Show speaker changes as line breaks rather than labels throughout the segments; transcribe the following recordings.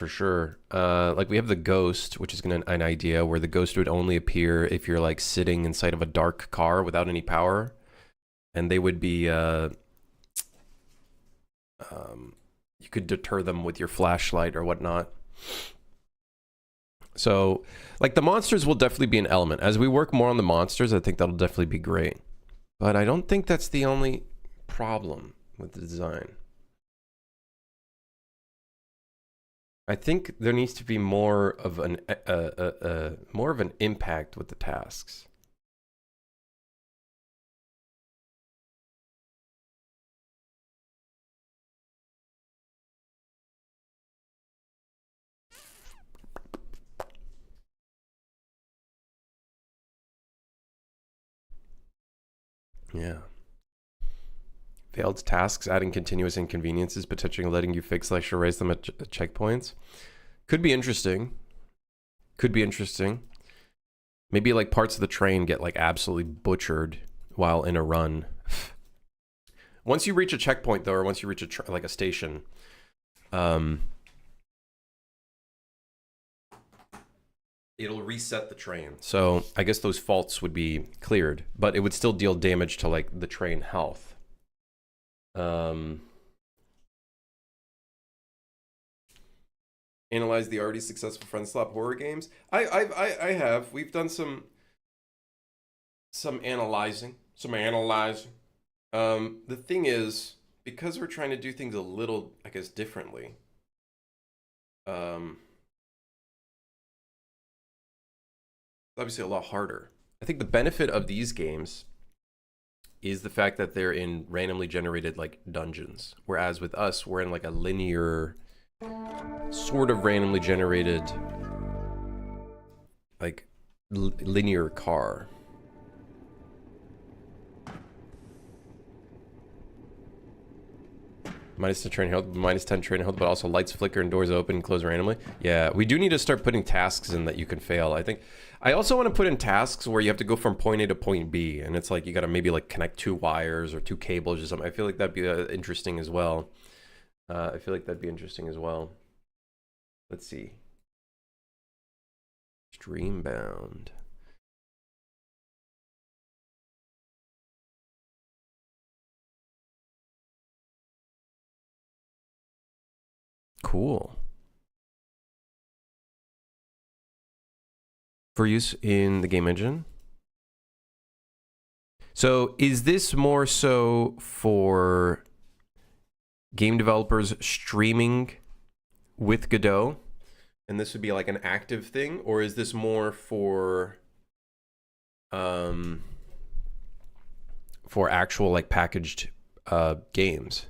for sure. Like we have the ghost, which is an idea where the ghost would only appear if you're like sitting inside of a dark car without any power, and they would be you could deter them with your flashlight or whatnot. So, like the monsters will definitely be an element. As we work more on the monsters, I think that'll definitely be great. But I don't think that's the only problem with the design. I think there needs to be more of an impact with the tasks. Yeah. Failed tasks, adding continuous inconveniences, potentially letting you fix slash erase them at checkpoints. Could be interesting. Could be interesting. Maybe like parts of the train get like absolutely butchered while in a run. Once you reach a checkpoint though, or once you reach like a station, it'll reset the train. So I guess those faults would be cleared, but it would still deal damage to like the train health. Analyze the already successful FriendSwap horror games. I have. We've done some analyzing. The thing is, because we're trying to do things a little, I guess, differently. Obviously a lot harder. I think the benefit of these games is the fact that they're in randomly generated like dungeons, whereas with us we're in like a linear, sort of randomly generated, like linear car. Minus 10 train health, minus 10 train health, but also lights flicker and doors open and close randomly. Yeah, we do need to start putting tasks in that you can fail. I think I also want to put in tasks where you have to go from point A to point B, and it's like you got to maybe like connect 2 wires or 2 cables or something. I feel like that'd be interesting as well. Let's see. Streambound. Cool. For use in the game engine. So is this more so for game developers streaming with Godot, and this would be like an active thing, or is this more for actual like packaged games?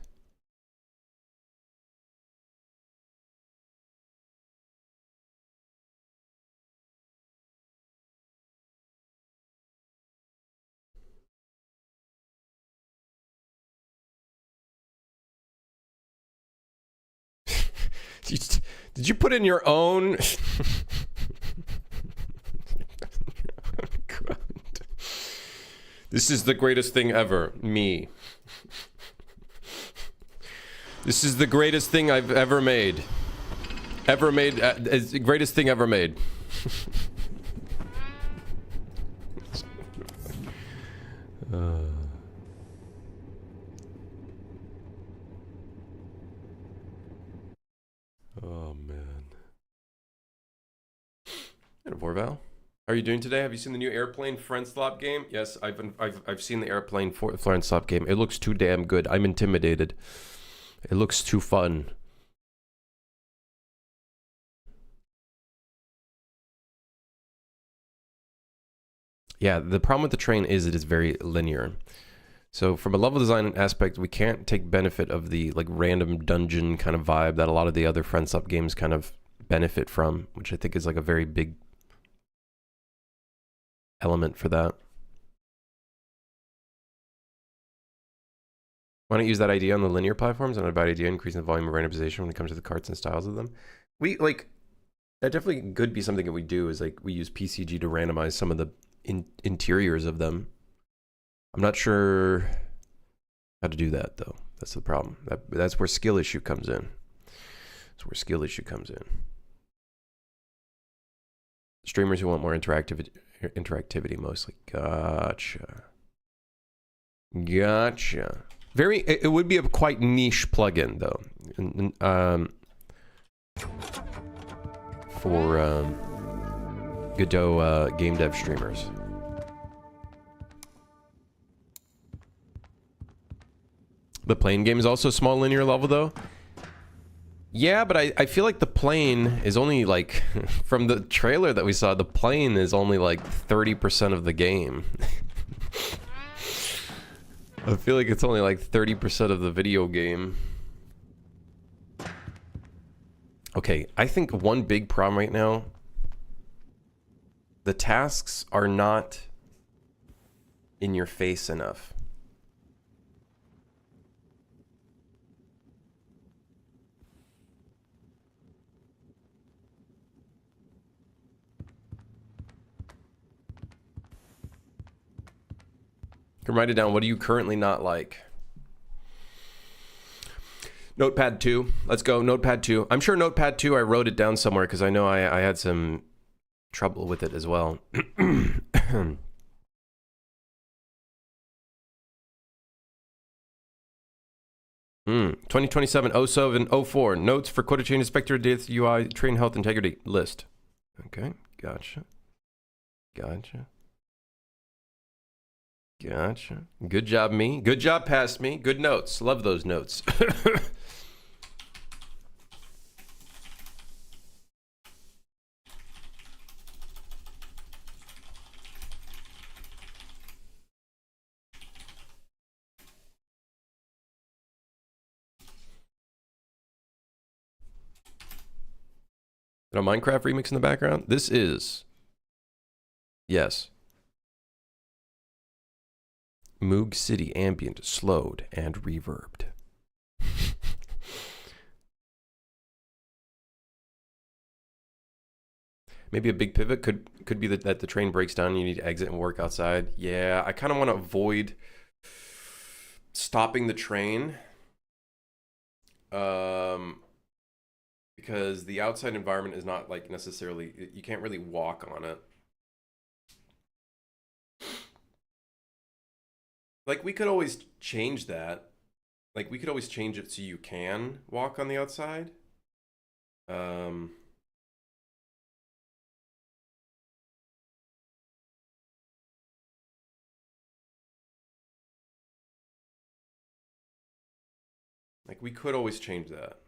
Did you put in your own? This is the greatest thing ever. Me. This is the greatest thing I've ever made. Greatest thing ever made. Oh man. And Vorval, how are you doing today? Have you seen the new Airplane FriendSwap game? Yes, I've seen the Airplane FriendSwap game. It looks too damn good. I'm intimidated. It looks too fun. Yeah, the problem with the train is it is very linear. So from a level design aspect, we can't take benefit of the like random dungeon kind of vibe that a lot of the other FriendSwap games kind of benefit from, which I think is like a very big element for that. Why don't you use that idea on the linear platforms? And a bad idea, increasing the volume of randomization when it comes to the carts and styles of them. We like that definitely could be something that we do, is like we use PCG to randomize some of the interiors of them. I'm not sure how to do that though. That's the problem. That's where skill issue comes in. That's where skill issue comes in. Streamers who want more interactivity mostly. Gotcha. Gotcha. It would be a quite niche plugin though. For Godot game dev streamers. The plane game is also a small linear level though. Yeah, but I feel like the plane is only like, from the trailer that we saw, the plane is only like 30% of the game. I feel like it's only like 30% of the video game. Okay, I think one big problem right now, the tasks are not in your face enough. Can write it down. What do you currently not like? Notepad 2. Let's go. Notepad 2. I'm sure Notepad 2, I wrote it down somewhere because I know I had some trouble with it as well. 2027 07 04. Notes for Quota Chain Inspector, Death UI, Train Health Integrity list. Okay. Gotcha. Gotcha. Gotcha. Good job, me. Good job, past me. Good notes. Love those notes. A Minecraft remix in the background? This is. Yes. Moog City ambient slowed and reverbed. Maybe a big pivot could be that the train breaks down and you need to exit and work outside. Yeah, I kind of want to avoid stopping the train. Because the outside environment is not like necessarily, you can't really walk on it. Like, we could always change that. Like, we could always change it so you can walk on the outside. Like, we could always change that.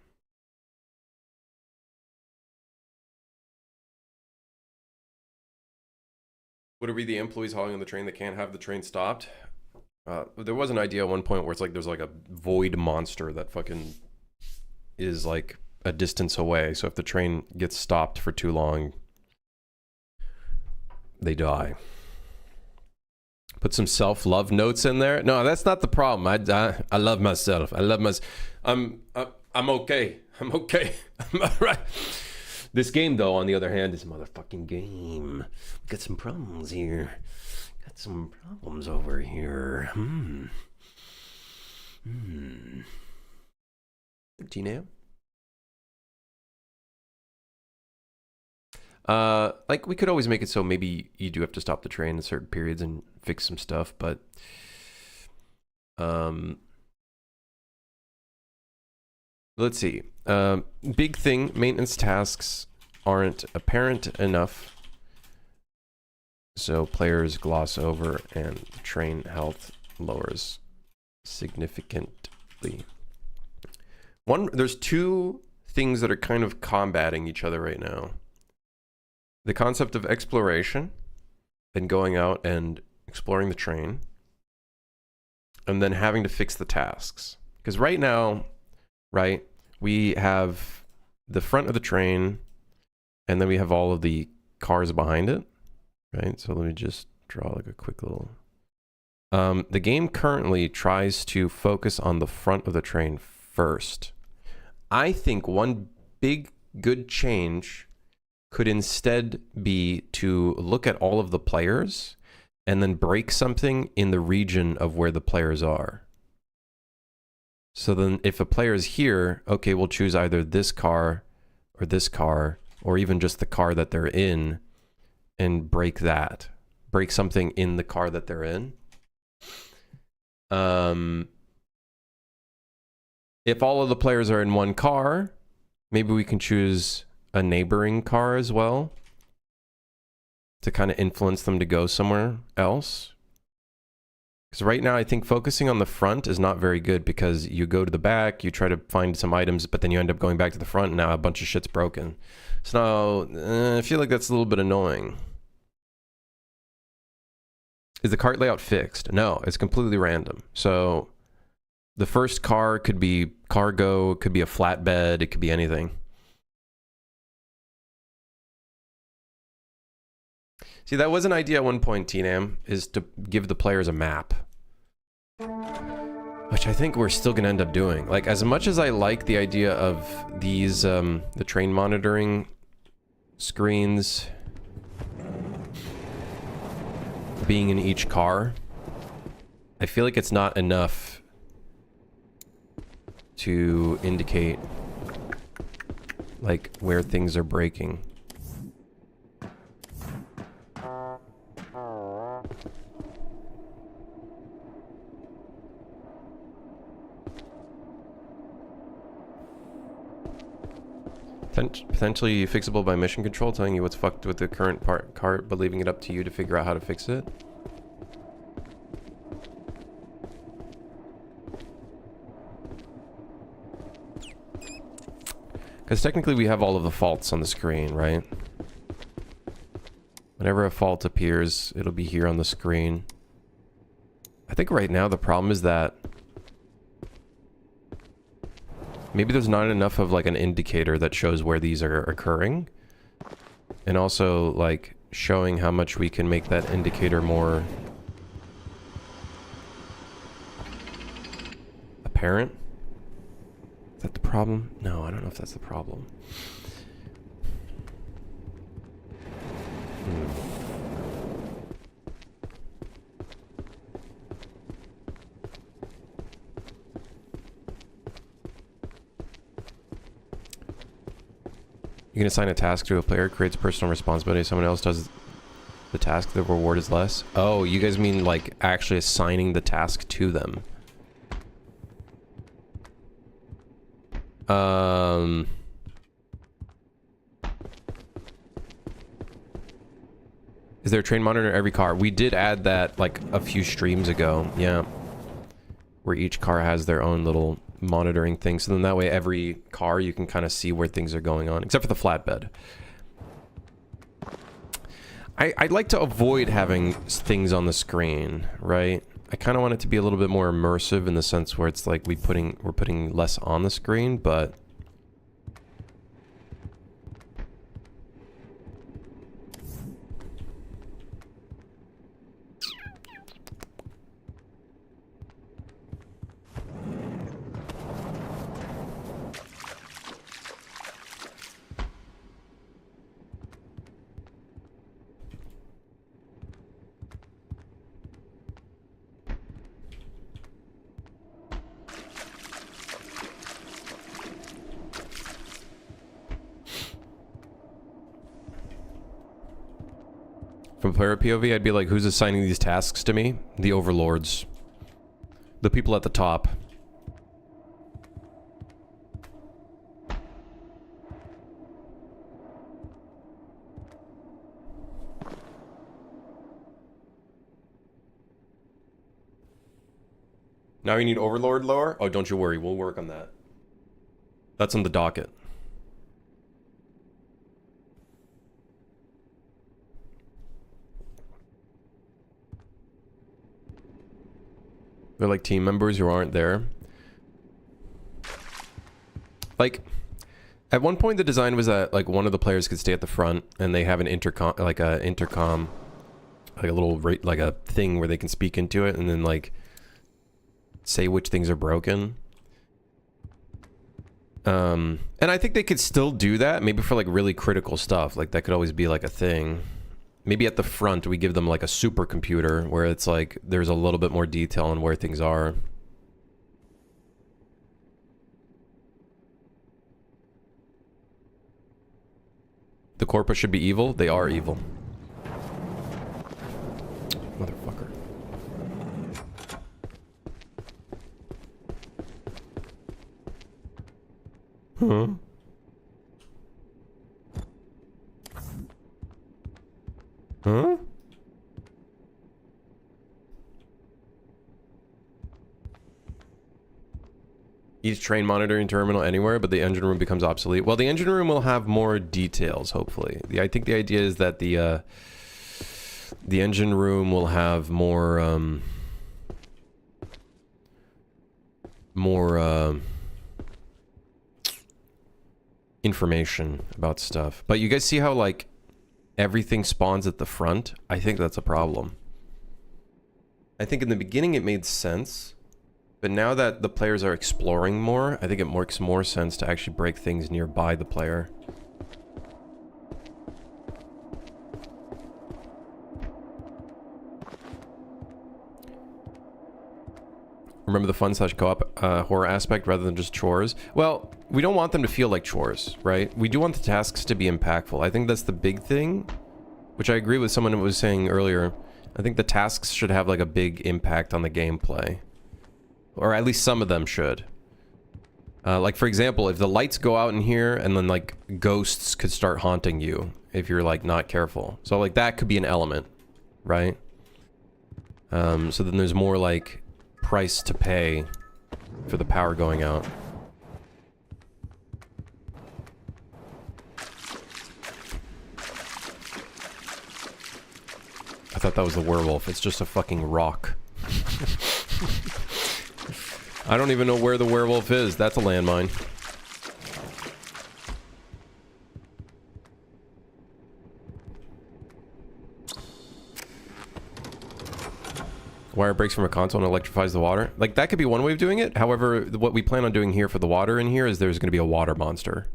Would it be the employees hauling on the train that can't have the train stopped? There was an idea at one point where it's like there's like a void monster that fucking is like a distance away. So if the train gets stopped for too long, they die. Put some self-love notes in there. No, that's not the problem. I love myself. I love myself. I'm okay. I'm okay. I'm all right. This game, though, on the other hand, is a motherfucking game. Got some problems here. Got some problems over here. 13 AM? Like, we could always make it so maybe you do have to stop the train in certain periods and fix some stuff, but let's see. Big thing, maintenance tasks aren't apparent enough, so players gloss over and the train health lowers significantly. There's two things that are kind of combating each other right now. The concept of exploration and going out and exploring the train, and then having to fix the tasks. Because right now, right, we have the front of the train, and then we have all of the cars behind it, right? So let me just draw like a quick little... the game currently tries to focus on the front of the train first. I think one big good change could instead be to look at all of the players and then break something in the region of where the players are. So then if a player is here, okay, we'll choose either this car, or even just the car that they're in, and break that. Break something in the car that they're in. If all of the players are in one car, maybe we can choose a neighboring car as well to kind of influence them to go somewhere else. Because right now I think focusing on the front is not very good, because you go to the back, you try to find some items, but then you end up going back to the front and now a bunch of shit's broken. So now, I feel like that's a little bit annoying. Is the cart layout fixed? No, it's completely random. So the first car could be cargo, it could be a flatbed, it could be anything. See, that was an idea at one point, TNAM, is to give the players a map. Which I think we're still going to end up doing. Like, as much as I like the idea of these, the train monitoring screens being in each car, I feel like it's not enough to indicate, like, where things are breaking. Potentially fixable by mission control, telling you what's fucked with the current cart, but leaving it up to you to figure out how to fix it. Because technically we have all of the faults on the screen, right? Whenever a fault appears, it'll be here on the screen. I think right now the problem is that maybe there's not enough of like an indicator that shows where these are occurring. And also like showing how much we can make that indicator more apparent. Is that the problem? No, I don't know if that's the problem. You can assign a task to a player, creates personal responsibility. Someone else does the task, the reward is less. Oh, you guys mean like actually assigning the task to them? Is there a train monitor in every car? We did add that like a few streams ago. Yeah. Where each car has their own little monitoring thing. So then that way every car you can kind of see where things are going on. Except for the flatbed. I'd like to avoid having things on the screen, right? I kind of want it to be a little bit more immersive in the sense where it's like we're putting less on the screen, but from player POV, I'd be like, who's assigning these tasks to me? The overlords. The people at the top. Now you need overlord lore? Oh, don't you worry, we'll work on that. That's on the docket. They're like team members who aren't there. Like, at one point the design was that like one of the players could stay at the front and they have an intercom, like a little like a thing where they can speak into it and then like say which things are broken. And I think they could still do that, maybe for like really critical stuff. Like that could always be like a thing. Maybe at the front we give them like a supercomputer where it's like there's a little bit more detail on where things are. the Corpus should be evil. They are evil. Motherfucker. Huh? Huh? Each train monitoring terminal anywhere, but the engine room becomes obsolete. Well, the engine room will have more details, hopefully. I think the idea is that the engine room will have more, information about stuff. But you guys see how, like, everything spawns at the front? I think that's a problem. I think in the beginning it made sense. But now that the players are exploring more, I think it makes more sense to actually break things nearby the player. Remember the fun / co-op horror aspect rather than just chores? Well, we don't want them to feel like chores, right? We do want the tasks to be impactful. I think that's the big thing, which I agree with someone who was saying earlier. I think the tasks should have like a big impact on the gameplay. Or at least some of them should. Like, for example, if the lights go out in here and then, like, ghosts could start haunting you if you're, like, not careful. So, like, that could be an element, right? So then there's more, like, price to pay for the power going out. I thought that was the werewolf. It's just a fucking rock. I don't even know where the werewolf is. That's a landmine. Wire breaks from a console and electrifies the water. Like, that could be one way of doing it. However, what we plan on doing here for the water in here is there's going to be a water monster.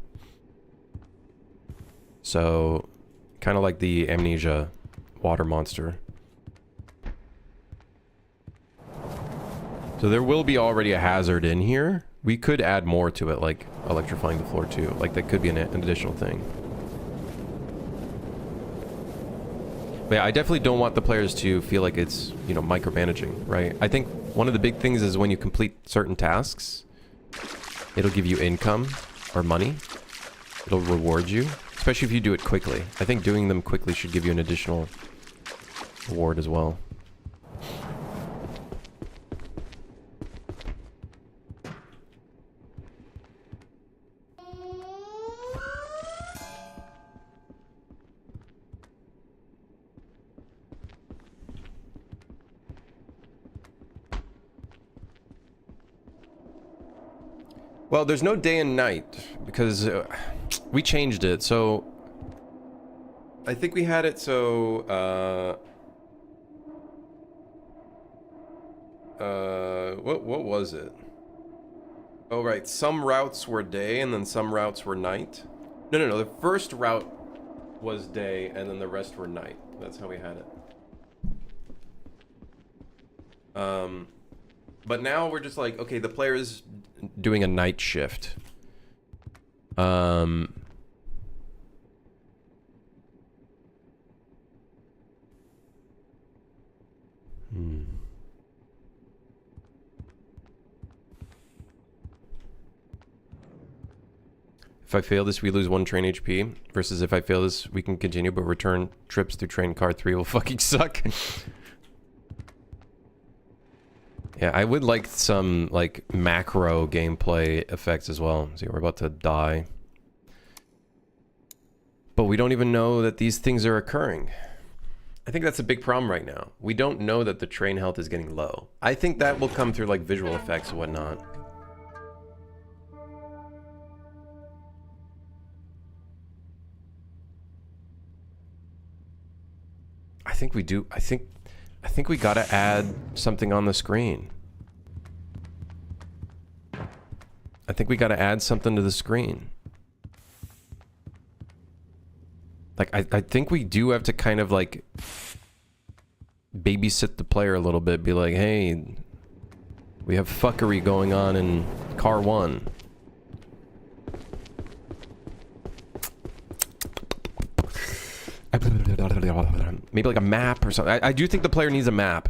So, kind of like the Amnesia water monster. So there will be already a hazard in here. We could add more to it, like electrifying the floor too. Like, that could be an additional thing. But yeah, I definitely don't want the players to feel like it's, you know, micromanaging, right? I think one of the big things is when you complete certain tasks, it'll give you income or money. It'll reward you, especially if you do it quickly. I think doing them quickly should give you an additional reward as well. Well, there's no day and night because we changed it. So I think we had it so what was it? Oh right, some routes were day and then some routes were night. No. The first route was day and then the rest were night. That's how we had it. But now we're just like, okay, the player is doing a night shift. If I fail this, we lose 1 train HP. Versus if I fail this, we can continue, but return trips through train car 3 will fucking suck. Yeah, I would like some, like, macro gameplay effects as well. See, we're about to die. But we don't even know that these things are occurring. I think that's a big problem right now. We don't know that the train health is getting low. I think that will come through, like, visual effects and whatnot. I think we do. I think we gotta add something on the screen. I think we gotta add something to the screen. Like, I think we do have to kind of, like, babysit the player a little bit. Be like, hey, we have fuckery going on in car 1. maybe like a map or something. I do think the player needs a map.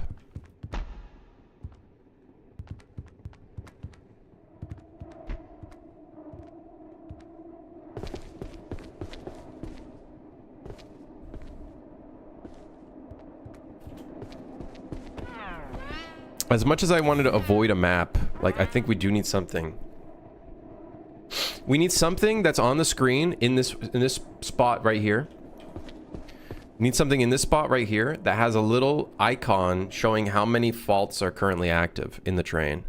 As much as I wanted to avoid a map, like, I think we do need something. We need something that's on the screen in this spot right here. We need something in this spot right here that has a little icon showing how many faults are currently active in the train.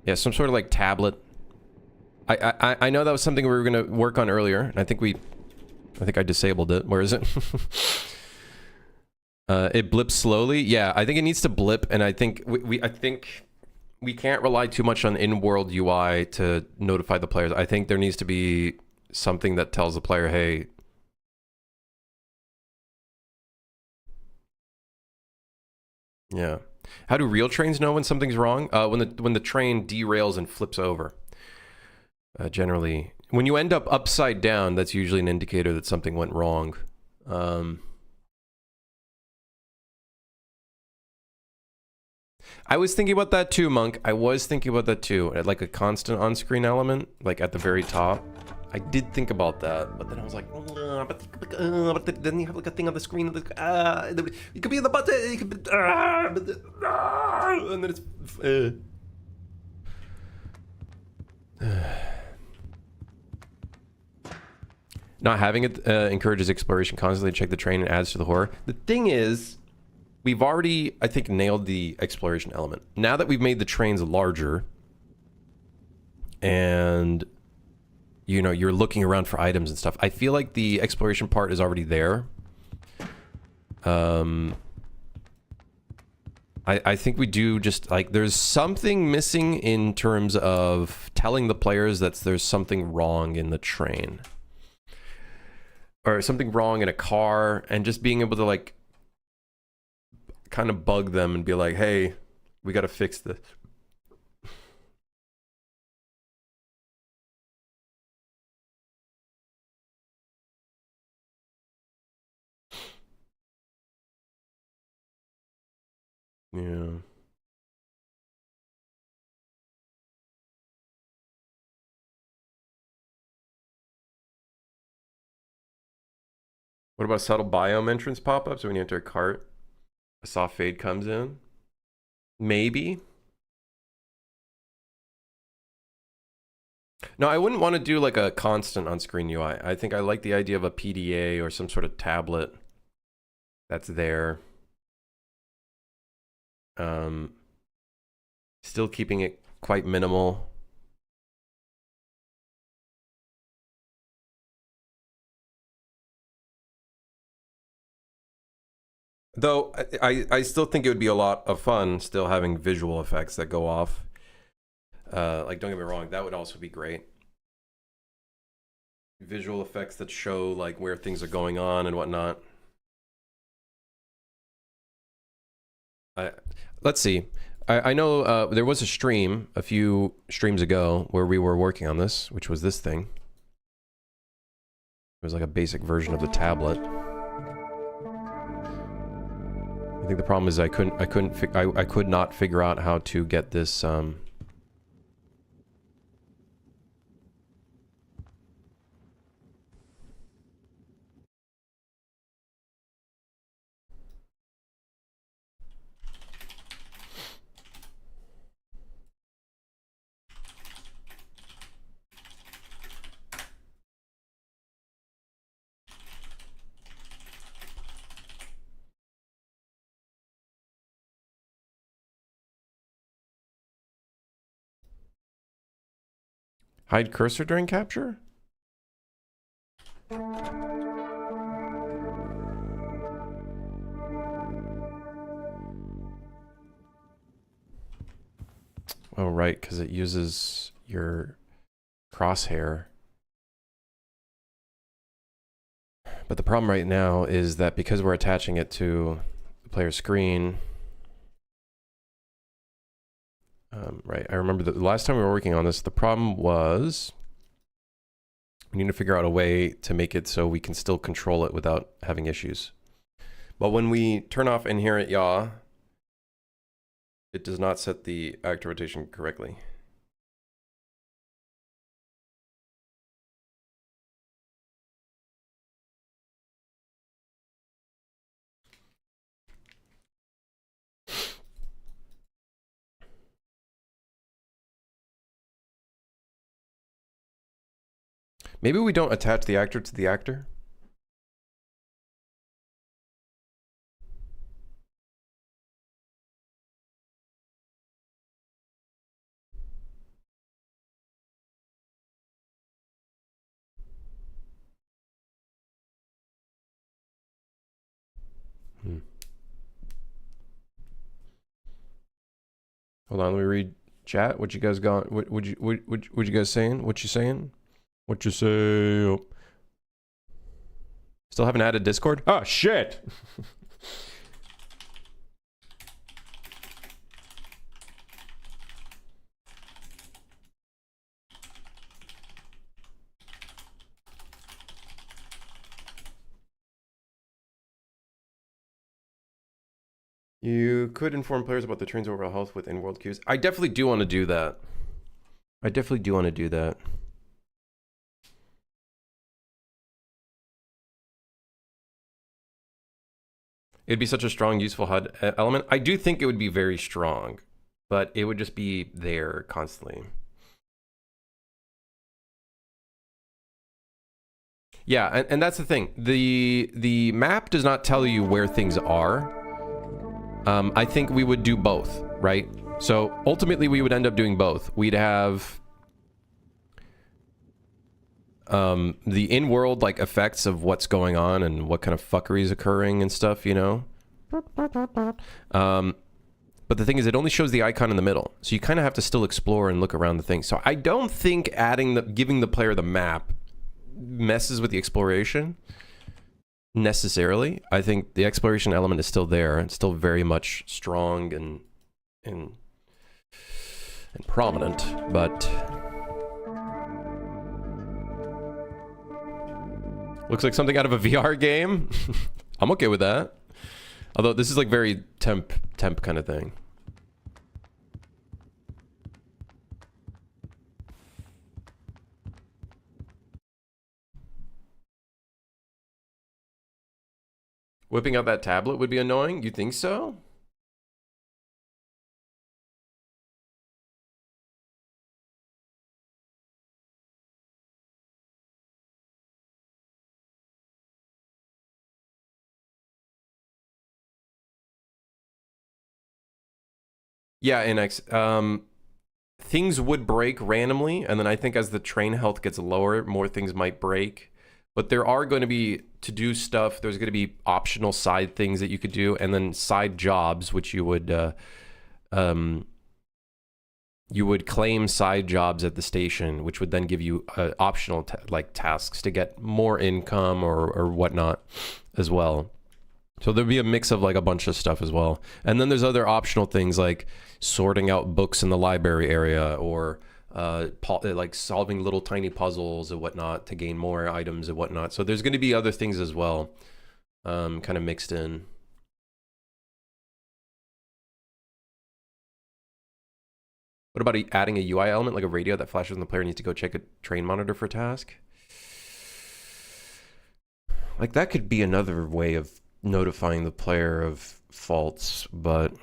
Yeah, some sort of like tablet. I know that was something we were gonna work on earlier, and I think I disabled it. Where is it? It blips slowly. Yeah, I think it needs to blip, and I think I think we can't rely too much on in-world UI to notify the players. I think there needs to be something that tells the player, hey. Yeah. How do real trains know when something's wrong? When the train derails and flips over. Generally, when you end up upside down, that's usually an indicator that something went wrong. I was thinking about that too, Monk. I was thinking about that too. Like a constant on-screen element, like at the very top. I did think about that, but then I was like, but then you have like a thing on the screen. It could be the button. It could be, and then it's. Not having it encourages exploration constantly. Check the train and adds to the horror. The thing is, we've already, I think, nailed the exploration element. Now that we've made the trains larger, and you know, you're looking around for items and stuff, I feel like the exploration part is already there. I think we do just, like, there's something missing in terms of telling the players that there's something wrong in the train. Or something wrong in a car, and just being able to, like, kind of bug them and be like, hey, we gotta fix this. Yeah. What about subtle biome entrance pop-ups when you enter a cart? A soft fade comes in? Maybe. No, I wouldn't want to do like a constant on-screen UI. I think I like the idea of a PDA or some sort of tablet that's there. Still keeping it quite minimal. Though I still think it would be a lot of fun still having visual effects that go off. Like, don't get me wrong, that would also be great. Visual effects that show like where things are going on and whatnot. Let's see. I know there was a stream a few streams ago where we were working on this, which was this thing. It was like a basic version of the tablet. I think the problem is I could not figure out how to get this hide cursor during capture? Oh, right, because it uses your crosshair. But the problem right now is that because we're attaching it to the player screen, right, I remember the last time we were working on this, the problem was We need to figure out a way to make it so we can still control it without having issues. But when we turn off inherent yaw, it does not set the actor rotation correctly. Maybe we don't attach the actor to the actor. Hold on, let me read chat. What you guys got? What you guys saying? What you saying? What you say? Still haven't added Discord? Oh shit. You could inform players about the train's overall health with in-world cues. I definitely do want to do that. I definitely do want to do that. It'd be such a strong, useful HUD element. I do think it would be very strong, but it would just be there constantly. Yeah, and that's the thing. The map does not tell you where things are. I think we would do both, right? So ultimately we would end up doing both. We'd have the in-world like effects of what's going on and what kind of fuckery is occurring and stuff, you know? But the thing is, it only shows the icon in the middle. So you kind of have to still explore and look around the thing. So I don't think giving the player the map messes with the exploration necessarily. I think the exploration element is still there. It's still very much strong and prominent, but looks like something out of a VR game. I'm okay with that. Although this is like very temp kind of thing. Whipping out that tablet would be annoying? You think so? Yeah, NX. Things would break randomly, and then I think as the train health gets lower, more things might break. But there are going to be to do stuff. There's going to be optional side things that you could do, and then side jobs, which you would claim side jobs at the station, which would then give you optional like tasks to get more income or whatnot as well. So there'd be a mix of like a bunch of stuff as well. And then there's other optional things like sorting out books in the library area or like solving little tiny puzzles and whatnot to gain more items and whatnot. So there's going to be other things as well, kind of mixed in. What about adding a UI element like a radio that flashes when the player needs to go check a train monitor for a task? Like that could be another way of notifying the player of faults, but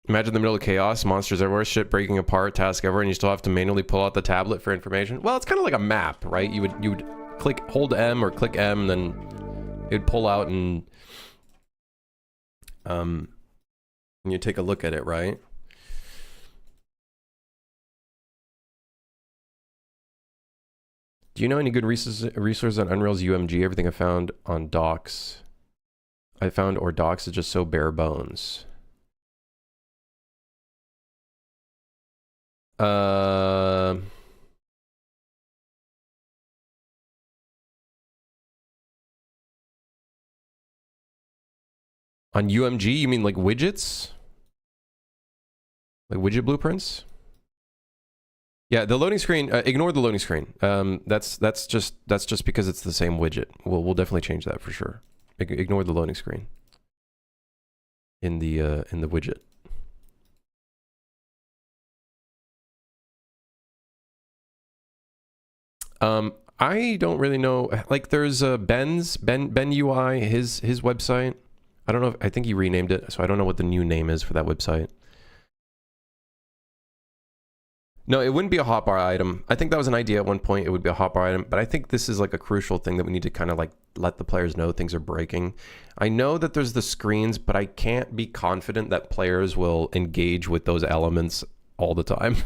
imagine the middle of chaos, monsters everywhere, shit breaking apart, task everywhere, and you still have to manually pull out the tablet for information. Well, it's kind of like a map, right? You would hold M or click M, and then it'd pull out and you take a look at it, right? Do you know any good resources on Unreal's UMG? Everything I found on docs, or docs is just so bare bones. On UMG, you mean like widgets? Like widget blueprints? Yeah, the loading screen, ignore the loading screen. That's just because it's the same widget. We'll definitely change that for sure. Ignore the loading screen in the widget. I don't really know. Like, there's Ben UI, his website. I don't know. I think he renamed it, so I don't know what the new name is for that website. No, it wouldn't be a hotbar item. I think that was an idea at one point. It would be a hotbar item, but I think this is like a crucial thing that we need to kind of like let the players know things are breaking. I know that there's the screens, but I can't be confident that players will engage with those elements all the time.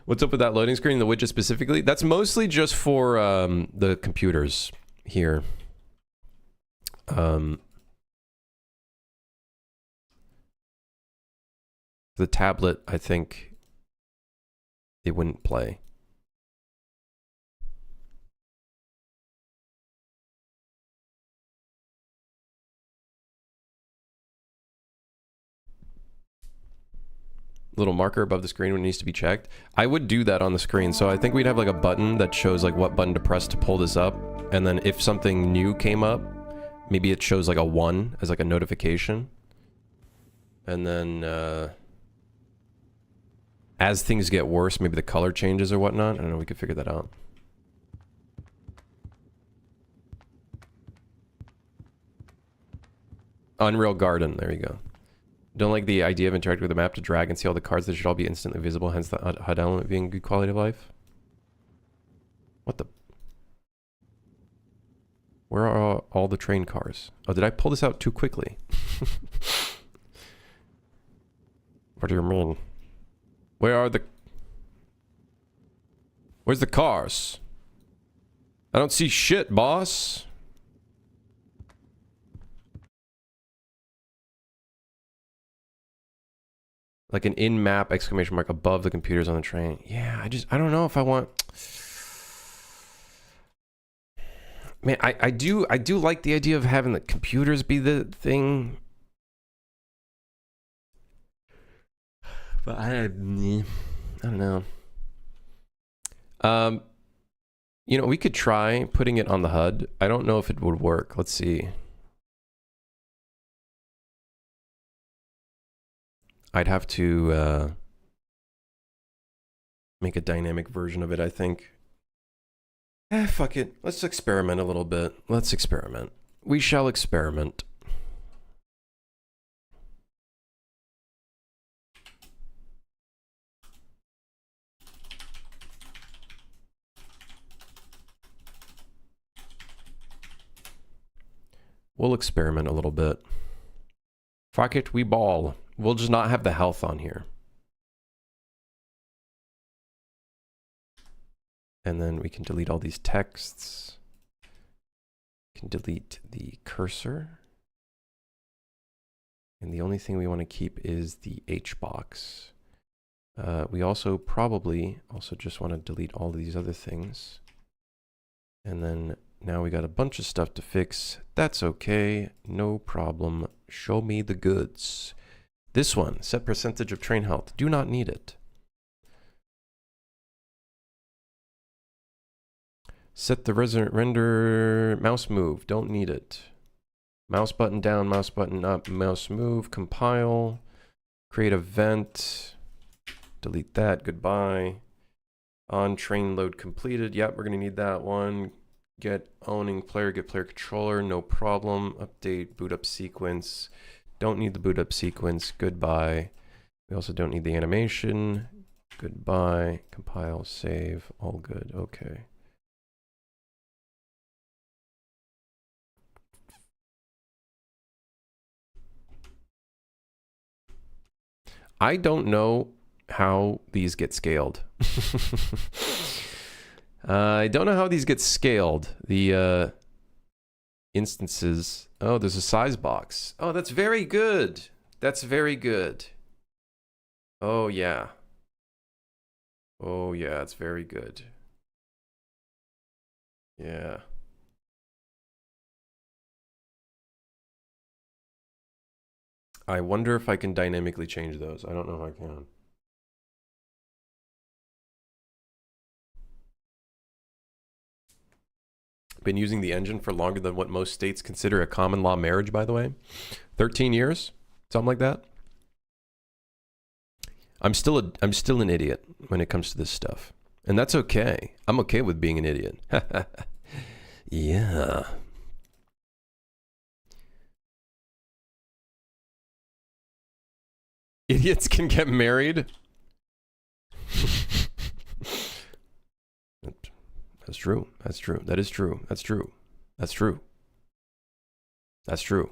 What's up with that loading screen, the widget specifically? That's mostly just for the computers here. The tablet, I think it wouldn't play. Little marker above the screen when it needs to be checked. I would do that on the screen. So I think we'd have like a button that shows like what button to press to pull this up. And then if something new came up, maybe it shows like a 1 as like a notification. And then as things get worse, maybe the color changes or whatnot. I don't know, we could figure that out. Unreal Garden, there you go. Don't like the idea of interacting with the map to drag and see all the cards that should all be instantly visible, hence the HUD element being good quality of life. What the? Where are all the train cars? Oh, did I pull this out too quickly? What do you mean? Where are the... Where's the cars? I don't see shit, boss. Like an in-map exclamation mark above the computers on the train. Yeah, I don't know if I want... Man, I do like the idea of having the computers be the thing. But I don't know. You know, we could try putting it on the HUD. I don't know if it would work. Let's see. I'd have to make a dynamic version of it, I think. Fuck it. Let's experiment a little bit. Let's experiment. We shall experiment. We'll experiment a little bit. Fuck it, we ball. We'll just not have the health on here. And then we can delete all these texts. We can delete the cursor. And the only thing we want to keep is the H box. We also probably also just want to delete all these other things. And then now we got a bunch of stuff to fix. That's okay, no problem. Show me the goods. This one, set percentage of train health. Do not need it. Set the render mouse move. Don't need it. Mouse button down, mouse button up, mouse move, compile, create event, delete that, goodbye. On train load completed. Yep, we're gonna need that one. Get owning player, get player controller, no problem. Update boot up sequence. Don't need the boot up sequence, goodbye. We also don't need the animation, goodbye. Compile, save, all good, okay. I don't know how these get scaled. I don't know how these get scaled. The instances. Oh, there's a size box. Oh, that's very good. That's very good. Oh, yeah. Oh, yeah, it's very good. Yeah. I wonder if I can dynamically change those. I don't know if I can. Been using the engine for longer than what most states consider a common law marriage, by the way. 13 years? Something like that. I'm still an idiot when it comes to this stuff. And that's okay. I'm okay with being an idiot. Yeah. Idiots can get married? That's true. That's true. That is true. That's true. That's true. That's true.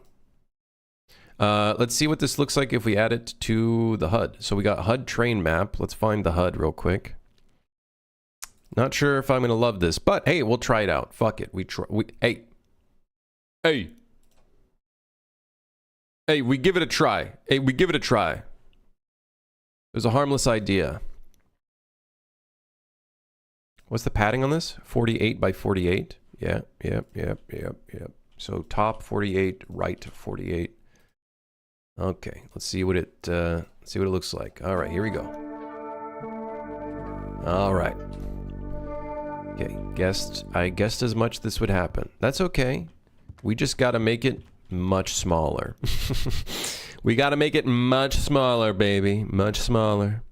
Let's see what this looks like if we add it to the HUD. So we got HUD train map. Let's find the HUD real quick. Not sure if I'm going to love this, but hey, we'll try it out. Fuck it. Hey, we give it a try. Hey, we give it a try. It was a harmless idea. What's the padding on this? 48 by 48. Yeah. So top 48, right 48. Okay, let's see what it looks like. All right, here we go. All right. Okay, I guessed as much this would happen. That's okay. We just got to make it much smaller. We got to make it much smaller, baby. Much smaller.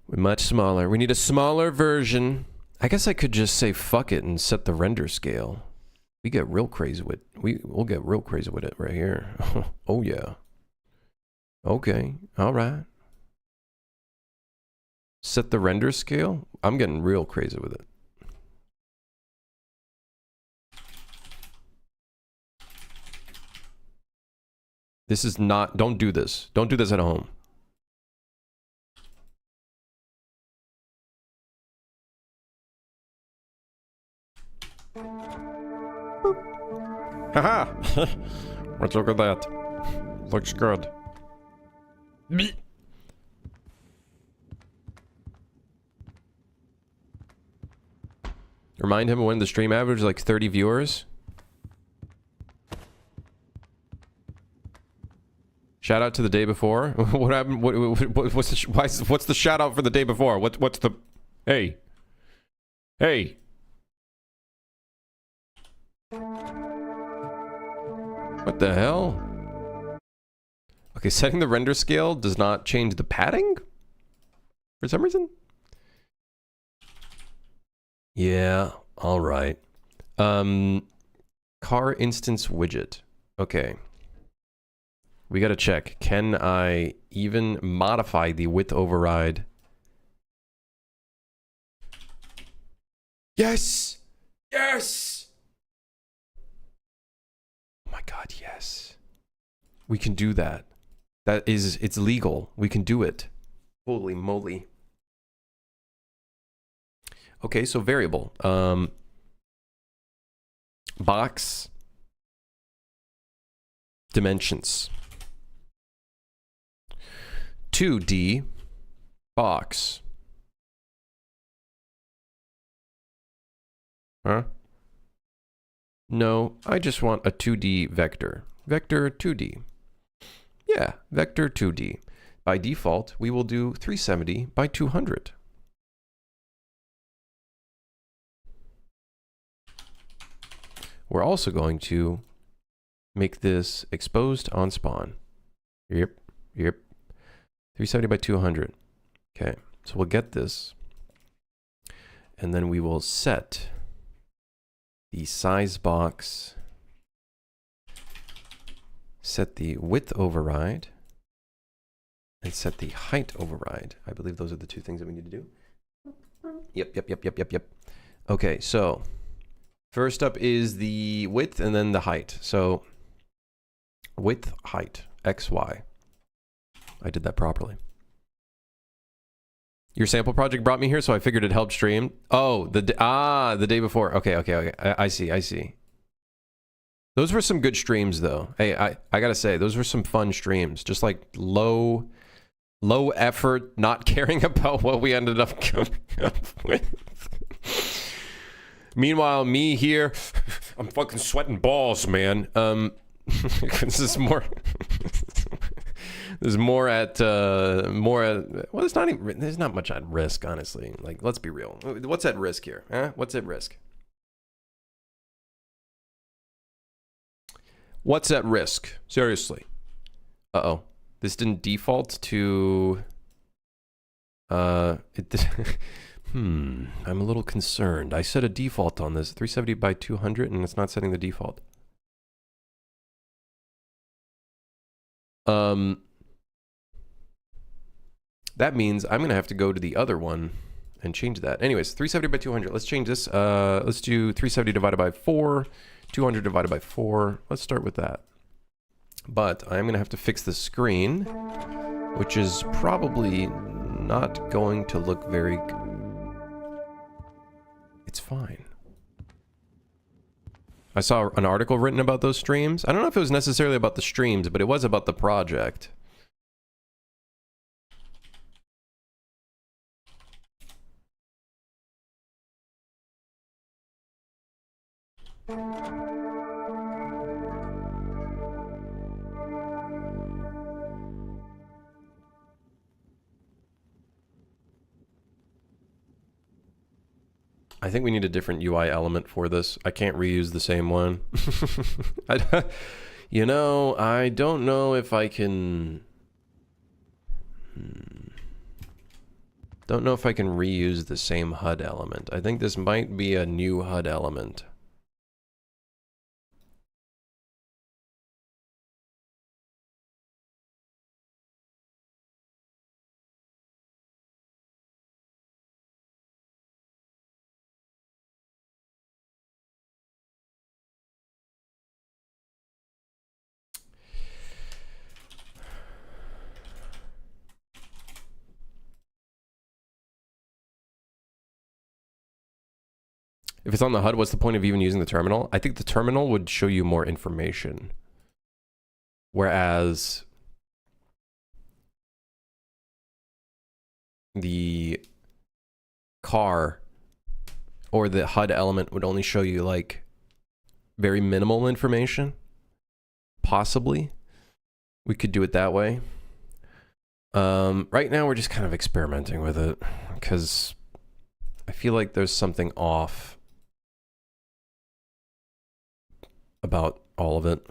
Much smaller. We need a smaller version. I guess I could just say fuck it and set the render scale. We'll get real crazy with it right here. Oh yeah. Okay. All right. Set the render scale? I'm getting real crazy with it. This is not, don't do this. Don't do this at home. Haha! Let's look at that. Looks good. Remind him when the stream average like 30 viewers. Shout out to the day before. What happened? What's the shout out for the day before? What's the? Hey. What the hell? Okay, setting the render scale does not change the padding? For some reason? Yeah, alright. Car instance widget. Okay. We gotta check. Can I even modify the width override? Yes! Yes! Oh my god, yes. We can do that. It's legal. We can do it. Holy moly. Okay, so variable. Box. Dimensions. 2D. Box. Huh? No, I just want a 2D vector. Vector 2D. Yeah, vector 2D. By default, we will do 370 by 200. We're also going to make this exposed on spawn. Yep. 370 by 200. Okay, so we'll get this. And then we will set the size box, set the width override, and set the height override. I believe those are the two things that we need to do. Yep. Okay, so first up is the width and then the height. So width, height, XY. I did that properly. Your sample project brought me here, so I figured it helped stream. Oh, the day before. Okay. I see. Those were some good streams, though. Hey, I gotta say, those were some fun streams. Just like low effort, not caring about what we ended up coming up with. Meanwhile, me here, I'm fucking sweating balls, man. This is more. There's more at well, there's not even, there's not much at risk, honestly. Like, let's be real. What's at risk here? Huh? What's at risk? What's at risk? Seriously. Uh-oh. This didn't default to I'm a little concerned. I set a default on this 370 by 200 and it's not setting the default. That means I'm gonna have to go to the other one and change that. Anyways, 370 by 200. Let's change this. Let's do 370 divided by 4, 200 divided by 4. Let's start with that. But I'm gonna have to fix the screen, which is probably not going to look very good. It's fine. I saw an article written about those streams. I don't know if it was necessarily about the streams, but it was about the project. I think we need a different UI element for this. I can't reuse the same one. You know, I don't know if I can... Don't know if I can reuse the same HUD element. I think this might be a new HUD element. If it's on the HUD, what's the point of even using the terminal? I think the terminal would show you more information. Whereas the car or the HUD element would only show you like very minimal information. Possibly. We could do it that way. Right now we're just kind of experimenting with it because I feel like there's something off about all of it.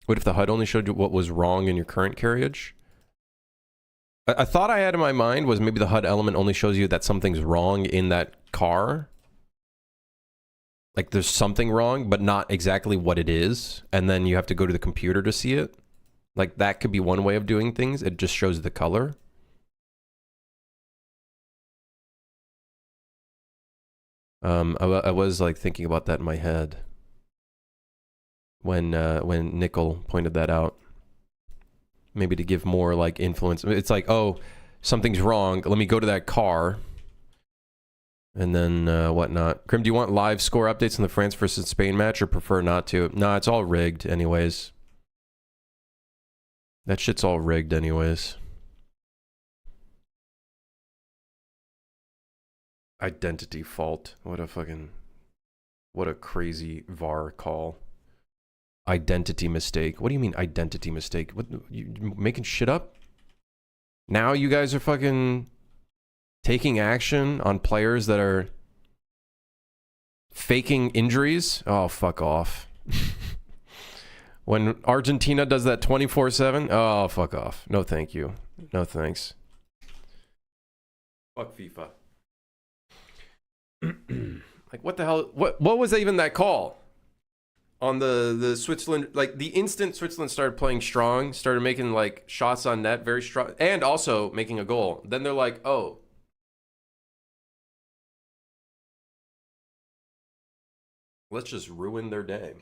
What if the HUD only showed you what was wrong in your current carriage? I thought I had in my mind was maybe the HUD element only shows you that something's wrong in that car. Like there's something wrong, but not exactly what it is. And then you have to go to the computer to see it. Like that could be one way of doing things. It just shows the color. I was like thinking about that in my head when Nickel pointed that out. Maybe to give more like influence. It's like, oh, something's wrong. Let me go to that car. And then whatnot. Grim, do you want live score updates on the France versus Spain match or prefer not to? Nah, it's all rigged anyways. That shit's all rigged anyways. Identity fault. What a crazy VAR call. Identity mistake. What do you mean identity mistake? What, you making shit up? Now you guys are fucking taking action on players that are faking injuries? Oh, fuck off. When Argentina does that 24/7? Oh, fuck off. No thank you. No thanks. Fuck FIFA. Like what the hell? What was even that call? On the Switzerland, like the instant Switzerland started playing strong, started making like shots on net very strong, and also making a goal. Then they're like, oh. Let's just ruin their day.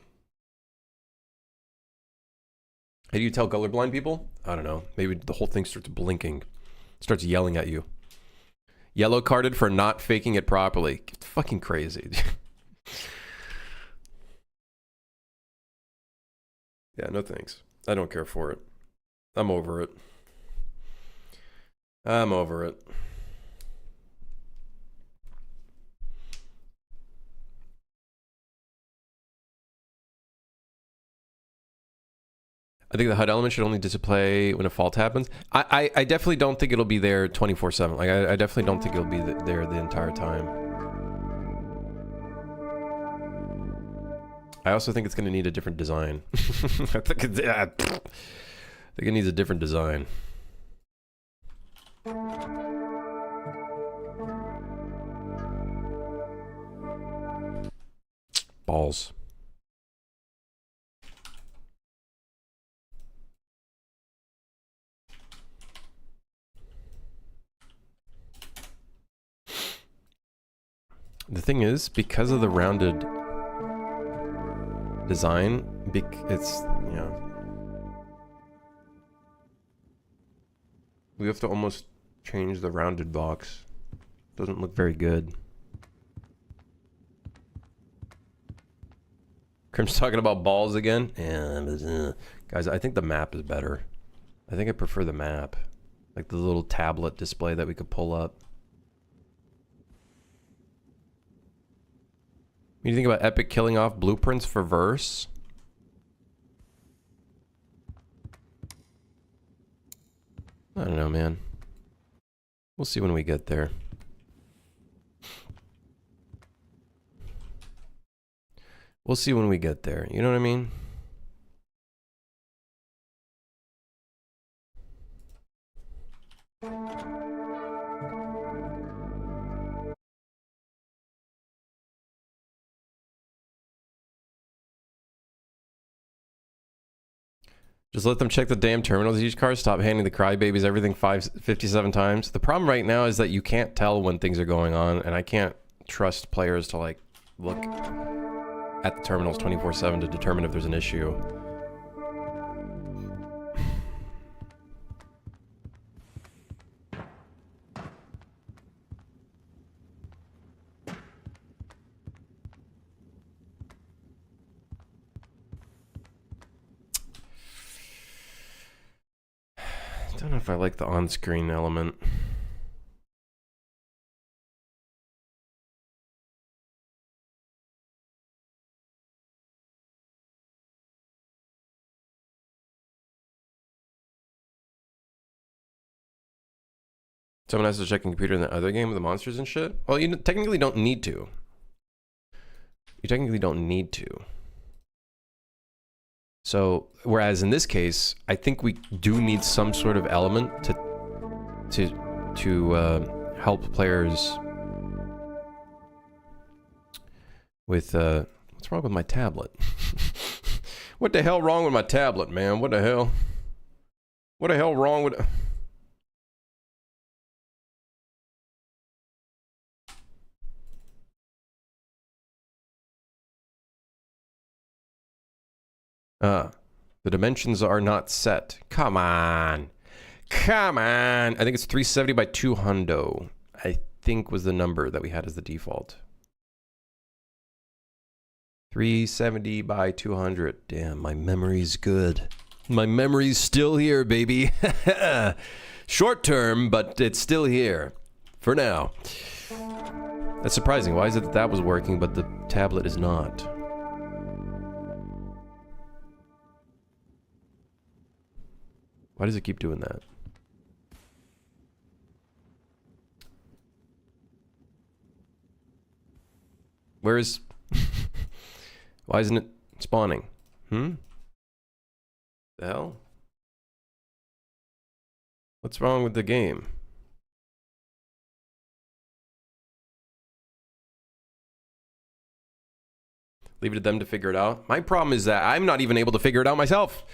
How do you tell colorblind people? I don't know. Maybe the whole thing starts blinking. Starts yelling at you. Yellow carded for not faking it properly. It's fucking crazy. Yeah, no thanks. I don't care for it. I'm over it. I'm over it. I think the HUD element should only display when a fault happens. I definitely don't think it'll be there 24/7. Like, I definitely don't think it'll be there the entire time. I also think it's going to need a different design. I think it needs a different design. Balls. The thing is, because of the rounded design, it's, you know, we have to almost change the rounded box. Doesn't look very good. Crim's talking about balls again. Guys, I think the map is better. I think I prefer the map. Like the little tablet display that we could pull up. What do you think about Epic killing off blueprints for Verse? I don't know, man. We'll see when we get there. We'll see when we get there. You know what I mean? Just let them check the damn terminals of each car. Stop handing the crybabies everything 57 times. The problem right now is that you can't tell when things are going on, and I can't trust players to, like, look at the terminals 24/7 to determine if there's an issue. I don't know if I like the on-screen element. Someone has to check a computer in the other game with the monsters and shit? Well, you technically don't need to. You technically don't need to. So, whereas in this case, I think we do need some sort of element to help players with what's wrong with my tablet? What the hell wrong with my tablet, man? What the hell? What the hell wrong with? The dimensions are not set. Come on. Come on. I think it's 370 by 200. I think was the number that we had as the default. 370 by 200. Damn, my memory's good. My memory's still here, baby. Short term, but it's still here. For now. That's surprising. Why is it that that was working, but the tablet is not? Why does it keep doing that? Where is... Why isn't it spawning? The hell? What's wrong with the game? Leave it to them to figure it out. My problem is that I'm not even able to figure it out myself.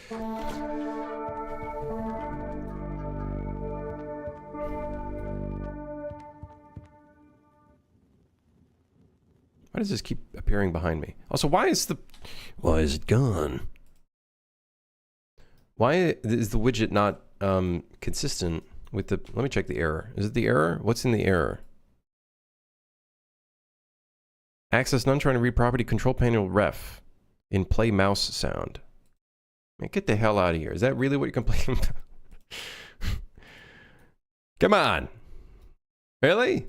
Why does this keep appearing behind me? Also, why is it gone? Why is the widget not consistent with the... Let me check the error. Is it the error? What's in the error? Access none trying to read property control panel ref in play mouse sound. Man, get the hell out of here. Is that really what you're complaining about? Come on. Really?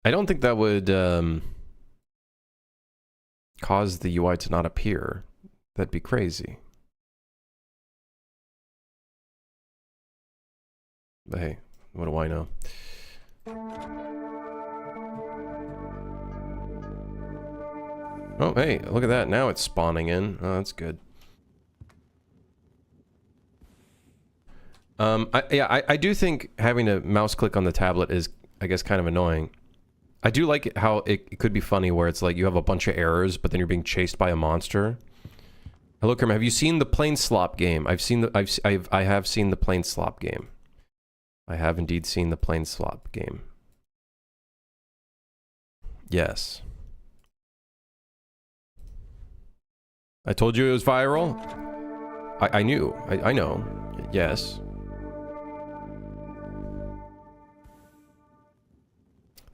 I don't think that would cause the UI to not appear. That'd be crazy. But hey, what do I know? Oh, hey, look at that. Now it's spawning in. Oh, that's good. I do think having a mouse click on the tablet is, I guess, kind of annoying. I do like how it could be funny where it's like you have a bunch of errors, but then you're being chased by a monster. Hello, Kermit. Have you seen the Plane Slop game? I have seen the Plane Slop game. I have indeed seen the Plane Slop game. Yes. I told you it was viral. I knew. I know. Yes.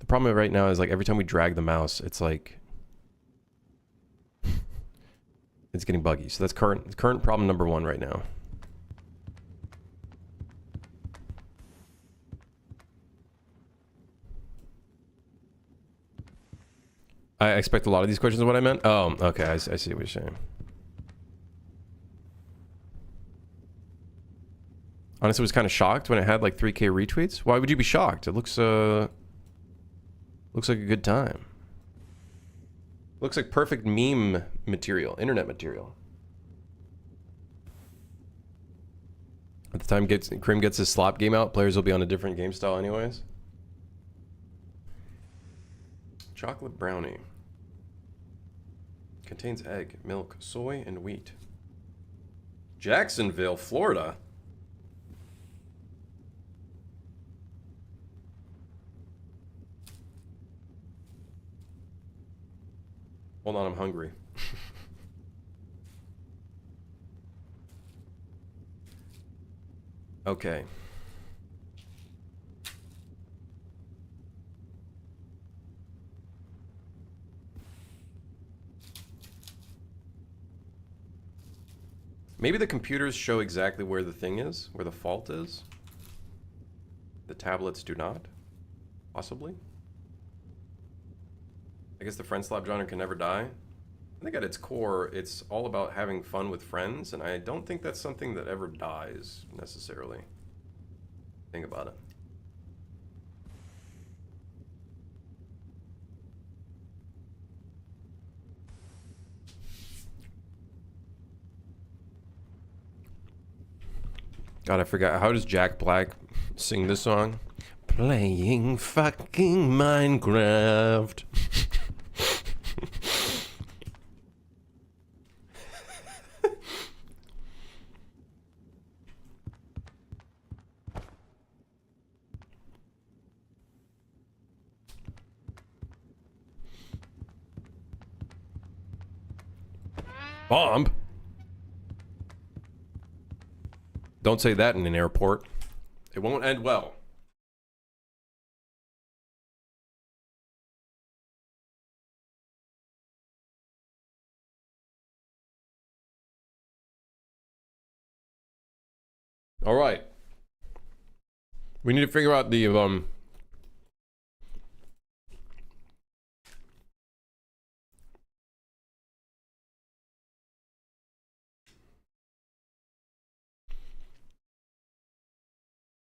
The problem right now is like every time we drag the mouse, it's like it's getting buggy. So that's current problem number 1 right now. I expect a lot of these questions are what I meant. Oh, okay. I see what you're saying. Honestly, I was kind of shocked when it had like 3K retweets. Why would you be shocked? It looks like a good time. Looks like perfect meme material, internet material. At the time Krim gets his slop game out, players will be on a different game style anyways. Chocolate brownie. Contains egg, milk, soy, and wheat. Jacksonville, Florida. Hold on, I'm hungry. Okay. Maybe the computers show exactly where the thing is, where the fault is. The tablets do not. Possibly. I guess the friend slap genre can never die. I think at its core, it's all about having fun with friends, and I don't think that's something that ever dies, necessarily. Think about it. God, I forgot. How does Jack Black sing this song? Playing fucking Minecraft. Bomb? Don't say that in an airport. It won't end well. All right. We need to figure out the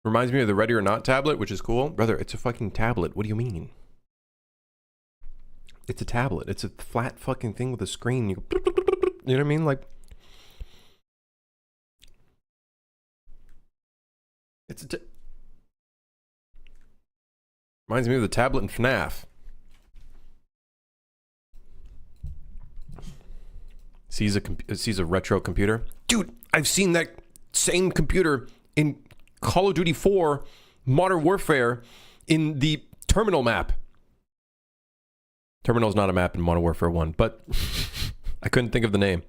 reminds me of the Ready or Not tablet, which is cool. Brother, it's a fucking tablet. What do you mean? It's a tablet. It's a flat fucking thing with a screen. You know what I mean? Like, it's reminds me of the tablet in FNAF. Sees a retro computer. Dude, I've seen that same computer in Call of Duty 4 Modern Warfare in the terminal map. Terminal's not a map in Modern Warfare 1, but I couldn't think of the name.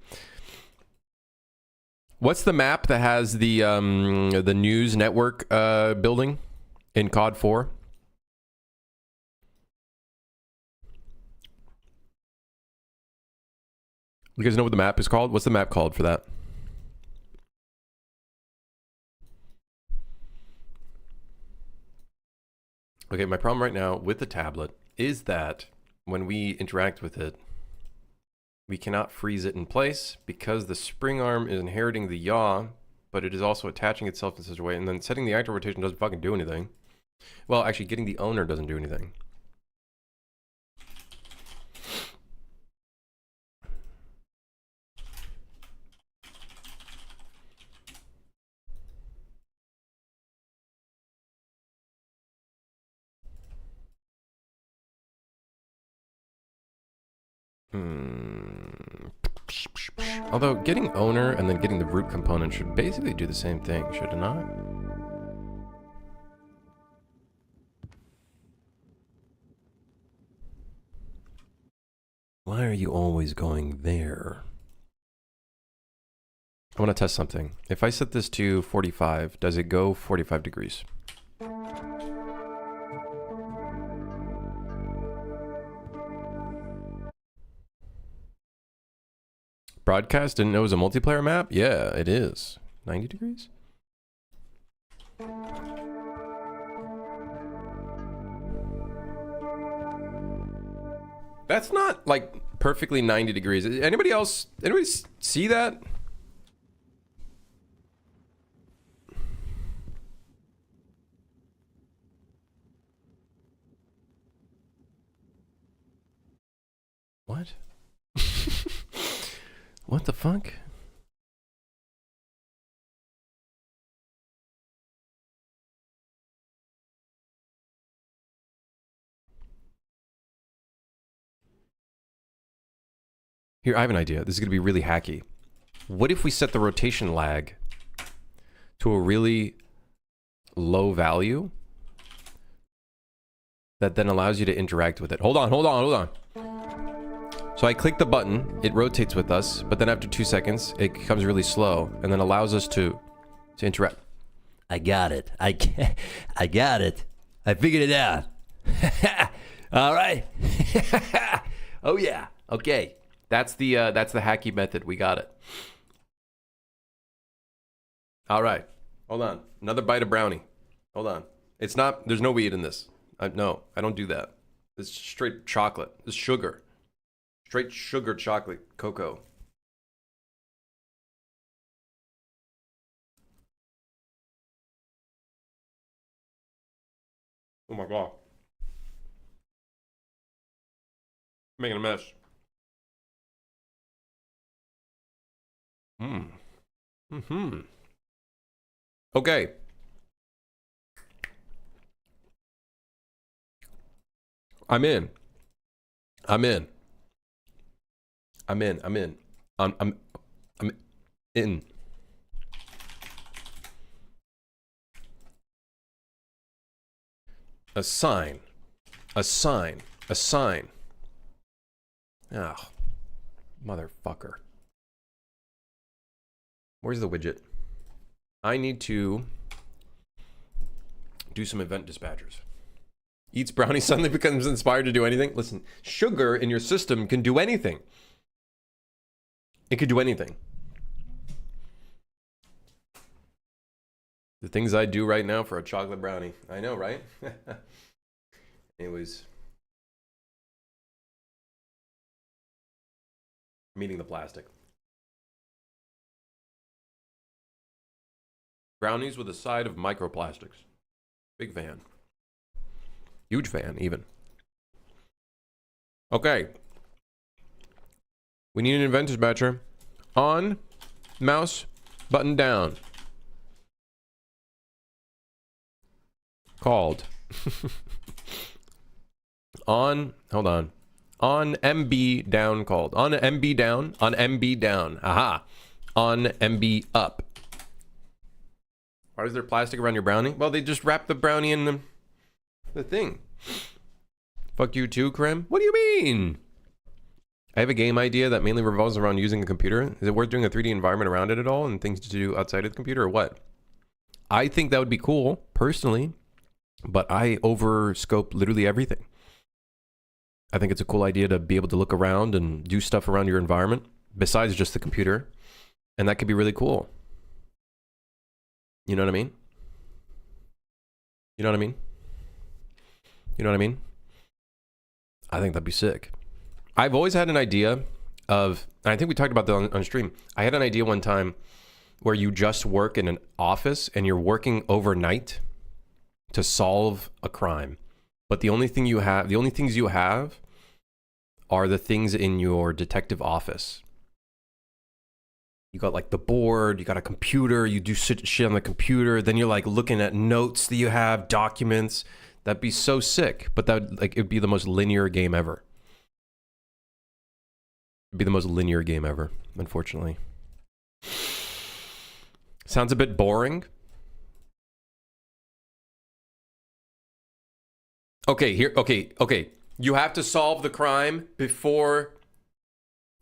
What's the map that has the news network building in COD 4? You guys know what the map is called? What's the map called for that? Okay, my problem right now with the tablet is that when we interact with it, we cannot freeze it in place because the spring arm is inheriting the yaw, but it is also attaching itself in such a way, and then setting the active rotation doesn't fucking do anything. Well, actually, getting the owner doesn't do anything. Although getting owner and then getting the root component should basically do the same thing, should it not? Why are you always going there? I want to test something. If I set this to 45, does it go 45 degrees? Broadcast didn't know it was a multiplayer map? Yeah, it is. 90 degrees? That's not like perfectly 90 degrees. Anybody see that? What? What the fuck? Here, I have an idea. This is going to be really hacky. What if we set the rotation lag to a really low value that then allows you to interact with it? Hold on. So I click the button, it rotates with us, but then after 2 seconds, it becomes really slow and then allows us to interact.
I got it. I got it. I figured it out. All right.
Oh yeah. Okay. That's the hacky method. We got it. All right. Hold on. Another bite of brownie. Hold on. It's not. There's no weed in this. No, I don't do that. It's straight chocolate. It's sugar. Straight sugar chocolate cocoa. Oh my god. I'm making a mess. Okay. I'm in. I'm in. Assign. Oh, motherfucker. Where's the widget? I need to do some event dispatchers. Eats brownie, suddenly becomes inspired to do anything. Listen, sugar in your system can do anything. It could do anything. The things I do right now for a chocolate brownie. I know, right? Anyways. I'm eating the plastic. Brownies with a side of microplastics. Big fan. Huge fan, even. Okay. We need an event dispatcher. On, mouse, button down. Called. On, hold on. On MB down called. On MB down. On MB down. Aha. On MB up. Why is there plastic around your brownie? Well, they just wrap the brownie in the thing. Fuck you too, Krem. What do you mean? I have a game idea that mainly revolves around using a computer. Is it worth doing a 3D environment around it at all and things to do outside of the computer or what? I think that would be cool, personally, but I overscope literally everything. I think it's a cool idea to be able to look around and do stuff around your environment besides just the computer. And that could be really cool. You know what I mean? You know what I mean? You know what I mean? I think that'd be sick. I've always had an idea of, and I think we talked about that on stream. I had an idea one time where you just work in an office and you're working overnight to solve a crime. But the only things you have are the things in your detective office. You got like the board, you got a computer, you do shit on the computer, then you're like looking at notes that you have, documents. That'd be so sick, but that would, like, it'd be the most linear game ever. It'd be the most linear game ever, unfortunately. Sounds a bit boring. Okay. You have to solve the crime before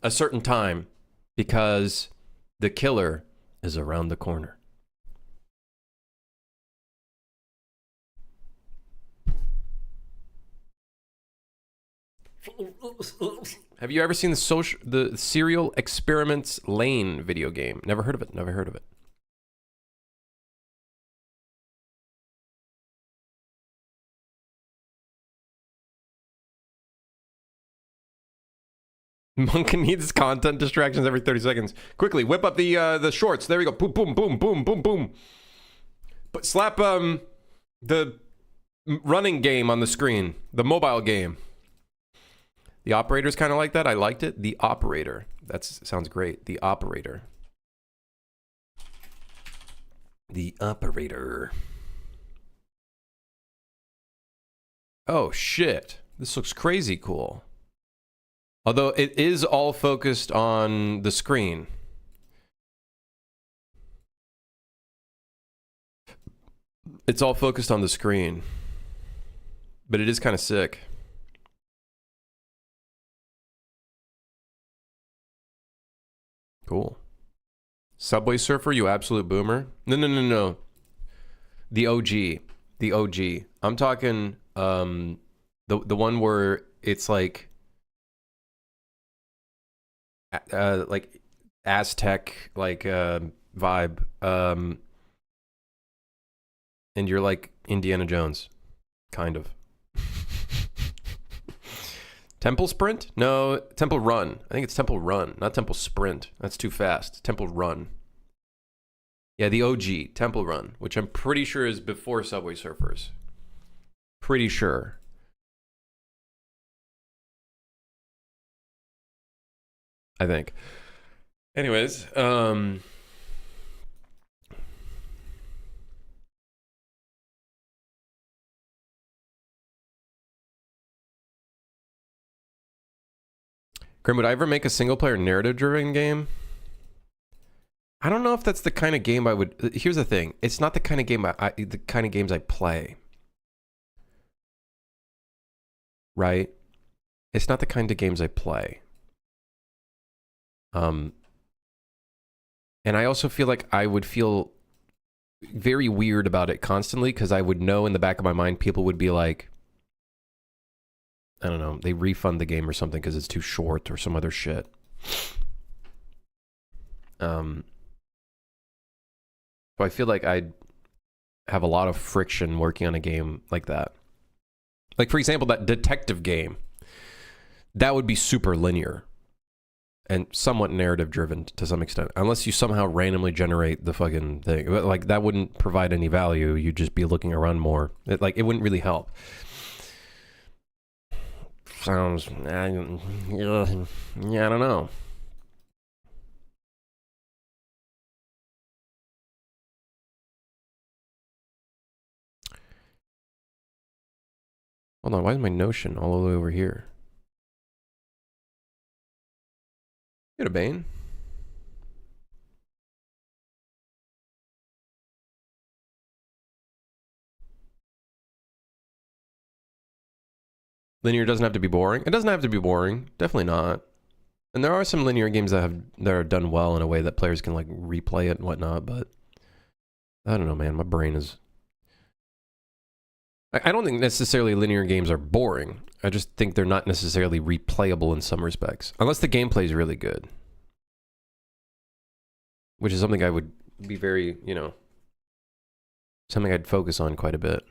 a certain time because the killer is around the corner. Have you ever seen the Serial Experiments Lane video game? Never heard of it. Never heard of it. Monk needs content distractions every 30 seconds. Quickly, whip up the shorts. There we go. Boom, boom, boom, boom, boom, boom. But slap the running game on the screen. The mobile game. The operator's kind of like that. I liked it. The operator. That sounds great. The operator. The operator. Oh, shit. This looks crazy cool. Although it is all focused on the screen. It's all focused on the screen. But it is kind of sick. Cool. Subway Surfer, you absolute boomer. No. The OG. The OG. I'm talking the one where it's like Aztec vibe, and you're like Indiana Jones, kind of. Temple Sprint? No, Temple Run. I think it's Temple Run, not Temple Sprint. That's too fast. Temple Run. Yeah, the OG, Temple Run, which I'm pretty sure is before Subway Surfers. Pretty sure. I think. Anyways, Grim, would I ever make a single-player narrative-driven game? I don't know if that's the kind of game I would. Here's the thing: it's not the kind of game the kind of games I play. Right? It's not the kind of games I play. And I also feel like I would feel very weird about it constantly because I would know in the back of my mind people would be like, I don't know, they refund the game or something because it's too short or some other shit. So I feel like I'd have a lot of friction working on a game like that. Like, for example, that detective game, that would be super linear and somewhat narrative driven to some extent, unless you somehow randomly generate the fucking thing. Like, that wouldn't provide any value. You'd just be looking around more. It wouldn't really help. Sounds, yeah, I don't know. Hold on, why is my Notion all the way over here? Get a Bane. Linear doesn't have to be boring. It doesn't have to be boring. Definitely not. And there are some linear games that are done well in a way that players can like replay it and whatnot, but I don't know, man. My brain is. I don't think necessarily linear games are boring. I just think they're not necessarily replayable in some respects, unless the gameplay is really good, which is something I would be very, something I'd focus on quite a bit.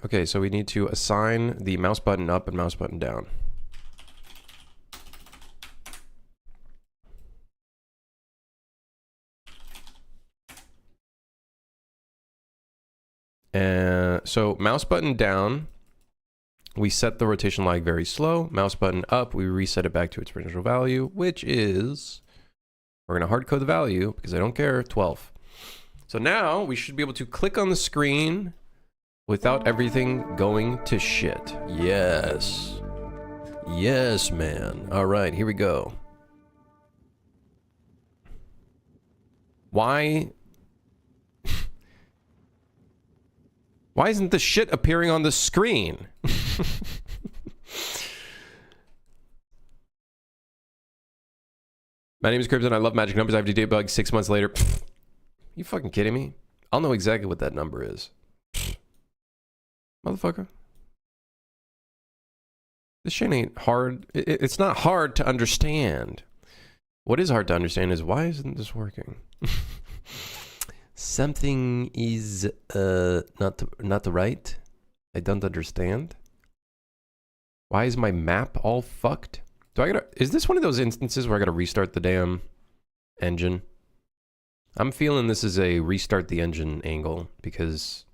Okay, so we need to assign the mouse button up and mouse button down. And so mouse button down, we set the rotation lag very slow. Mouse button up, we reset it back to its original value, which is, we're gonna hard code the value because I don't care, 12. So now we should be able to click on the screen without everything going to shit. Yes. Yes, man. All right, here we go. Why isn't the shit appearing on the screen? My name is Crypton. I love magic numbers. I have to debug 6 months later. You fucking kidding me? I'll know exactly what that number is. Motherfucker. This shit ain't hard. It's not hard to understand. What is hard to understand is why isn't this working? Something is not right. I don't understand. Why is my map all fucked? Is this one of those instances where I gotta restart the damn engine? I'm feeling this is a restart the engine angle because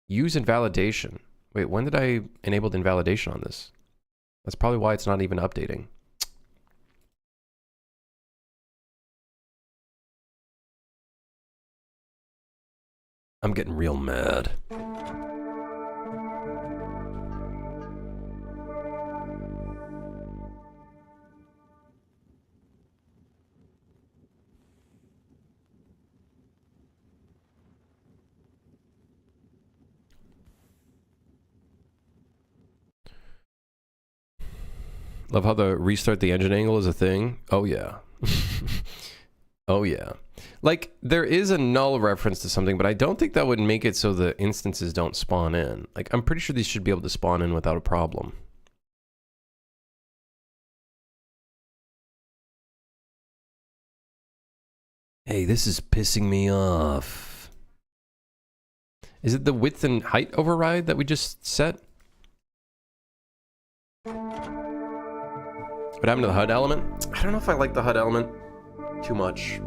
use invalidation. Wait, when did I enable invalidation on this? That's probably why it's not even updating. I'm getting real mad. Love how the restart the engine angle is a thing. Oh yeah. Oh yeah. Like, there is a null reference to something, but I don't think that would make it so the instances don't spawn in. Like, I'm pretty sure these should be able to spawn in without a problem. Hey, this is pissing me off. Is it the width and height override that we just set? What happened to the HUD element? I don't know if I like the HUD element too much.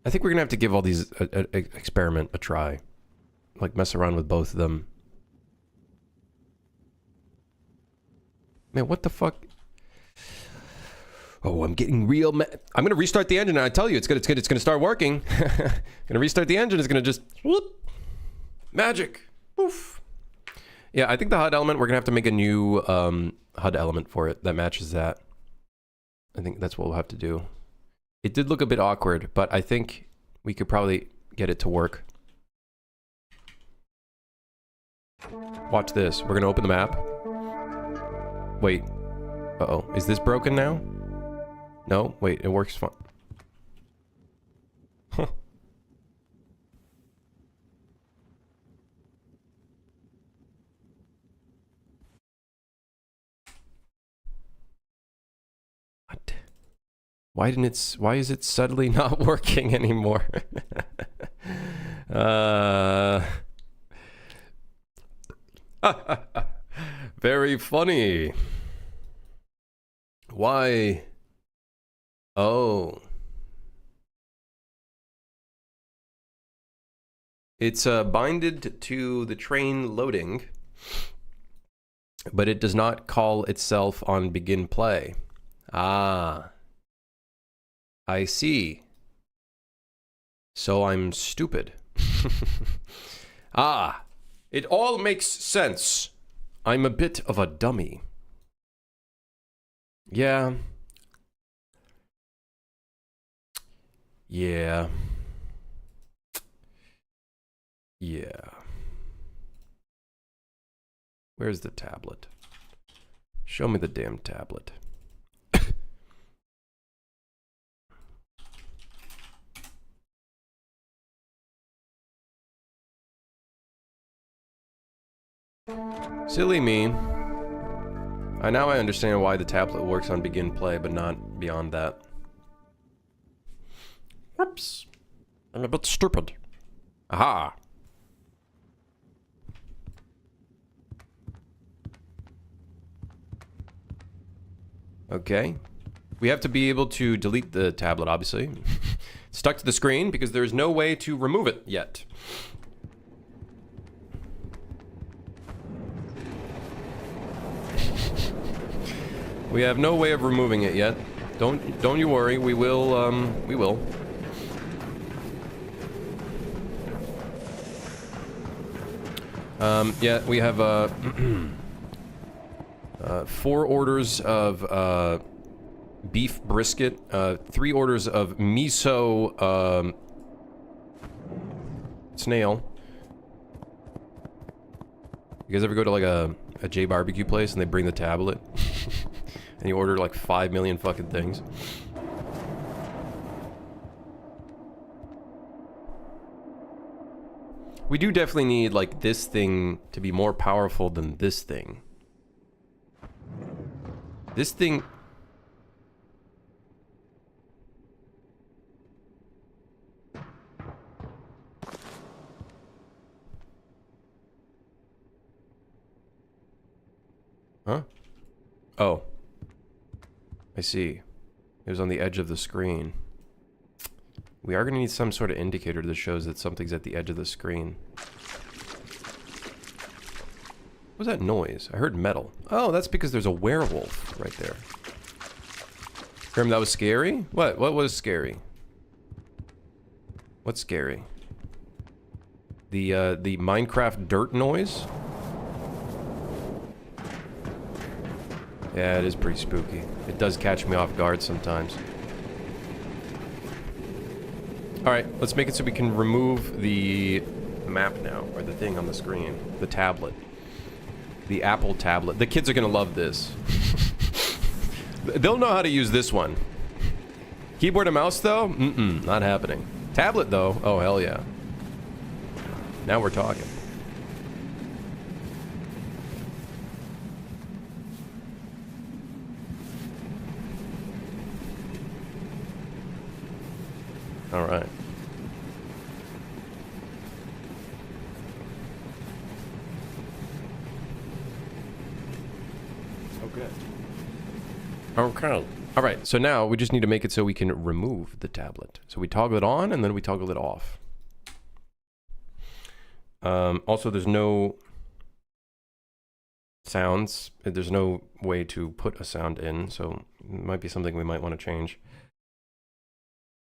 I think we're gonna have to give all these experiment a try. Like, mess around with both of them. Man, what the fuck? Oh, I'm getting real mad. I'm gonna restart the engine and I tell you, it's gonna start working. Gonna restart the engine, it's gonna just whoop. Magic. Poof. Yeah, I think the HUD element, we're gonna have to make a new HUD element for it that matches that. I think that's what we'll have to do. It did look a bit awkward, but I think we could probably get it to work. Watch this. We're gonna open the map. Wait. Uh-oh. Is this broken now? No? Wait, it works fine. Huh. What? Why is it suddenly not working anymore? Very funny. Why? Oh. It's binded to the train loading, but it does not call itself on begin play. Ah, I see. So I'm stupid. Ah, it all makes sense. I'm a bit of a dummy. Yeah. Yeah. Yeah. Where's the tablet? Show me the damn tablet. Silly me. Now I understand why the tablet works on begin play, but not beyond that. Whoops. I'm a bit stupid. Aha. Okay. We have to be able to delete the tablet, obviously. It's stuck to the screen because there's no way to remove it yet. We have no way of removing it yet. Don't you worry. We will. We will. Yeah, we have 4 orders of beef brisket, 3 orders of miso snail. You guys ever go to like a J barbecue place and they bring the tablet? And you order like 5 million fucking things. We do definitely need like this thing to be more powerful than this thing. This thing... Huh? Oh. I see. It was on the edge of the screen. We are going to need some sort of indicator that shows that something's at the edge of the screen. What was that noise? I heard metal. Oh, that's because there's a werewolf right there. Grim, that was scary? What? What was scary? What's scary? The Minecraft dirt noise? Yeah, it is pretty spooky. It does catch me off guard sometimes. Alright, let's make it so we can remove the map now, or the thing on the screen. The tablet. The Apple tablet. The kids are gonna love this. They'll know how to use this one. Keyboard and mouse, though? Mm-mm, not happening. Tablet, though? Oh, hell yeah. Now we're talking. All right. Okay. Okay. All right. So now we just need to make it so we can remove the tablet. So we toggle it on and then we toggle it off. Also, there's no sounds. There's no way to put a sound in, so it might be something we might want to change.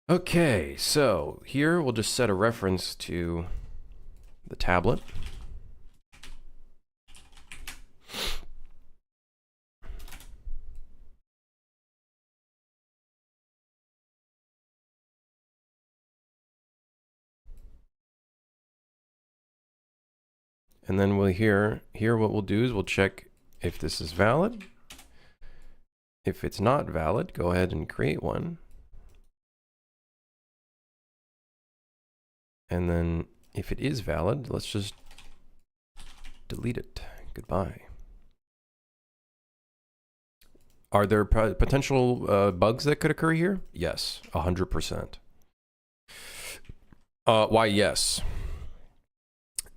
Okay, so here we'll just set a reference to the tablet. And then we'll here what we'll do is we'll check if this is valid. If it's not valid, go ahead and create one. And then if it is valid, let's just delete it. Goodbye. Are there potential bugs that could occur here? Yes, 100%. Why, yes.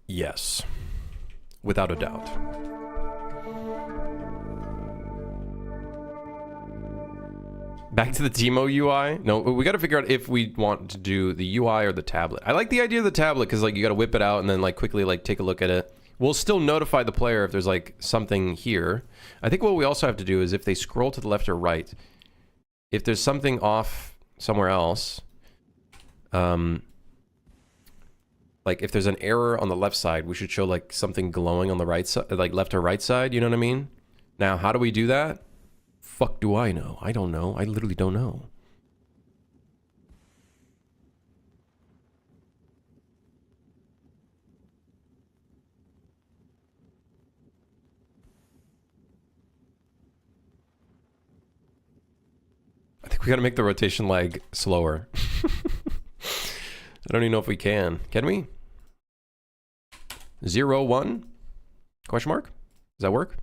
Yes. Without a doubt. Back to the Timo UI. No, we got to figure out if we want to do the UI or the tablet. I like the idea of the tablet because like you got to whip it out and then like quickly like take a look at it. We'll still notify the player if there's like something here. I think what we also have to do is if they scroll to the left or right, if there's something off somewhere else, like if there's an error on the left side, we should show like something glowing on the right side, like left or right side. You know what I mean? Now, how do we do that? Fuck do I know? I don't know. I literally don't know. I think we gotta make the rotation lag slower. I don't even know if we can. Can we? 0, 1? Question mark? Does that work?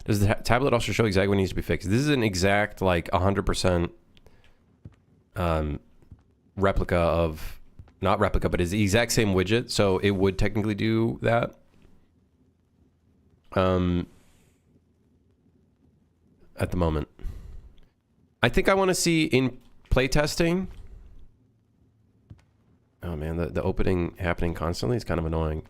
Does the tablet also show exactly what needs to be fixed? This is an exact, like, 100% replica of... Not replica, but it's the exact same widget, so it would technically do that. At the moment. I think I want to see in playtesting... Oh man, the opening happening constantly is kind of annoying.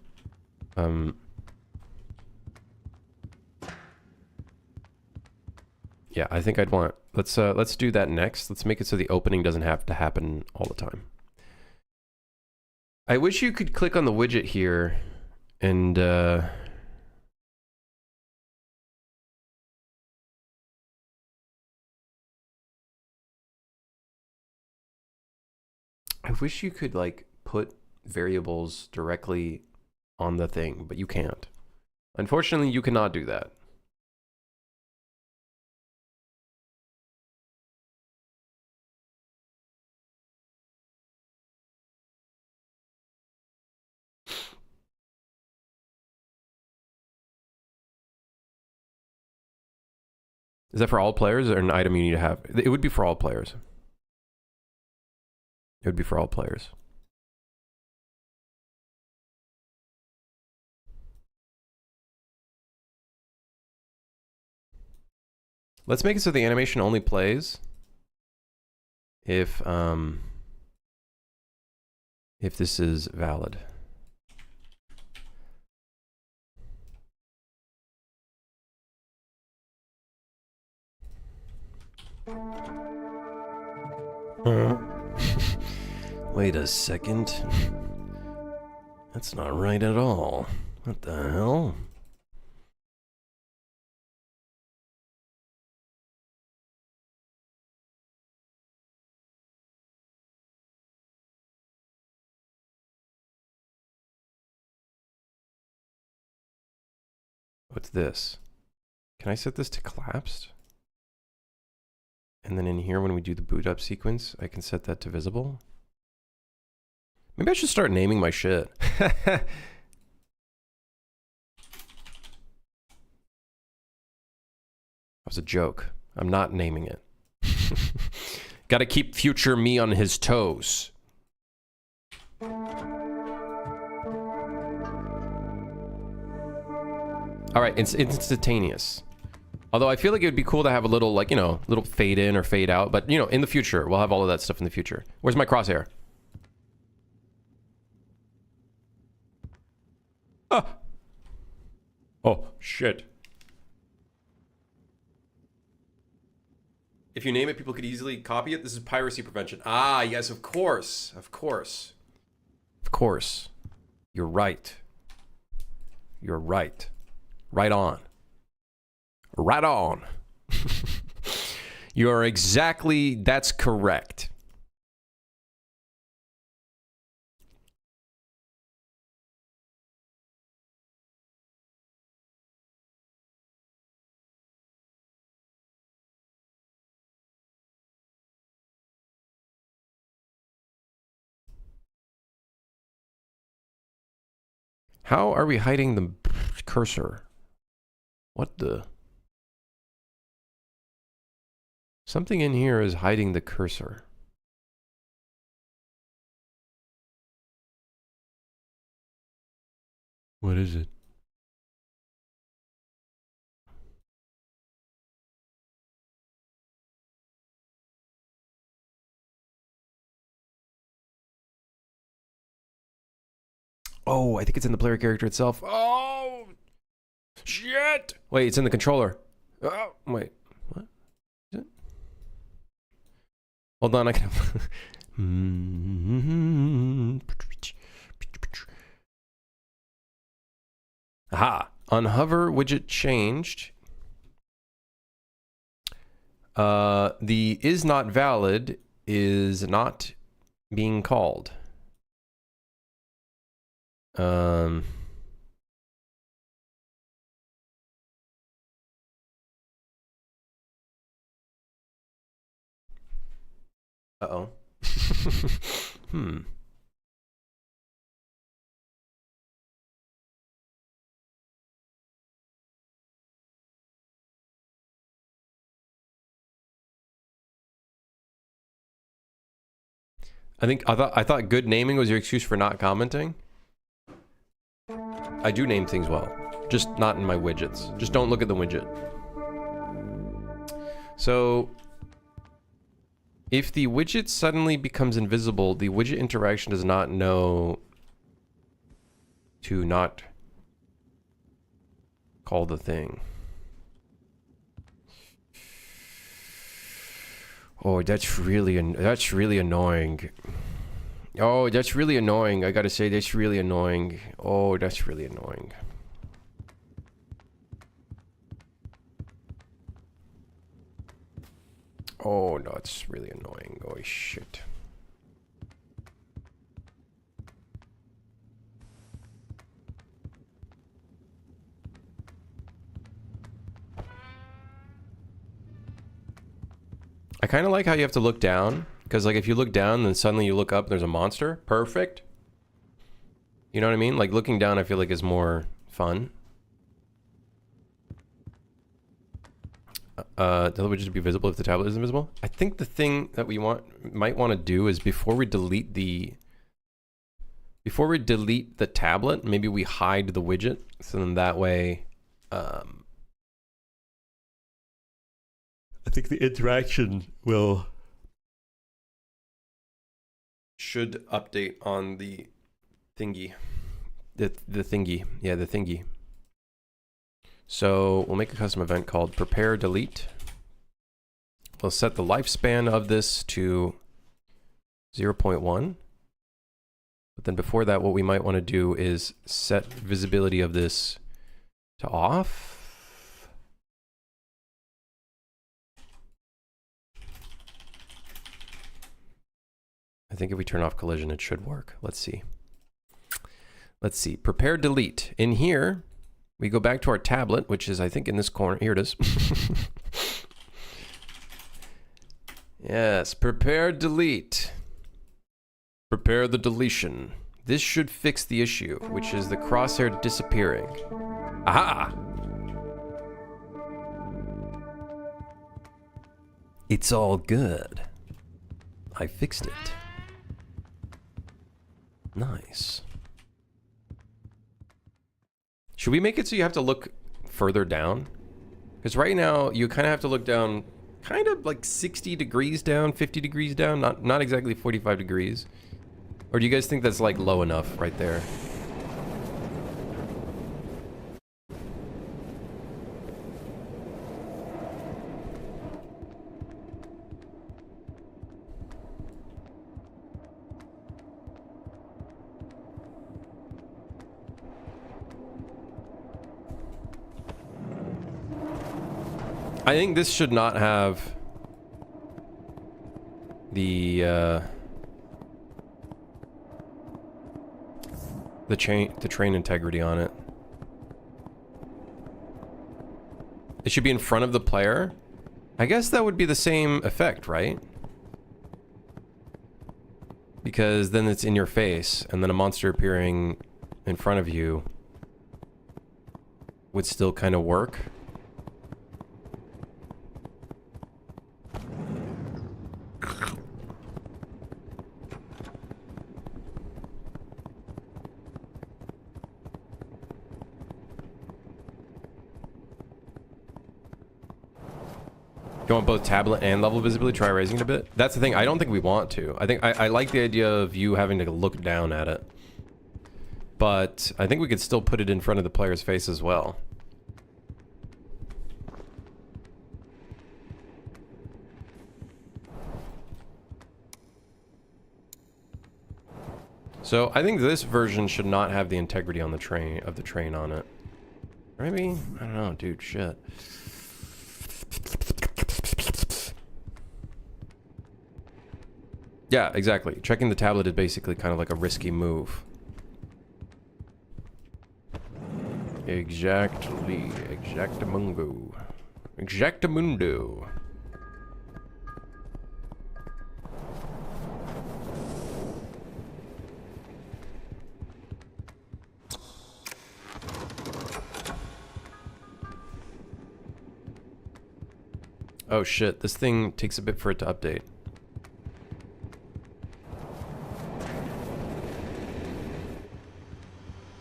Yeah, I think I'd want... Let's do that next. Let's make it so the opening doesn't have to happen all the time. I wish you could click on the widget here and... I wish you could, like, put variables directly on the thing, but you can't. Unfortunately, you cannot do that. Is that for all players or an item you need to have? It would be for all players. It would be for all players. Let's make it so the animation only plays if this is valid. Wait a second. That's not right at all. What the hell? What's this? Can I set this to collapsed? And then in here, when we do the boot up sequence, I can set that to visible. Maybe I should start naming my shit. That was a joke. I'm not naming it. Gotta keep future me on his toes. All right, it's instantaneous. Although I feel like it would be cool to have a little, like, you know, little fade in or fade out. But, you know, in the future, we'll have all of that stuff in the future. Where's my crosshair? Ah. Oh, shit. If you name it, people could easily copy it. This is piracy prevention. Ah, yes, of course. Of course. Of course. You're right. You're right. Right on. Right on. You are exactly... That's correct. How are we hiding the cursor? What the... Something in here is hiding the cursor. What is it? Oh, I think it's in the player character itself. Oh, shit! Wait, it's in the controller. Oh, wait, what is it? Hold on, I can. Aha! On hover, widget changed. The is not valid is not being called. Uh-oh. I thought good naming was your excuse for not commenting. I do name things well, just not in my widgets. Just don't look at the widget. So if the widget suddenly becomes invisible, the widget interaction does not know to not call the thing. Oh, that's really annoying. Oh, that's really annoying. I gotta say, that's really annoying. Oh, that's really annoying. Oh, no, it's really annoying. Oh, shit. I kind of like how you have to look down. Because, like, if you look down, then suddenly you look up and there's a monster. Perfect. You know what I mean? Like, looking down, I feel like is more fun. The other would just be visible if the tablet is invisible. I think the thing that we might want to do is before we delete the tablet, maybe we hide the widget. So then that way, I think the interaction should update on the thingy. The thingy. Yeah, the thingy. So we'll make a custom event called prepare delete. We'll set the lifespan of this to 0.1. But then before that, what we might want to do is set visibility of this to off. I think if we turn off collision, it should work. Let's see. Let's see. Prepare delete. In here, we go back to our tablet, which is, I think, in this corner. Here it is. Yes, prepare delete. Prepare the deletion. This should fix the issue, which is the crosshair disappearing. Aha! It's all good. I fixed it. Nice. Should we make it so you have to look further down? Because right now, you kind of have to look down kind of like 60 degrees down, 50 degrees down, not exactly 45 degrees. Or do you guys think that's like low enough right there? I think this should not have the train integrity on it. It should be in front of the player. I guess that would be the same effect, right? Because then it's in your face, and then a monster appearing in front of you would still kind of work. You want both tablet and level visibility? Try raising it a bit. That's the thing. I don't think we want to. I think I like the idea of you having to look down at it. But I think we could still put it in front of the player's face as well. So I think this version should not have the integrity on the train on it. Maybe? I don't know, dude. Shit. Yeah, exactly. Checking the tablet is basically kind of like a risky move. Exactly. Exactamundo. Exactamundo. Oh shit, this thing takes a bit for it to update.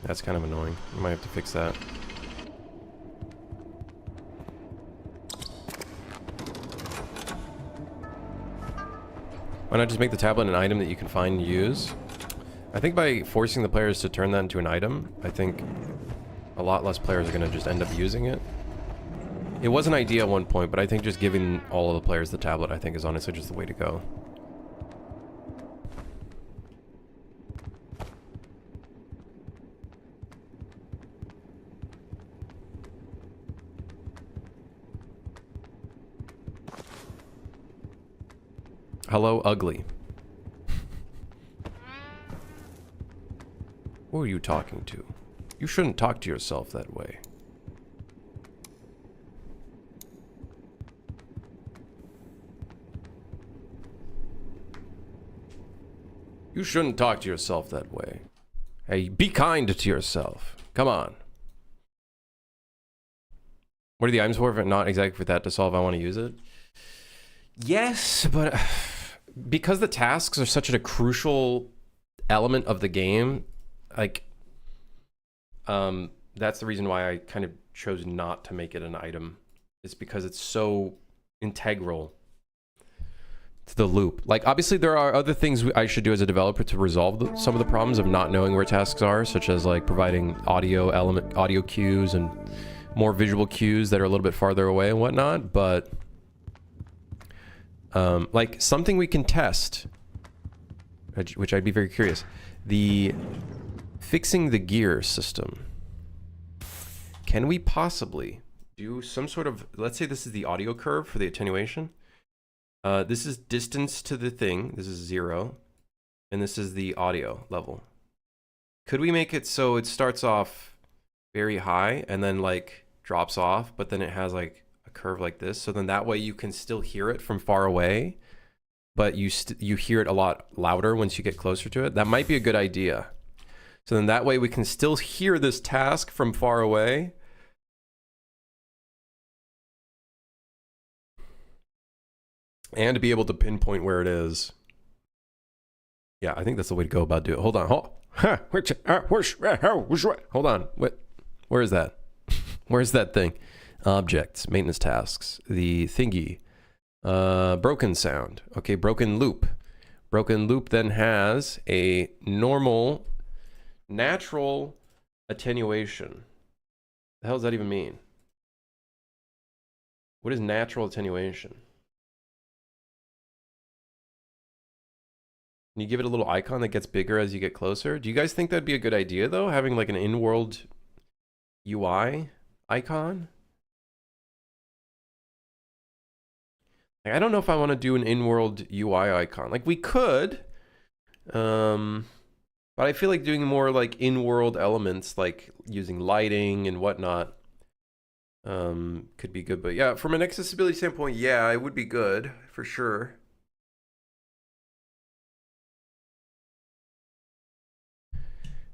That's kind of annoying. I might have to fix that. Why not just make the tablet an item that you can find and use? I think by forcing the players to turn that into an item, I think a lot less players are going to just end up using it. It was an idea at one point, but I think just giving all of the players the tablet, I think, is honestly just the way to go. Hello, ugly. Who are you talking to? You shouldn't talk to yourself that way. You shouldn't talk to yourself that way. Hey, be kind to yourself. Come on. What are the items for if not exactly for that to solve I want to use it? Yes, but because the tasks are such a crucial element of the game, like, that's the reason why I kind of chose not to make it an item. It's because it's so integral to the loop. Like, obviously there are other things I should do as a developer to resolve some of the problems of not knowing where tasks are, such as like providing audio cues and more visual cues that are a little bit farther away and whatnot, but like something we can test, which I'd be very curious, the fixing the gear system. Can we possibly do some sort of, let's say this is the audio curve for the attenuation. This is distance to the thing. This is 0. And this is the audio level. Could we make it so it starts off very high and then like drops off, but then it has like a curve like this? So then that way you can still hear it from far away, but you hear it a lot louder once you get closer to it. That might be a good idea. So then that way we can still hear this task from far away. And to be able to pinpoint where it is. Yeah, I think that's the way to go about doing it. Hold on. Hold on. Where is that? Where's that thing? Objects, maintenance tasks, the thingy. Broken sound. Okay, broken loop. Broken loop then has a normal, natural attenuation. The hell does that even mean? What is natural attenuation? Can you give it a little icon that gets bigger as you get closer? Do you guys think that'd be a good idea, though? Having like an in-world UI icon? Like, I don't know if I want to do an in-world UI icon. Like, we could, but I feel like doing more like in-world elements, like using lighting and whatnot, could be good. But yeah, from an accessibility standpoint, yeah, it would be good for sure.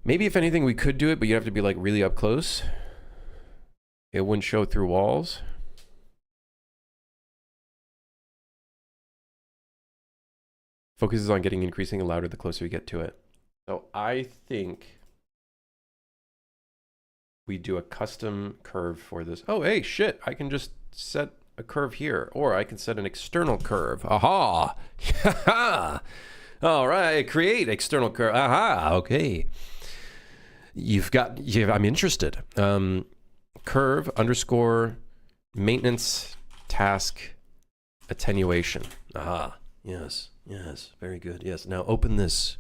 Maybe if anything, we could do it, but you have to be like really up close. It wouldn't show through walls. Focuses on getting increasingly louder the closer you get to it. So I think we do a custom curve for this. Oh, hey, shit. I can just set a curve here, or I can set an external curve. Aha! All right, create external curve. Aha, okay. I'm interested. Curve underscore maintenance task attenuation. Aha, yes, very good. Yes, now open this.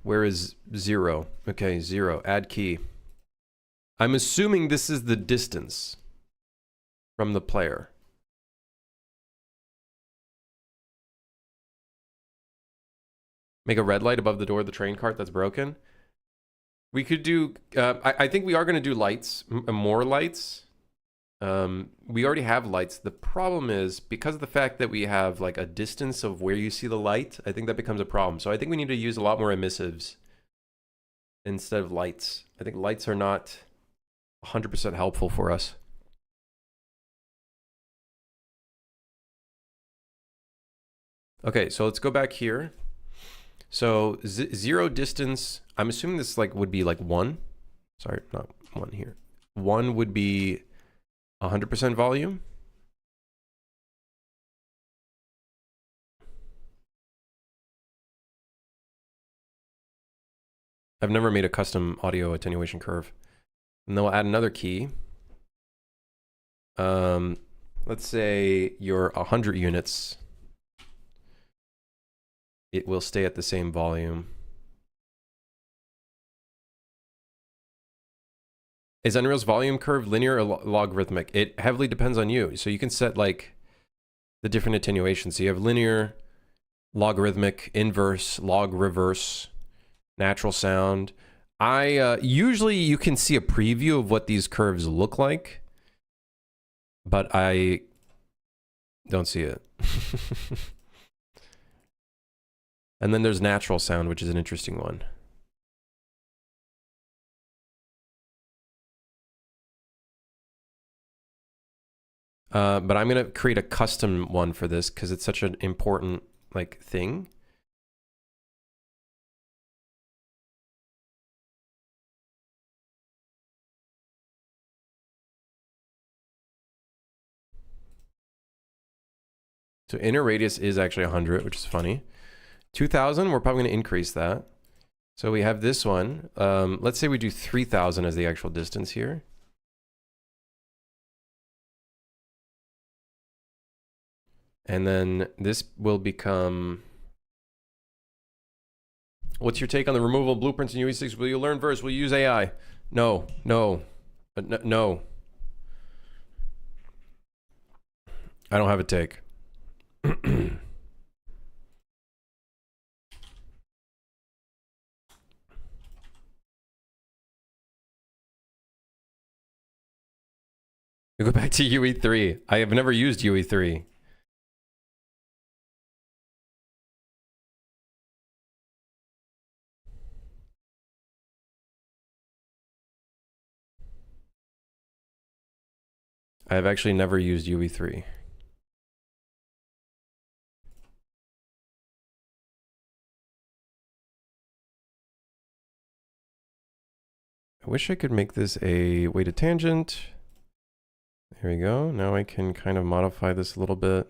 Where is 0? Okay, 0, add key. I'm assuming this is the distance from the player. Make a red light above the door of the train cart that's broken. We could do, I think we are going to do lights, more lights. We already have lights. The problem is, because of the fact that we have like a distance of where you see the light, I think that becomes a problem. So I think we need to use a lot more emissives instead of lights. I think lights are not 100% helpful for us. Okay, so let's go back here. So 0 distance, I'm assuming this like would be like 1. Sorry, not 1 here. 1 would be 100% volume. I've never made a custom audio attenuation curve. And then we'll add another key. Let's say you're 100 units. It will stay at the same volume. Is Unreal's volume curve linear or logarithmic? It heavily depends on you. So you can set like the different attenuations. So you have linear, logarithmic, inverse, log reverse, natural sound. Usually you can see a preview of what these curves look like, but I don't see it. And then there's natural sound, which is an interesting one. But I'm gonna create a custom one for this because it's such an important like thing. So inner radius is actually 100, which is funny. 2000, we're probably gonna increase that. So we have this one. Let's say we do 3000 as the actual distance here. And then this will become... What's your take on the removal of blueprints in UE6? Will you learn verse? Will you use AI? No. No. No. I don't have a take. We go back to UE3. I have never used UE3. I have actually never used UE3. I wish I could make this a weighted tangent. Here we go. Now I can kind of modify this a little bit.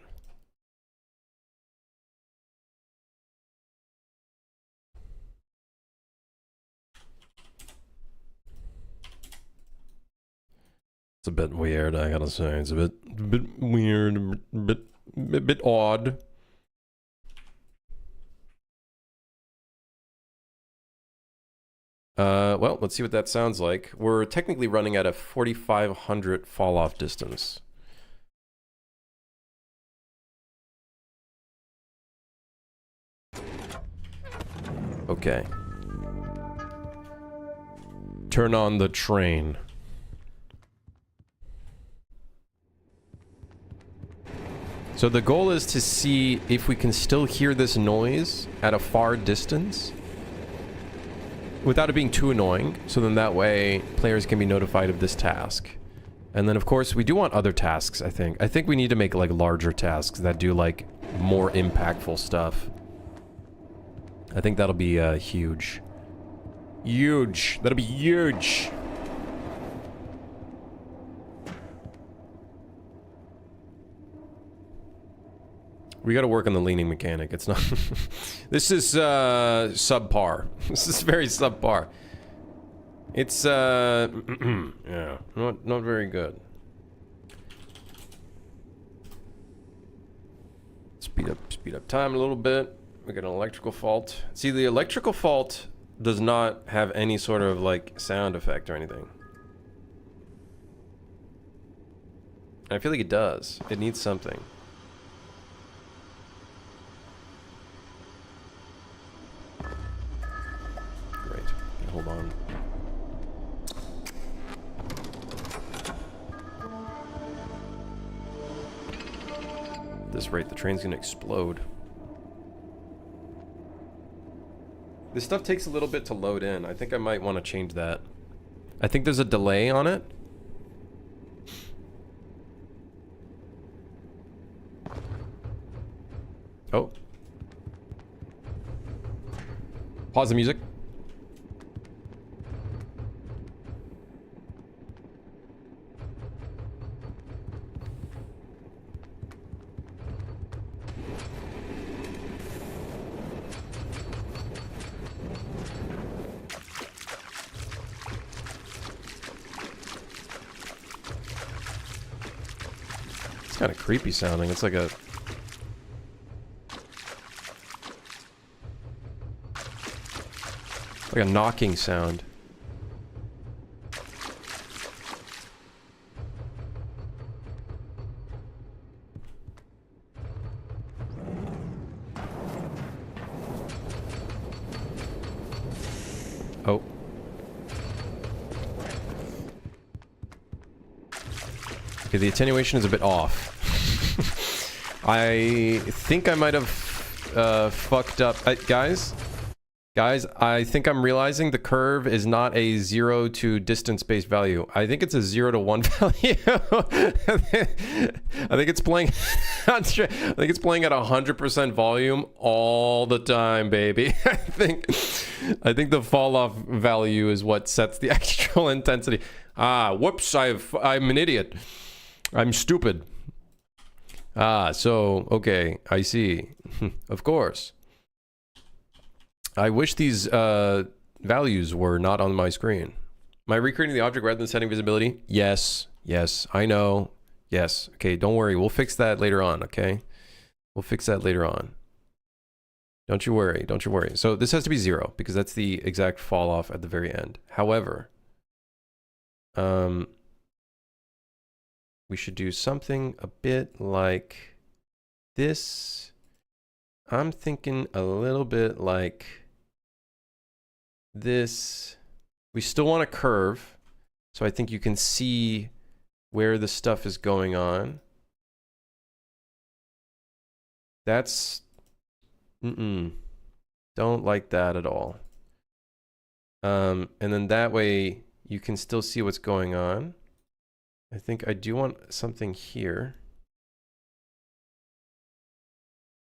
It's a bit weird, I gotta say. It's a bit weird, a bit odd. Well, let's see what that sounds like. We're technically running at a 4,500 fall off distance. Okay. Turn on the train. So the goal is to see if we can still hear this noise at a far distance without it being too annoying, so then that way players can be notified of this task. And then of course we do want other tasks, I think. I think we need to make like larger tasks that do like more impactful stuff. I think that'll be huge. Huge. That'll be huge. We gotta work on the leaning mechanic. It's not... This is, subpar. This is very subpar. It's, yeah, not very good. Speed up time a little bit. We got an electrical fault. See, the electrical fault does not have any sort of, like, sound effect or anything. I feel like it does. It needs something. Great. Hold on. At this rate, the train's gonna explode. This stuff takes a little bit to load in. I think I might want to change that. I think there's a delay on it. Oh. Pause the music. Kind of creepy sounding. It's like a knocking sound. Oh. Okay, the attenuation is a bit off. I think I might have fucked up. Guys, I think I'm realizing the curve is not a 0 to distance-based value. I think it's a 0 to 1 value. I think it's playing. I think it's playing at 100% volume all the time, baby. I think the fall-off value is what sets the actual intensity. Ah, whoops! I'm an idiot. I'm stupid. Ah, so, okay, I see. Of course. I wish these values were not on my screen. Am I recreating the object rather than setting visibility? Yes, I know. Yes, okay, don't worry. We'll fix that later on, okay? We'll fix that later on. Don't you worry. So this has to be 0 because that's the exact fall off at the very end. However, we should do something a bit like this. I'm thinking a little bit like this. We still want a curve, so I think you can see where the stuff is going on. That's... don't like that at all. And then that way you can still see what's going on. I think I do want something here.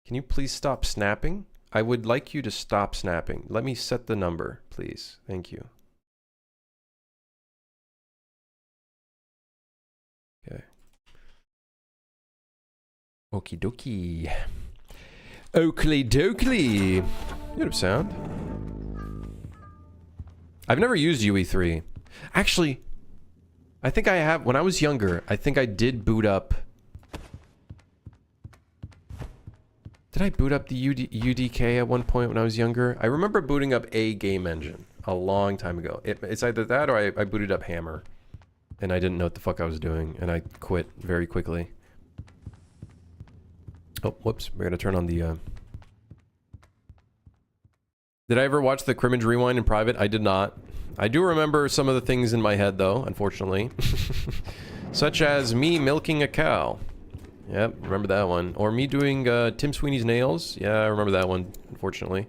Can you please stop snapping? I would like you to stop snapping. Let me set the number, please. Thank you. Okay. Okie dokie. Oakley dokley. Good sound. I've never used UE3. Actually, I think I have. When I was younger, I think I did boot up. Did I boot up the UDK at one point when I was younger? I remember booting up a game engine a long time ago. It's either that or I booted up Hammer. And I didn't know what the fuck I was doing. And I quit very quickly. Oh, whoops. We're going to turn on the... Did I ever watch the Crimmage Rewind in private? I did not. I do remember some of the things in my head, though, unfortunately. Such as me milking a cow. Yep, remember that one. Or me doing Tim Sweeney's nails. Yeah, I remember that one, unfortunately.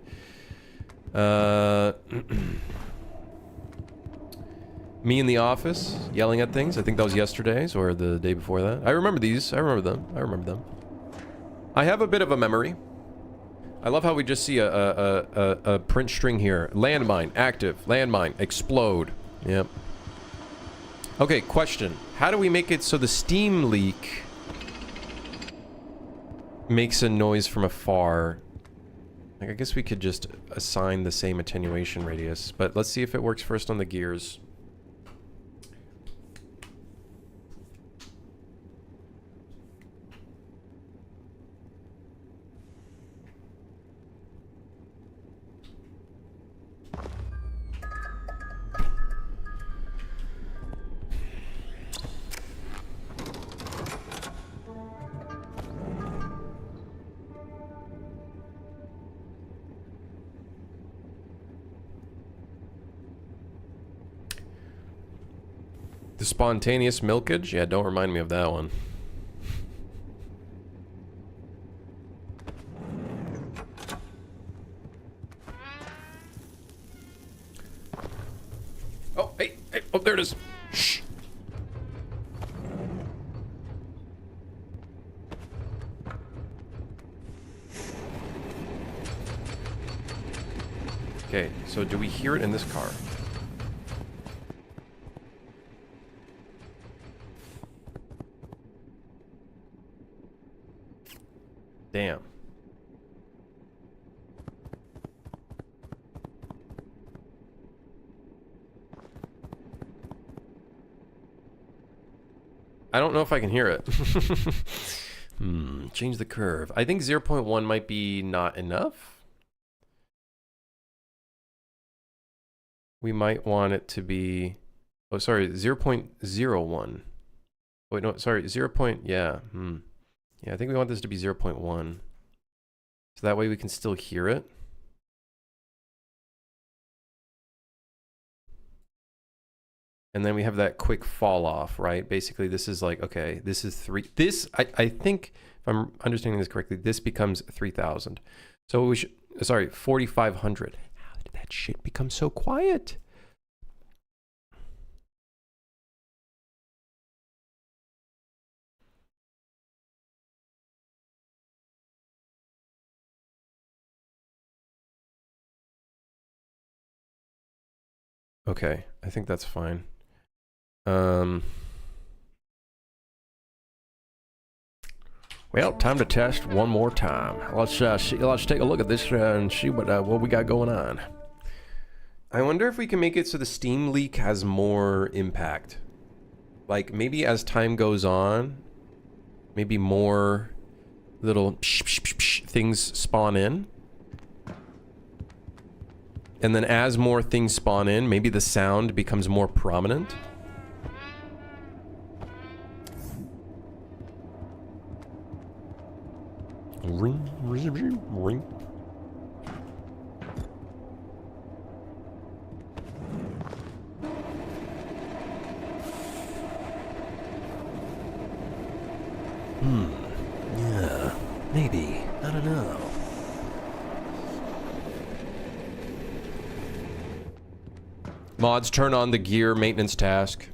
Me in the office, yelling at things. I think that was yesterday's or the day before that. I remember these. I remember them. I have a bit of a memory. I love how we just see a print string here. Landmine, active. Landmine, explode. Yep. Okay, question. How do we make it so the steam leak makes a noise from afar? Like, I guess we could just assign the same attenuation radius, but let's see if it works first on the gears. The spontaneous milkage? Yeah, don't remind me of that one. Oh, hey, hey, oh, there it is. Shh. Okay, so do we hear it in this car? Damn. I don't know if I can hear it. Change the curve. I think 0.1 might be not enough. We might want it to be... Oh, sorry, 0.01. Wait, no, sorry, 0. Yeah, Yeah, I think we want this to be 0.1. So that way we can still hear it. And then we have that quick fall off, right? Basically, this is like, okay, this is 3. This, I think, if I'm understanding this correctly, this becomes 3,000. So we should, sorry, 4,500. How did that shit become so quiet? Okay, I think that's fine. Well, time to test one more time. Let's take a look at this and see what we got going on. I wonder if we can make it so the steam leak has more impact. Like maybe as time goes on, maybe more little things spawn in. And then as more things spawn in, maybe the sound becomes more prominent. Ring, ring, ring.
Yeah, maybe. I don't know.
Mods, turn on the gear maintenance task.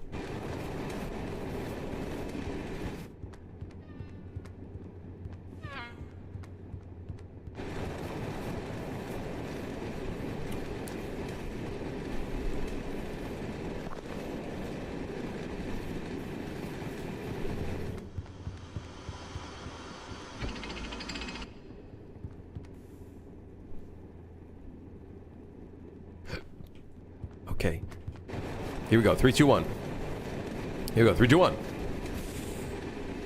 Okay. Here we go. 3, 2, 1. Here we go. 3, 2, 1.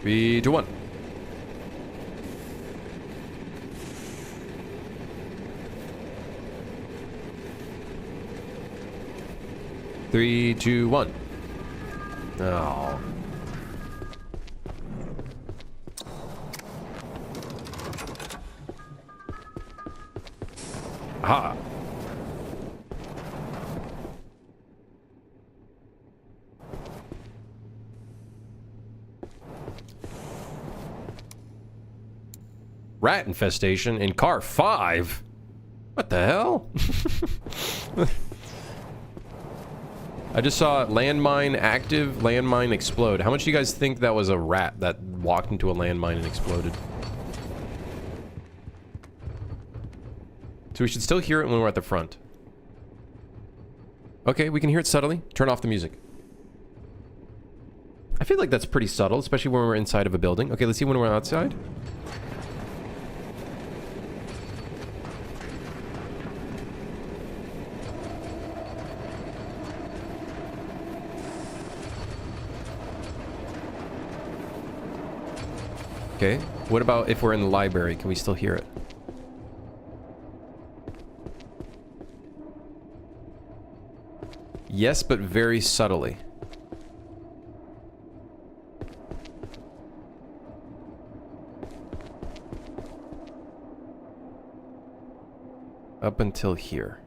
3, 2, 1. Three, two, one. Oh. Aha. Rat infestation in car 5? What the hell? I just saw landmine active, landmine explode. How much do you guys think that was a rat that walked into a landmine and exploded? So we should still hear it when we're at the front. Okay, we can hear it subtly. Turn off the music. I feel like that's pretty subtle, especially when we're inside of a building. Okay, let's see when we're outside. Okay, what about if we're in the library? Can we still hear it? Yes, but very subtly. Up until here.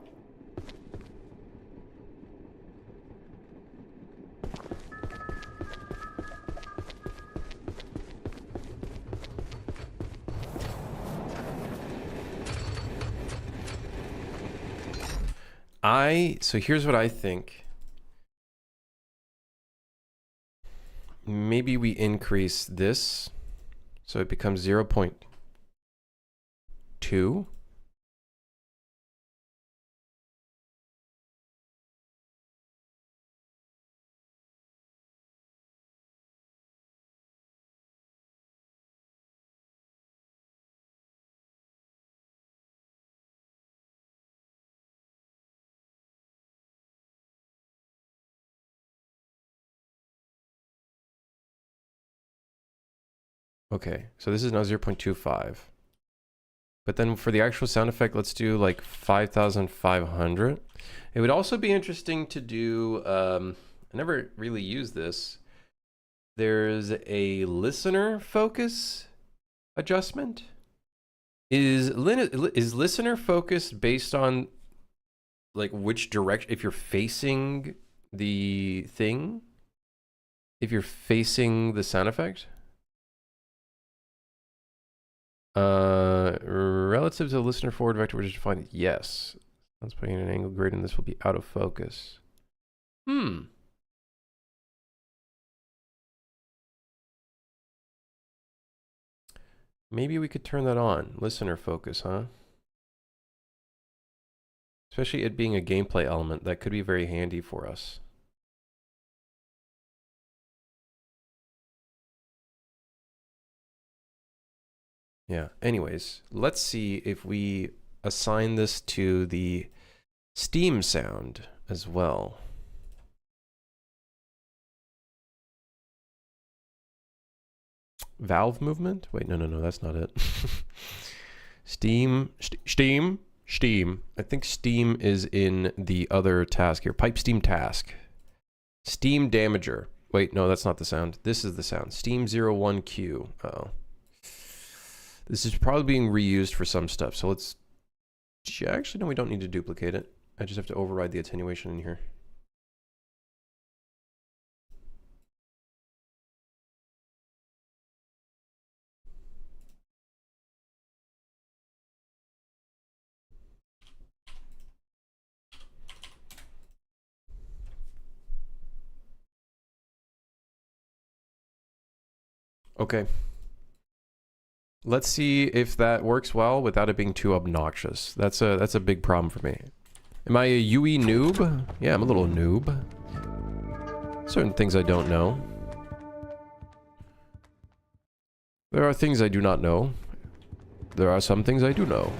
So here's what I think. Maybe we increase this so it becomes 0.2. Okay, so this is now 0.25. But then for the actual sound effect, let's do like 5,500. It would also be interesting to do, I never really used this. There's a listener focus adjustment. Is listener focus based on like which direction, if you're facing the thing? If you're facing the sound effect? Relative to the listener forward vector, which is defined, yes. Let's put in an angle grid and this will be out of focus. Maybe we could turn that on. Listener focus, huh? Especially it being a gameplay element, that could be very handy for us. Yeah, anyways, let's see if we assign this to the Steam sound as well. Valve movement? Wait, no, that's not it. Steam. I think Steam is in the other task here. Pipe Steam task. Steam Damager. Wait, no, that's not the sound. This is the sound. Steam 01Q. Uh-oh. This is probably being reused for some stuff. So let's... Actually, no, we don't need to duplicate it. I just have to override the attenuation in here. Okay. Let's see if that works well without it being too obnoxious. That's a big problem for me. Am I a UE noob? Yeah, I'm a little noob. Certain things I don't know. There are things I do not know. There are some things I do know.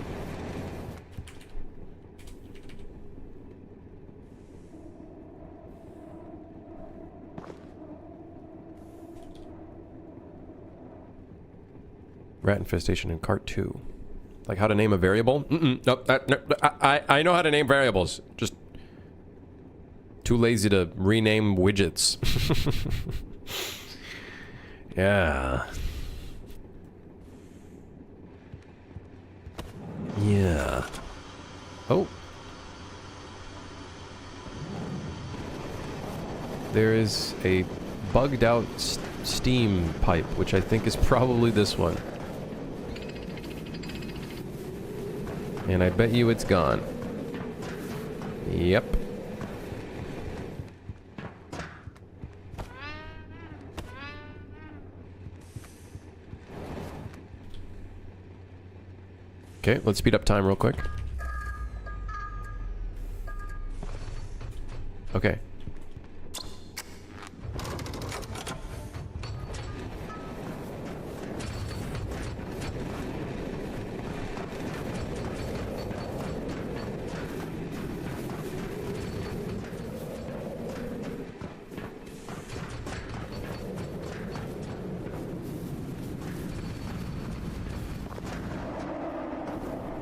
Rat infestation in cart 2. Like how to name a variable? Nope. I know how to name variables. Just too lazy to rename widgets. Yeah. Yeah. Oh. There is a bugged out steam pipe, which I think is probably this one. And I bet you it's gone. Yep. Okay, let's speed up time real quick. Okay.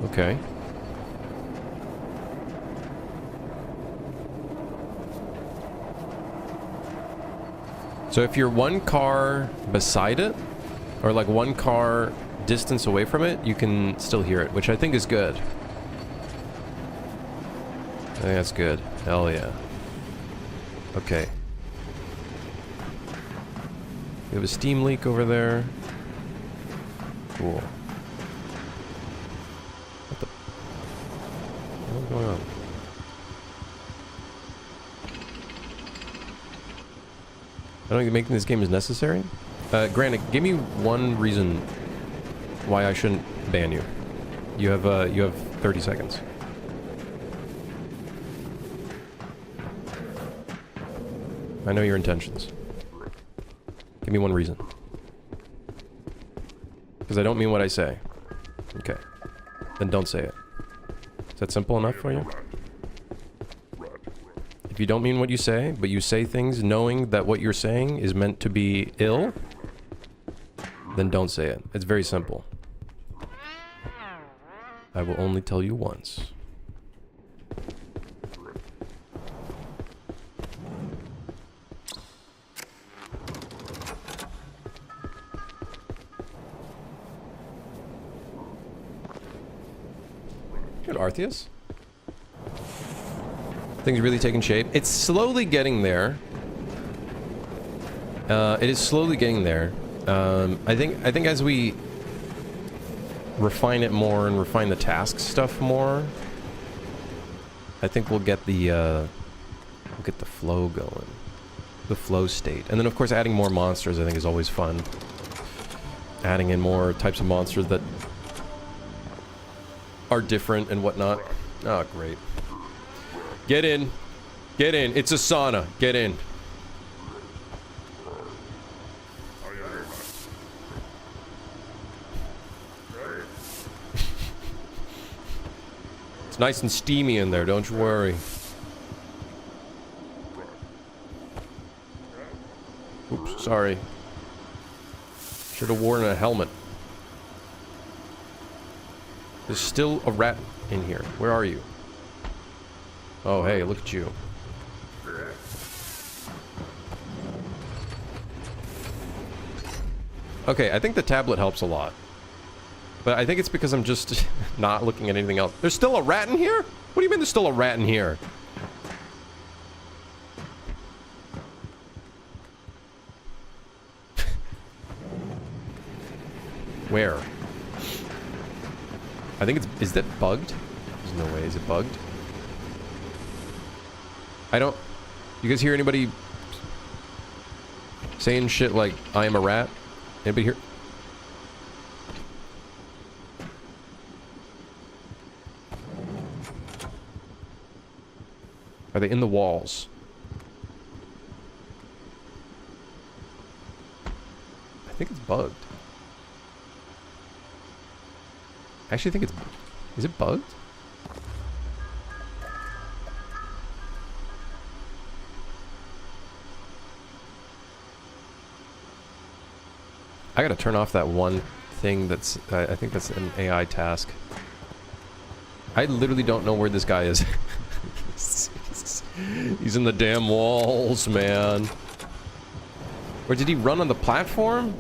Okay. So if you're one car beside it, or like one car distance away from it, you can still hear it, which I think is good. I think that's good. Hell yeah. Okay. We have a steam leak over there. Cool. What the? What's going on? I don't think making this game is necessary. Granted, give me one reason why I shouldn't ban you. You have 30 seconds. I know your intentions. Give me one reason. Because I don't mean what I say. Okay. Then don't say it. Is that simple enough for you? If you don't mean what you say, but you say things knowing that what you're saying is meant to be ill, then don't say it. It's very simple. I will only tell you once. Good, Arceus. Things really taking shape. It's slowly getting there. It is slowly getting there. I think as we refine it more and refine the task stuff more, I think we'll get the flow going, the flow state, and then of course adding more monsters I think is always fun. Adding in more types of monsters that are different and whatnot. Oh, great. Get in. Get in. It's a sauna. Get in. It's nice and steamy in there, don't you worry. Oops, sorry. Should have worn a helmet. There's still a rat in here. Where are you? Oh, hey, look at you. Okay, I think the tablet helps a lot. But I think it's because I'm just not looking at anything else. There's still a rat in here? What do you mean there's still a rat in here? Where? I think it's... Is that bugged? There's no way. Is it bugged? I don't... You guys hear anybody saying shit like, I am a rat? Anybody here? Are they in the walls? I think it's bugged. I actually think it's... Is it bugged? I gotta turn off that one thing that's... I think that's an AI task. I literally don't know where this guy is. He's in the damn walls, man. Or did he run on the platform?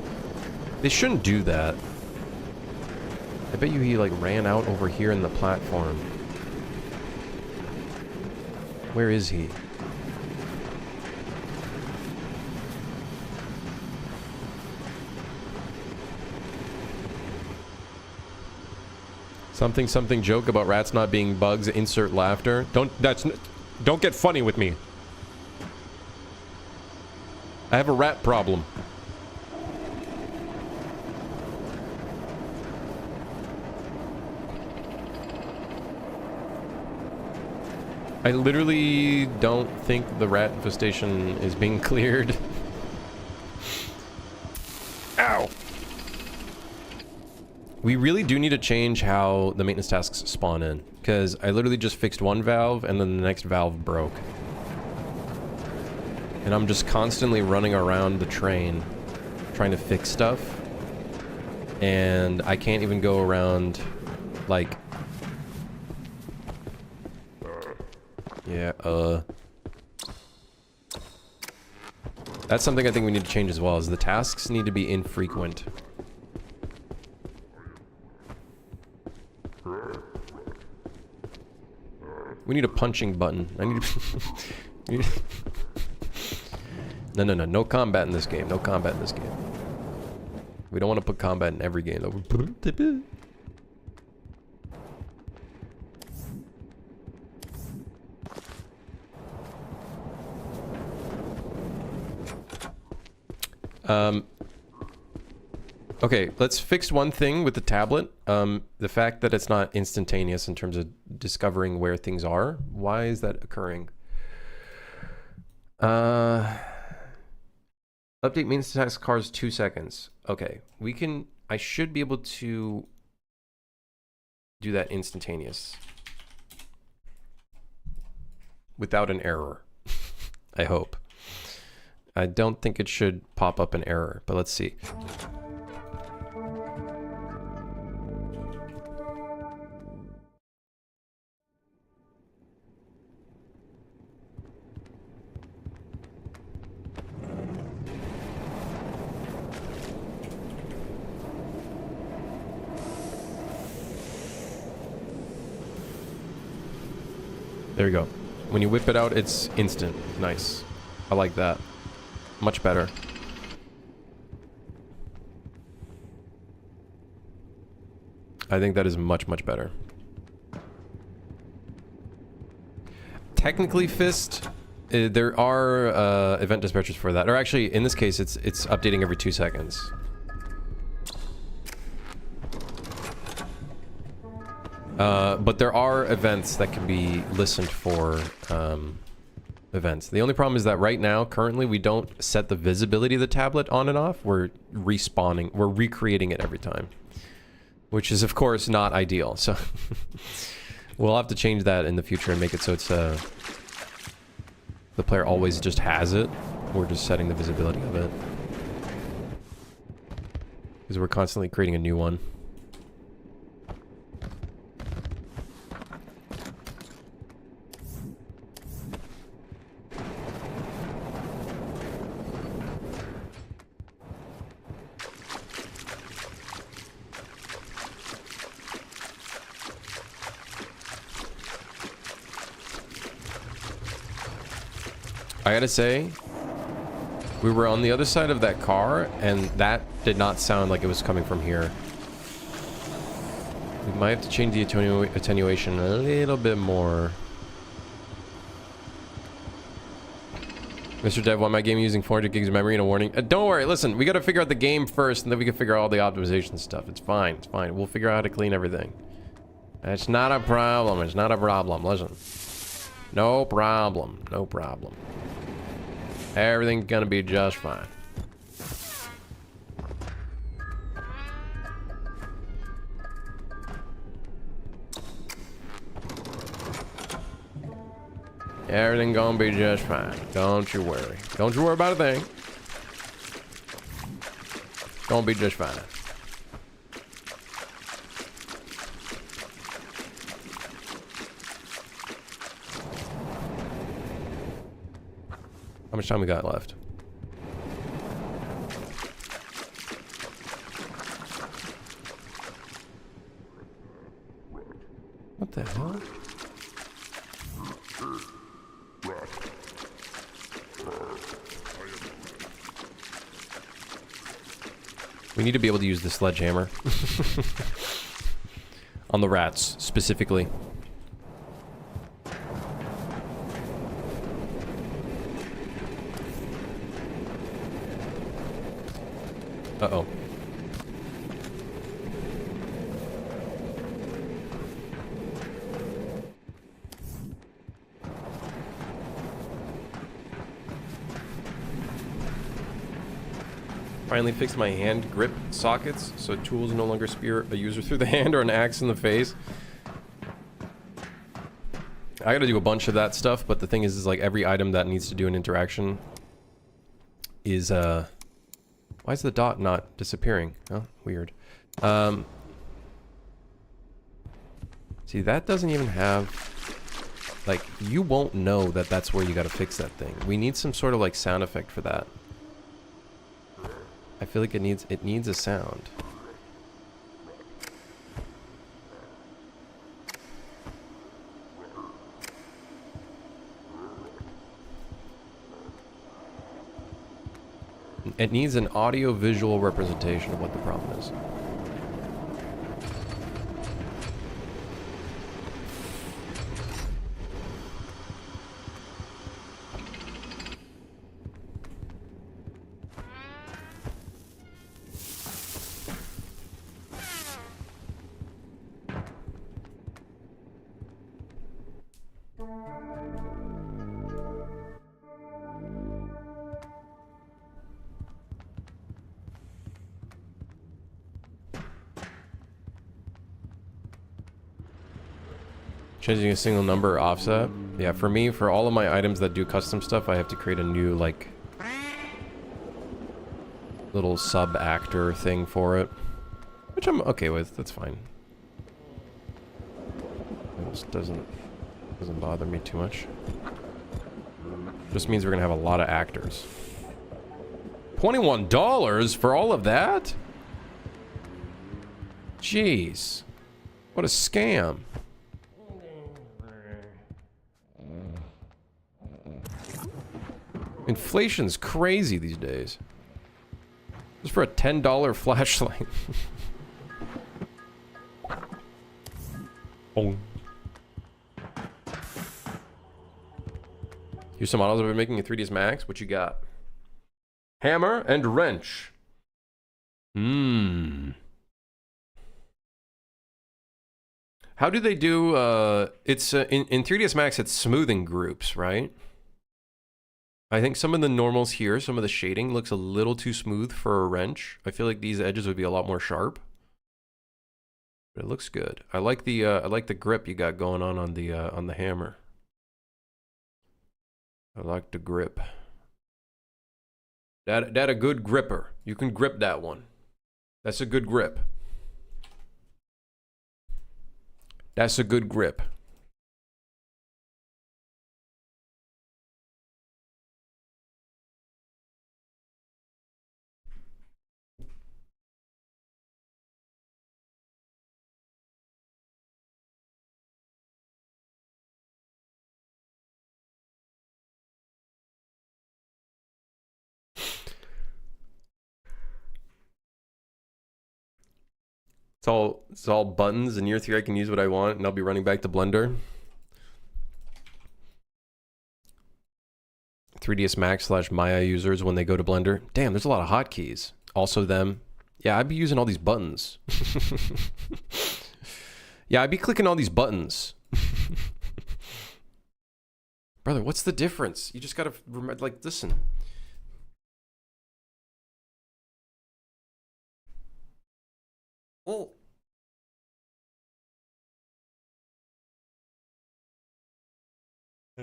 They shouldn't do that. I bet you he like ran out over here in the platform. Where is he? Something joke about rats not being bugs, insert laughter. Don't get funny with me. I have a rat problem. I literally don't think the rat infestation is being cleared. Ow! We really do need to change how the maintenance tasks spawn in, because I literally just fixed one valve and then the next valve broke. And I'm just constantly running around the train trying to fix stuff. And I can't even go around, like... Yeah, That's something I think we need to change as well, is the tasks need to be infrequent. We need a punching button. I need to... No combat in this game. No combat in this game. We don't want to put combat in every game, though. Okay, let's fix one thing with the tablet. The fact that it's not instantaneous in terms of discovering where things are. Why is that occurring? Update maintenance task cars 2 seconds. Okay, we can... I should be able to do that instantaneous. Without an error. I hope. I don't think it should pop up an error, but let's see. There you go. When you whip it out, it's instant. Nice. I like that. Much better. I think that is much, much better. Technically, Fist, there are event dispatchers for that. Or actually, in this case, it's updating every 2 seconds. But there are events that can be listened for, events. The only problem is that right now, currently, we don't set the visibility of the tablet on and off. We're respawning, we're recreating it every time. Which is, of course, not ideal, so... We'll have to change that in the future and make it so it's, the player always just has it. We're just setting the visibility of it. Because we're constantly creating a new one. I gotta say, we were on the other side of that car, and that did not sound like it was coming from here. We might have to change the attenuation a little bit more. Mr. Dev, why my game using 400 gigs of memory and a warning? Don't worry, listen, we gotta figure out the game first, and then we can figure out all the optimization stuff. It's fine, it's fine. We'll figure out how to clean everything. It's not a problem, it's not a problem. Listen. No problem, no problem. Everything's gonna be just fine. Everything gonna be just fine. Don't you worry. Don't you worry about a thing. Gonna be just fine. How much time we got left? What the hell? We need to be able to use the sledgehammer. On the rats, specifically. Uh-oh. Finally fixed my hand grip sockets, so tools no longer spear a user through the hand or an axe in the face. I gotta do a bunch of that stuff, but the thing is like every item that needs to do an interaction is, why is the dot not disappearing? Oh, weird. See, that doesn't even have, like, you won't know that that's where you gotta fix that thing. We need some sort of, like, sound effect for that. I feel like it needs a sound. It needs an audio-visual representation of what the problem is. Changing a single number offset. Yeah, for me, for all of my items that do custom stuff, I have to create a new, like, little sub-actor thing for it. Which I'm okay with, that's fine. It just doesn't bother me too much. Just means we're gonna have a lot of actors. $21 for all of that? Jeez. What a scam. Inflation's crazy these days. Just for a $10 flashlight. Oh. Here's some models I've been making in 3ds Max. What you got? Hammer and wrench. How do they do, it's, in 3ds Max, it's smoothing groups, right? I think some of the normals here, some of the shading looks a little too smooth for a wrench. I feel like these edges would be a lot more sharp. But it looks good. I like the grip you got going on the hammer. I like the grip. That a good gripper. You can grip that one. That's a good grip. That's a good grip. It's all buttons, and year 3 I can use what I want, and I'll be running back to Blender. 3ds Max / Maya users when they go to Blender. Damn, there's a lot of hotkeys. Also them. Yeah, I'd be using all these buttons. Yeah, I'd be clicking all these buttons. Brother, what's the difference? You just gotta remember, like, listen. Well, I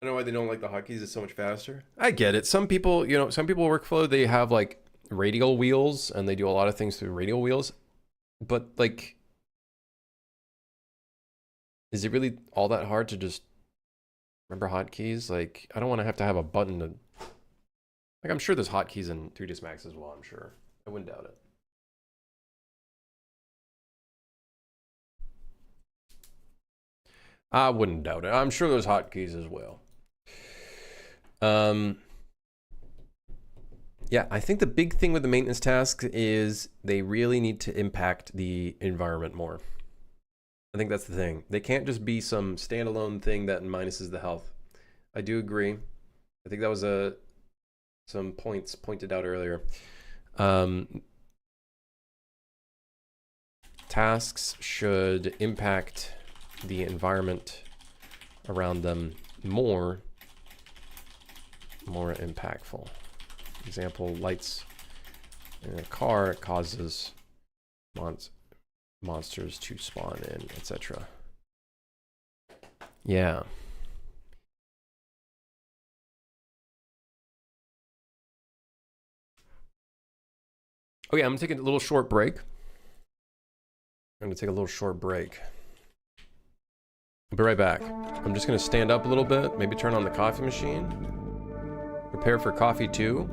don't know why they don't like the hotkeys. It's so much faster. I get it. Some people, you know, some people workflow, they have like radial wheels and they do a lot of things through radial wheels. But like, is it really all that hard to just remember hotkeys? Like, I don't want to have a button to, like, I'm sure there's hotkeys in 3ds Max as well, I'm sure. I wouldn't doubt it. I wouldn't doubt it. I'm sure there's hotkeys as well. Yeah, I think the big thing with the maintenance tasks is they really need to impact the environment more. I think that's the thing. They can't just be some standalone thing that minuses the health. I do agree. I think that was some points pointed out earlier. Tasks should impact the environment around them more impactful. example, lights in a car, it causes monsters to spawn in, etc. Yeah. Okay, I'm gonna take a little short break. I'm gonna take a little short break. I'll be right back. I'm just gonna stand up a little bit, maybe turn on the coffee machine. Prepare for coffee too.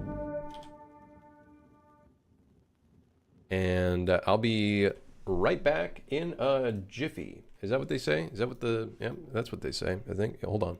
And I'll be right back in a jiffy. Is that what they say? Is that what yeah, that's what they say, I think. Yeah, hold on.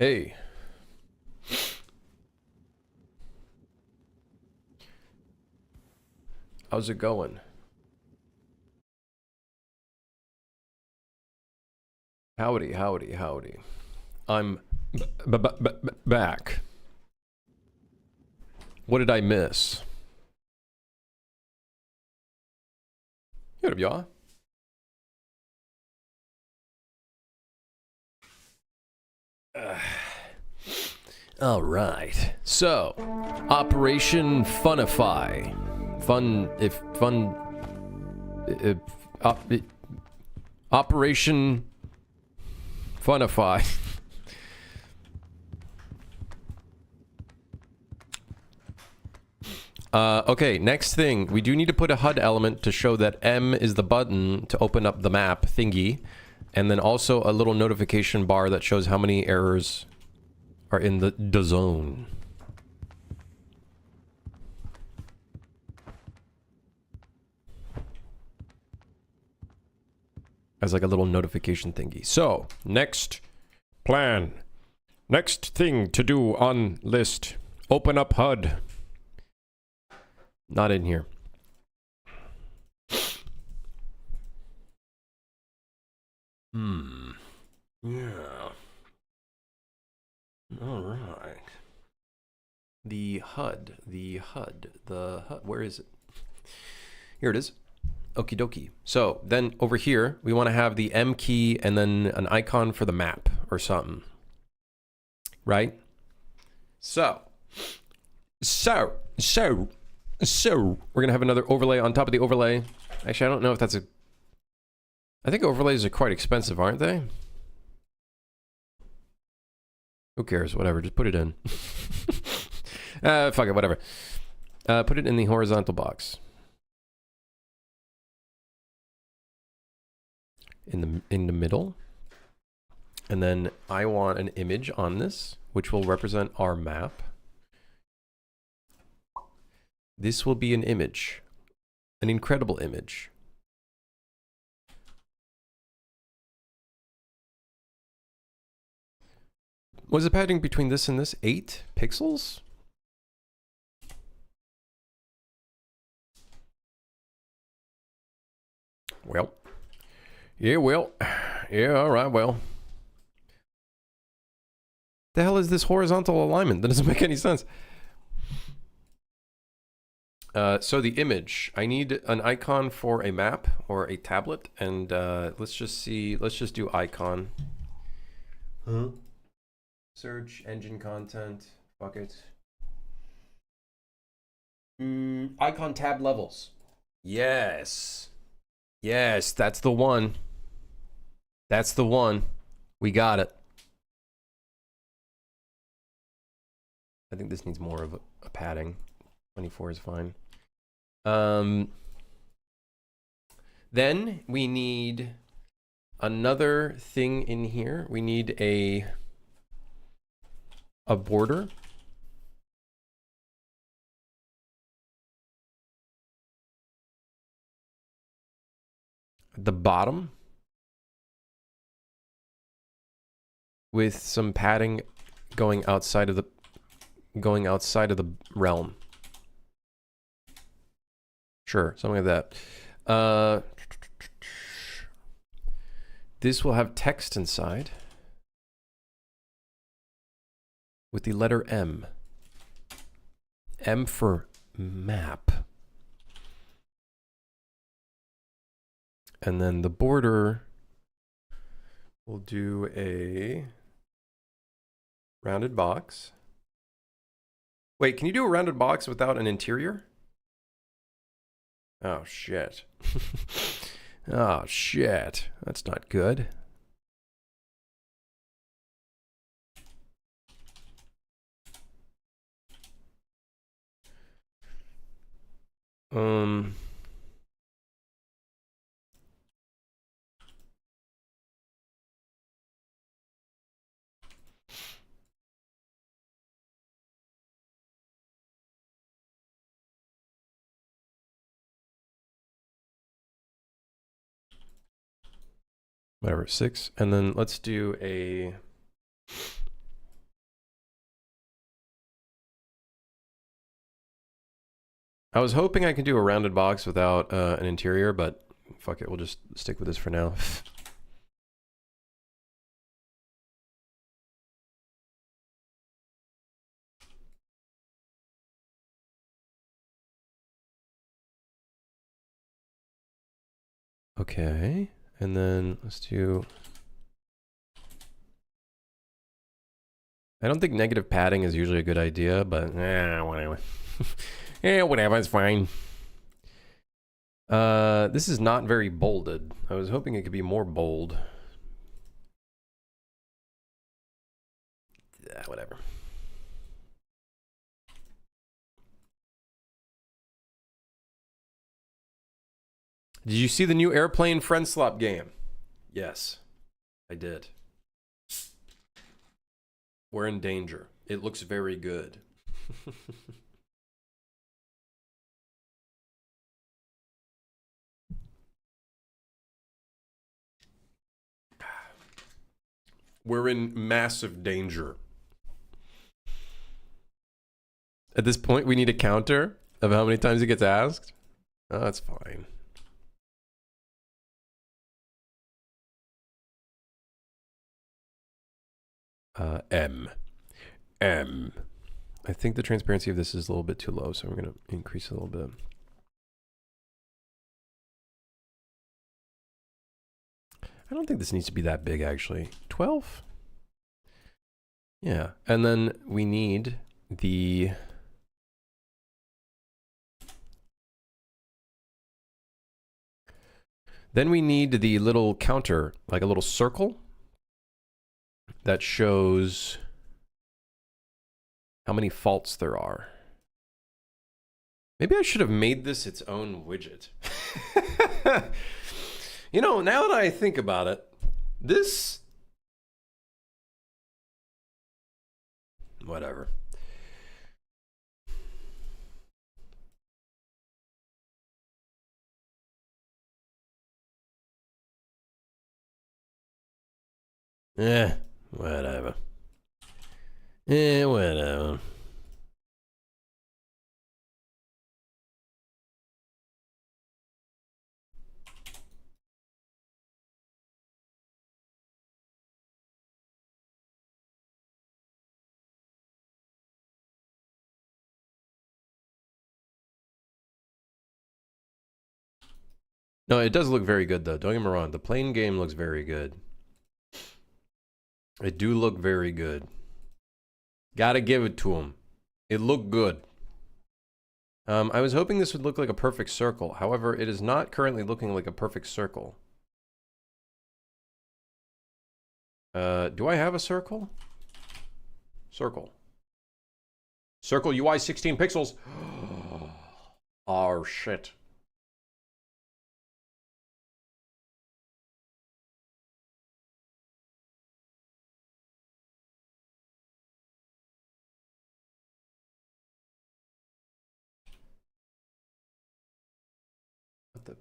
Hey. How's it going? Howdy, howdy, howdy. I'm back. What did I miss? What up, y'all? All right. So, Operation Funify. Operation Funify. Okay, next thing. We do need to put a HUD element to show that M is the button to open up the map thingy. And then also a little notification bar that shows how many errors are in the zone. As like a little notification thingy. So, next plan. Next thing to do on list. Open up HUD. Not in here. Yeah. All right. The HUD. Where is it? Here it is. Okie dokie. So then over here, we want to have the M key and then an icon for the map or something. Right? So we're going to have another overlay on top of the overlay. Actually, I don't know if that's I think overlays are quite expensive, aren't they? Who cares? Whatever. Just put it in. Fuck it. Whatever. Put it in the horizontal box. In the middle. And then I want an image on this, which will represent our map. This will be an image. An incredible image. Was the padding between this and this 8 pixels? Well. Yeah, well. Yeah, alright, well. The hell is this horizontal alignment? That doesn't make any sense. So the image. I need an icon for a map or a tablet. And let's just do icon. Huh? Search, engine content, fuck it. Icon tab levels. Yes. Yes, that's the one. That's the one. We got it. I think this needs more of a padding. 24 is fine. Then we need another thing in here. We need a border. At the bottom. With some padding going outside of the realm. Sure, something like that. This will have text inside. With the letter M. M for map. And then the border will do a rounded box. Wait, can you do a rounded box without an interior? Oh, shit. Oh, shit. That's not good. Whatever, 6. And then let's do a I was hoping I could do a rounded box without an interior, but fuck it, we'll just stick with this for now. Okay, and then let's do... I don't think negative padding is usually a good idea, but whatever. Yeah, whatever, it's fine. This is not very bolded. I was hoping it could be more bold. Whatever. Did you see the new Airplane Friend Swap game? Yes, I did. We're in danger. It looks very good. We're in massive danger. At this point, we need a counter of how many times it gets asked. Oh, that's fine. M. I think the transparency of this is a little bit too low, so I'm going to increase it a little bit. I don't think this needs to be that big, actually. 12? Yeah. And then we need the... Then we need the little counter, like a little circle that shows how many faults there are. Maybe I should have made this its own widget. You know, now that I think about it, this... Whatever. Whatever. Whatever. No, it does look very good, though. Don't get me wrong. The plane game looks very good. It do look very good. Gotta give it to him. It looked good. I was hoping this would look like a perfect circle. However, it is not currently looking like a perfect circle. Do I have a circle? Circle. Circle UI 16 pixels. Oh, shit. What the...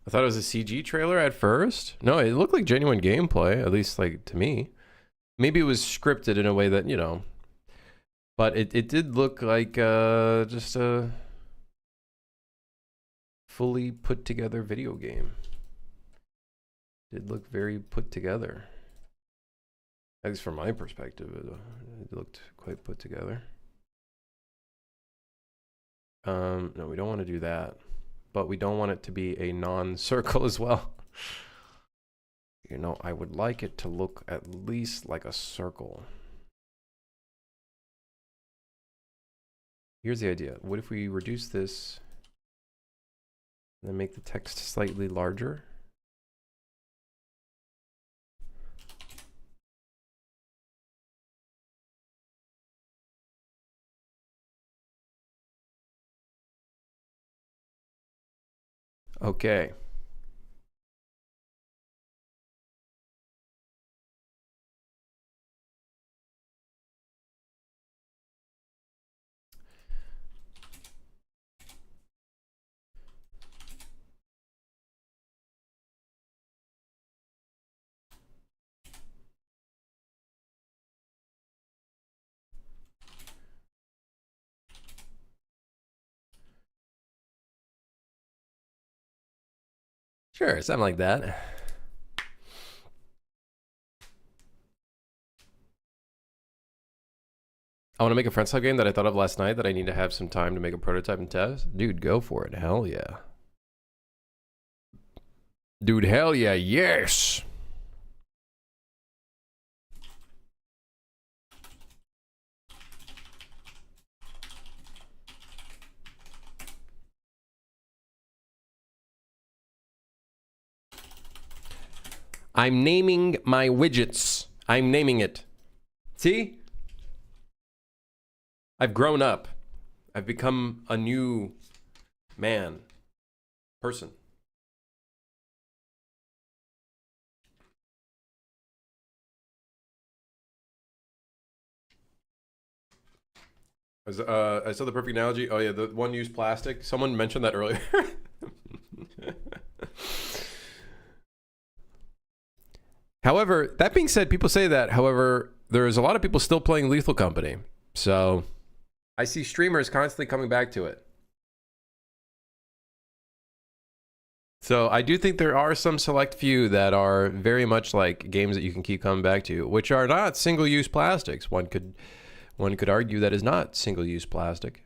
I thought it was a CG trailer at first. No, it looked like genuine gameplay, at least like to me. Maybe it was scripted in a way that, you know, but it did look like just a fully put together video game. It did look very put together. At least from my perspective, it looked quite put together. No, we don't want to do that. But we don't want it to be a non-circle as well. You know, I would like it to look at least like a circle. Here's the idea. What if we reduce this and then make the text slightly larger? Okay. Sure, something like that. I want to make a friend game that I thought of last night that I need to have some time to make a prototype and test. Dude, go for it. Hell yeah. Dude, hell yeah. Yes. I'm naming my widgets. I'm naming it. See? I've grown up. I've become a new man. Person. I saw the perfect analogy. Oh yeah, the one-use plastic. Someone mentioned that earlier. However, that being said, people say that. However, there's a lot of people still playing Lethal Company. So I see streamers constantly coming back to it. So I do think there are some select few that are very much like games that you can keep coming back to, which are not single-use plastics. One could argue that is not single-use plastic.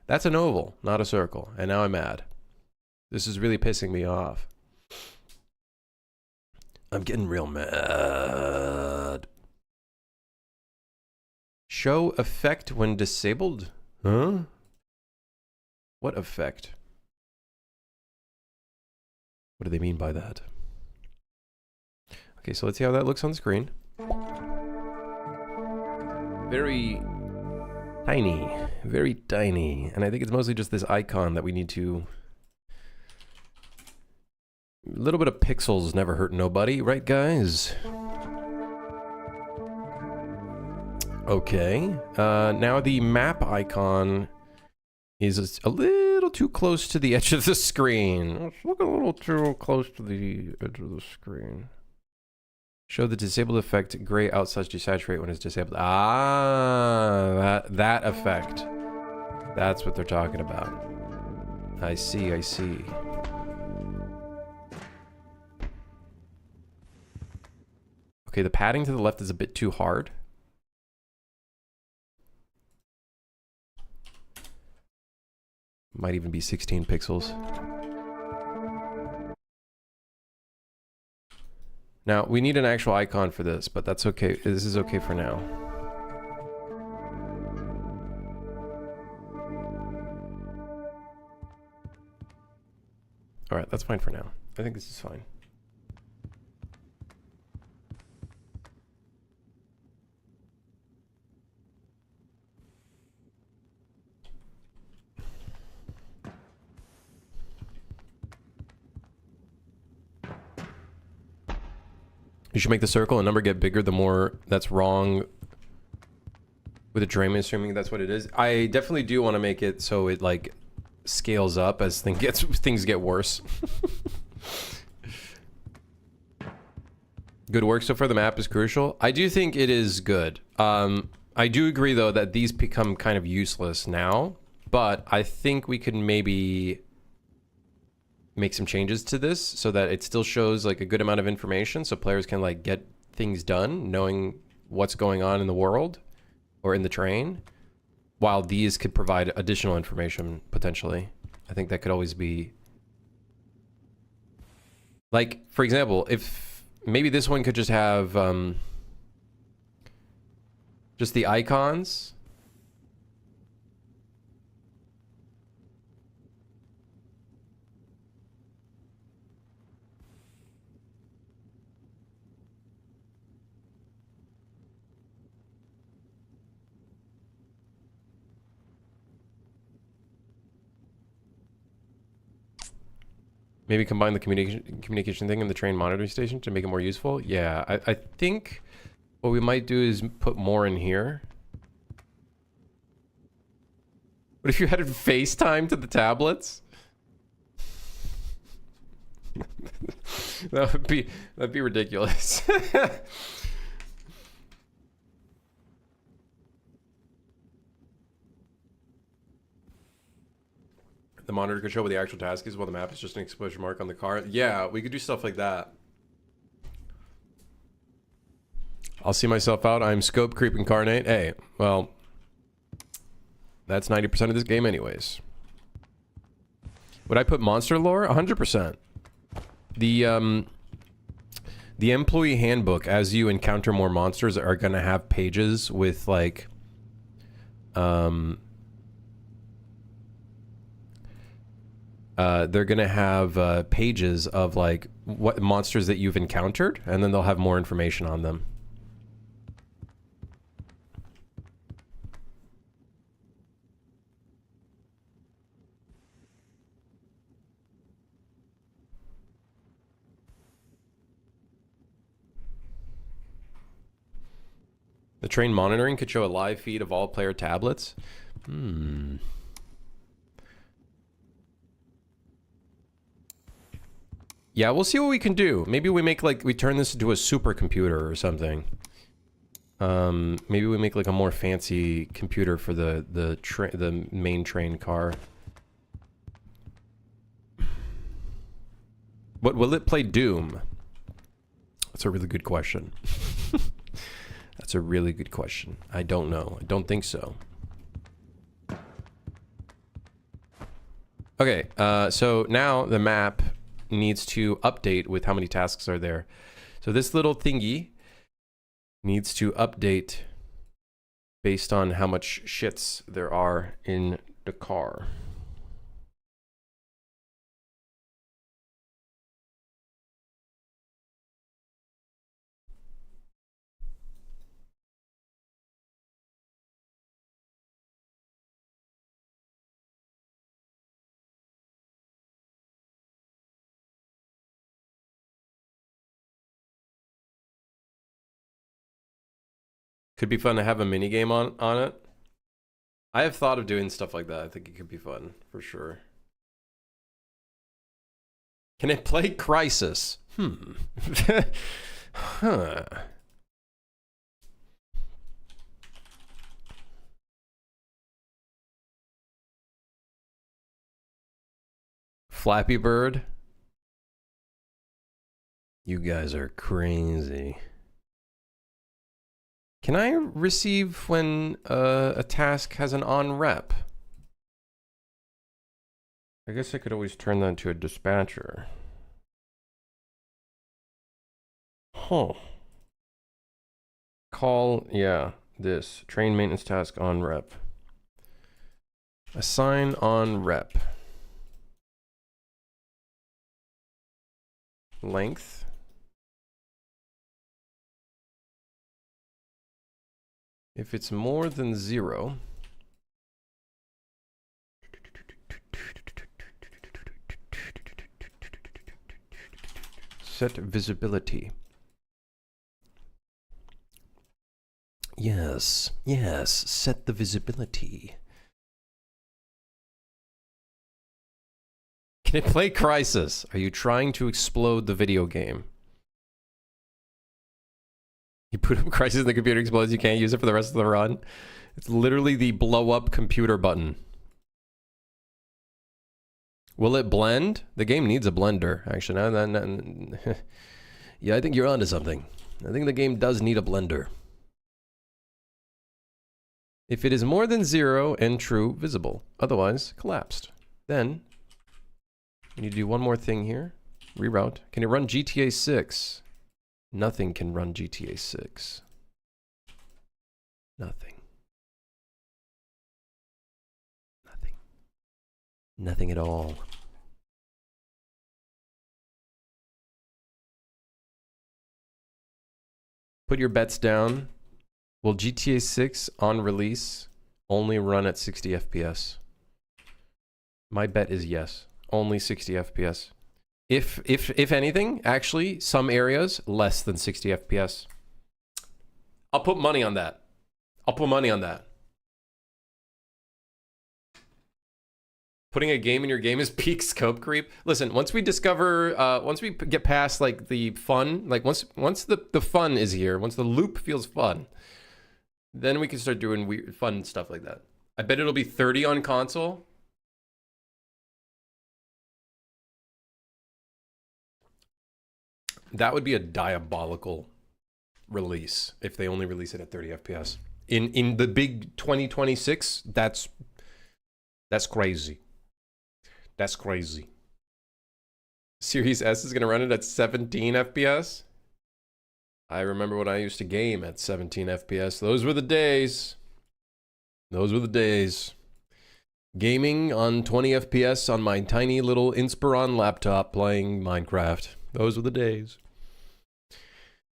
That's an oval, not a circle. And now I'm mad. This is really pissing me off. I'm getting real mad. Show effect when disabled? Huh? What effect? What do they mean by that? Okay, so let's see how that looks on the screen. Very tiny. Very tiny. And I think it's mostly just this icon that we need to... A little bit of pixels never hurt nobody, right guys? Okay. Now the map icon is a little too close to the edge of the screen. It's looking a little too close to the edge of the screen. Show the disabled effect gray outside desaturate when it's disabled. Ah, that effect. That's what they're talking about. I see, I see. Okay, the padding to the left is a bit too hard. Might even be 16 pixels. Now, we need an actual icon for this, but that's okay. This is okay for now. All right, that's fine for now. I think this is fine. You should make the circle and number get bigger the more that's wrong with the Draymond, assuming that's what it is. I definitely do want to make it so it like scales up as things get worse. Good work so far. The map is crucial. I do think it is good. I do agree though that these become kind of useless now, but I think we can maybe make some changes to this so that it still shows like a good amount of information so players can like get things done knowing what's going on in the world or in the train, while these could provide additional information potentially. I think that could always be like, for example, if maybe this one could just have just the icons. Maybe combine the communication thing and the train monitoring station to make it more useful. Yeah, I think what we might do is put more in here. What if you added FaceTime to the tablets? That'd be ridiculous. The monitor could show what the actual task is while the map is just an exclamation mark on the car. Yeah, we could do stuff like that. I'll see myself out. I'm scope creep incarnate. Hey, well, that's 90% of this game anyways. Would I put monster lore? 100%. The employee handbook, as you encounter more monsters, are going to have pages with like they're going to have pages of like what monsters that you've encountered, and then they'll have more information on them. The train monitoring could show a live feed of all player tablets. Yeah, we'll see what we can do. Maybe we make like, we turn this into a supercomputer or something. Maybe we make like a more fancy computer for the main train car. But will it play Doom? That's a really good question. That's a really good question. I don't know. I don't think so. Okay, so now the map needs to update with how many tasks are there. So this little thingy needs to update based on how much shits there are in the car. Could be fun to have a mini game on it. I have thought of doing stuff like that. I think it could be fun for sure. Can it play Crisis? Huh. Flappy Bird. You guys are crazy. Can I receive when a task has an on rep? I guess I could always turn that into a dispatcher. Huh. Call, yeah, this. Train maintenance task on rep. Assign on rep. Length. If it's more than 0, set visibility. Yes, yes, set the visibility. Can it play Crisis? Are you trying to explode the video game? You put up Crisis and the computer explodes, you can't use it for the rest of the run. It's literally the blow up computer button. Will it blend? The game needs a blender, actually. Yeah, I think you're onto something. I think the game does need a blender. If it is more than 0 and true, visible. Otherwise, collapsed. Then, we need to do one more thing here. Reroute. Can it run GTA 6? Nothing can run GTA 6. Nothing. Nothing. Nothing at all. Put your bets down. Will GTA 6 on release only run at 60 FPS? My bet is yes. Only 60 FPS. If anything, actually, some areas less than 60 FPS. I'll put money on that. I'll put money on that. Putting a game in your game is peak scope creep. Listen, once we discover, once we get past like the fun, like once the fun is here, once the loop feels fun, then we can start doing weird, fun stuff like that. I bet it'll be 30 on console. That would be a diabolical release if they only release it at 30 FPS. In the big 2026, that's crazy. That's crazy. Series S is going to run it at 17 FPS. I remember when I used to game at 17 FPS. Those were the days. Those were the days. Gaming on 20 FPS on my tiny little Inspiron laptop playing Minecraft. Those were the days.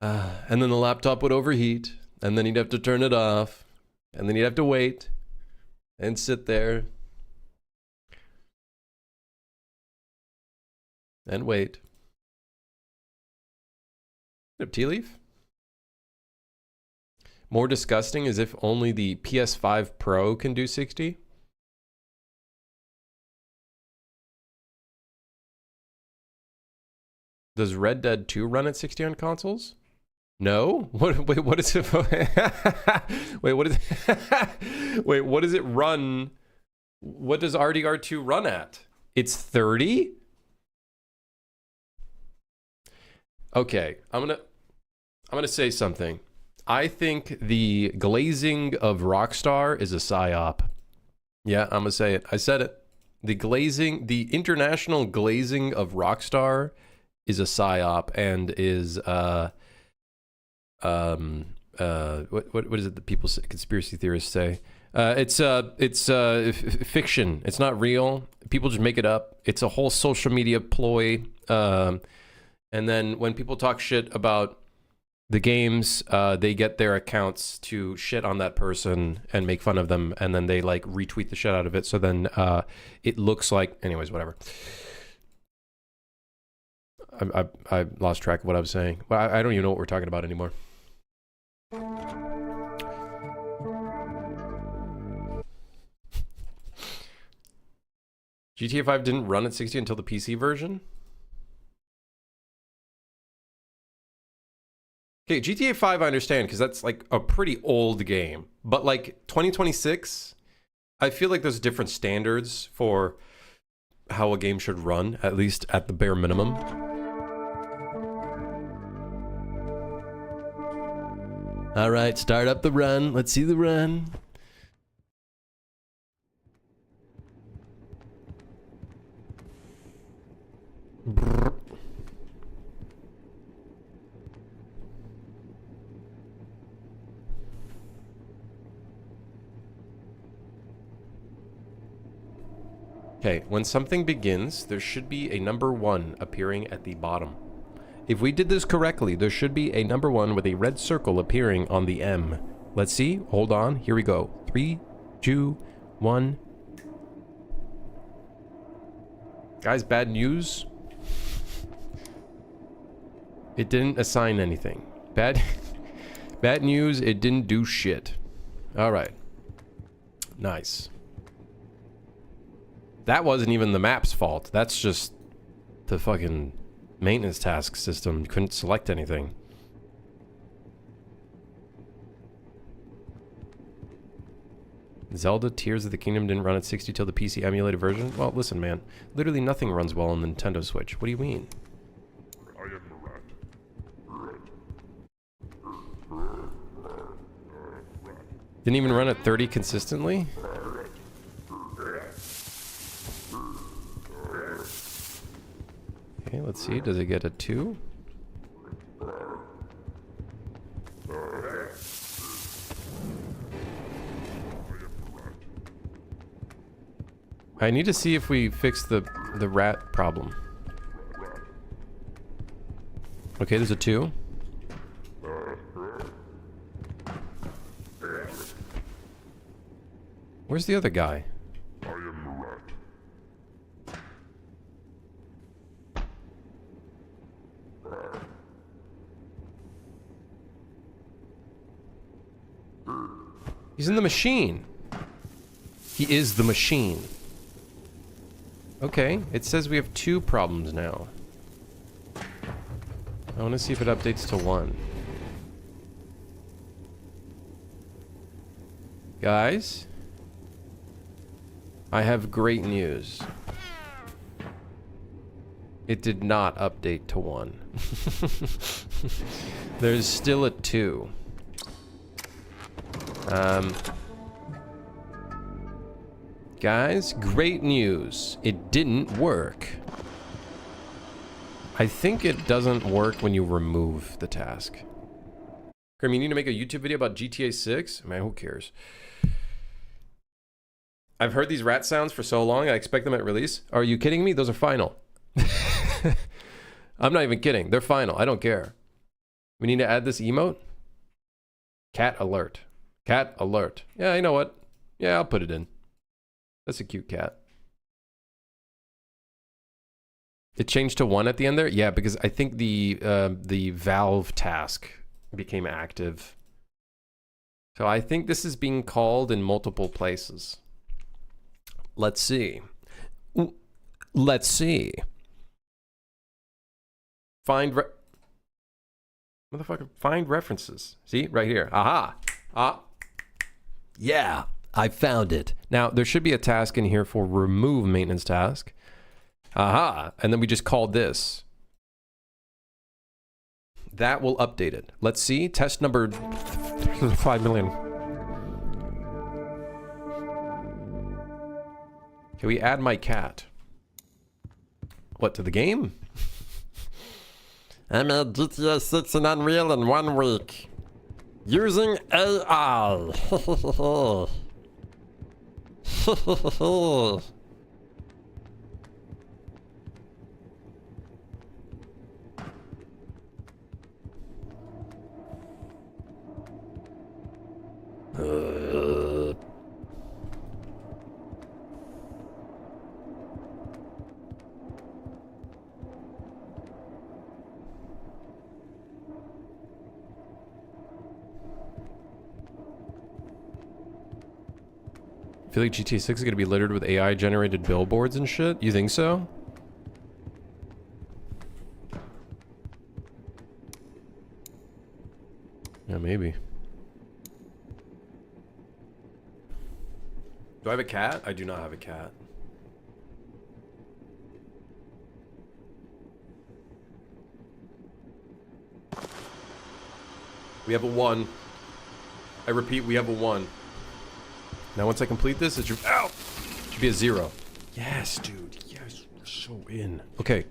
And then the laptop would overheat, and then you'd have to turn it off, and then you'd have to wait and sit there and wait. Tea leaf? More disgusting is if only the PS5 Pro can do 60. Does Red Dead 2 run at 60 on consoles? No? Wait, what is it? Wait, what is Wait, what does it run? What does RDR2 run at? It's 30? Okay, I'm gonna say something. I think the glazing of Rockstar is a psyop. Yeah, I'm gonna say it. I said it. The international glazing of Rockstar is a psyop and is what is it that people say, conspiracy theorists say? It's fiction. It's not real. People just make it up. It's a whole social media ploy. And then when people talk shit about the games, they get their accounts to shit on that person and make fun of them, and then they like retweet the shit out of it. So then it looks like, anyways, whatever. I lost track of what I was saying. Well, I don't even know what we're talking about anymore. GTA 5 didn't run at 60 until the PC version? Okay, GTA 5 I understand because that's like a pretty old game. But like 2026, I feel like there's different standards for how a game should run, at least at the bare minimum. All right, start up the run. Let's see the run. Brrr. Okay, when something begins, there should be a number 1 appearing at the bottom. If we did this correctly, there should be a number 1 with a red circle appearing on the M. Let's see. Hold on. Here we go. 3, 2, 1. Guys, bad news. It didn't assign anything. Bad news, it didn't do shit. All right. Nice. That wasn't even the map's fault. That's just the fucking maintenance task system. You couldn't select anything. Zelda Tears of the Kingdom didn't run at 60 till the PC emulated version? Well, listen, man. Literally nothing runs well on the Nintendo Switch. What do you mean? Didn't even run at 30 consistently? Okay, let's see. Does it get a 2? I need to see if we fix the rat problem. Okay, there's a 2. Where's the other guy? He's in the machine. He is the machine. Okay, it says we have 2 problems now. I want to see if it updates to 1. Guys, I have great news. It did not update to 1. There's still a 2. Guys, great news. It didn't work. I think it doesn't work when you remove the task. Grim, you need to make a YouTube video about GTA 6? Man, who cares? I've heard these rat sounds for so long, I expect them at release. Are you kidding me? Those are final. I'm not even kidding. They're final. I don't care. We need to add this emote. Cat alert. Cat alert. Yeah, you know what? Yeah, I'll put it in. That's a cute cat. It changed to 1 at the end there? Yeah, because I think the Valve task became active. So I think this is being called in multiple places. Let's see. Let's see. Find motherfucker, find references. See, right here. Aha. Ah.
Yeah, I found it.
Now, there should be a task in here for remove maintenance task. Aha. And then we just called this. That will update it. Let's see. Test number 5 million. Can we add my cat? What, to the game?
I made GTA 6 and Unreal in 1 week. Using AI.
I feel like GTA 6 is going to be littered with AI generated billboards and shit. You think so? Yeah, maybe. Do I have a cat? I do not have a cat. We have a 1. I repeat, we have a 1. Now once I complete this, it should, ow! Should be a 0. Yes, dude. Yes, we're so in. Okay.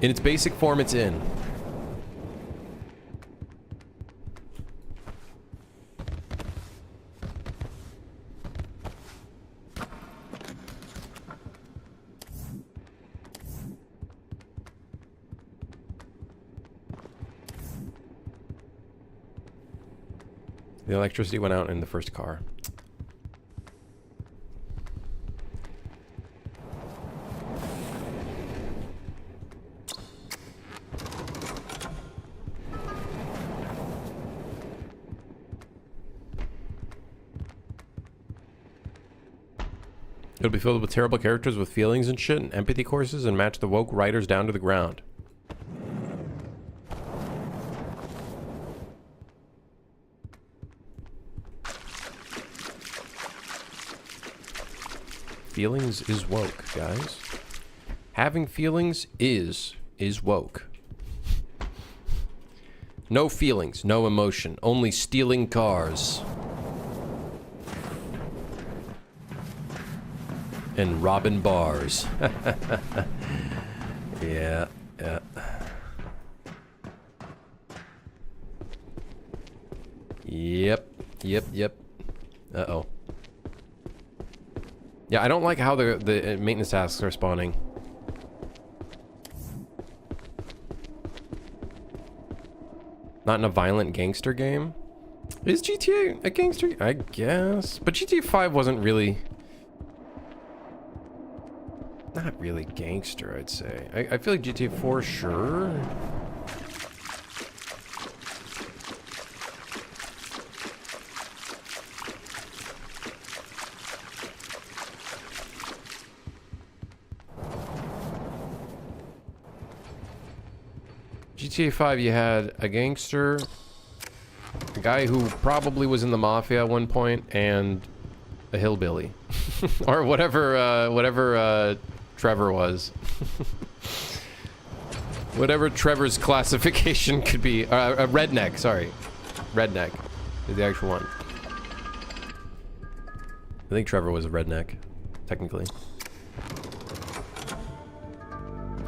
In its basic form, it's in. The electricity went out in the first car. It'll be filled with terrible characters with feelings and shit and empathy courses and match the woke writers down to the ground. Feelings is woke, guys. Having feelings is woke. No feelings, no emotion, only stealing cars. And robbing bars. Yeah, yeah. Yep. Uh-oh. Yeah, I don't like how the maintenance tasks are spawning. Not in a violent gangster game? Is GTA a gangster? I guess. But GTA 5 wasn't really... Not really gangster, I'd say. I feel like GTA 4, sure. GTA 5, you had a gangster, a guy who probably was in the mafia at one point, and a hillbilly. Or whatever Trevor was. Whatever Trevor's classification could be. A redneck, sorry. Redneck is the actual one. I think Trevor was a redneck, technically.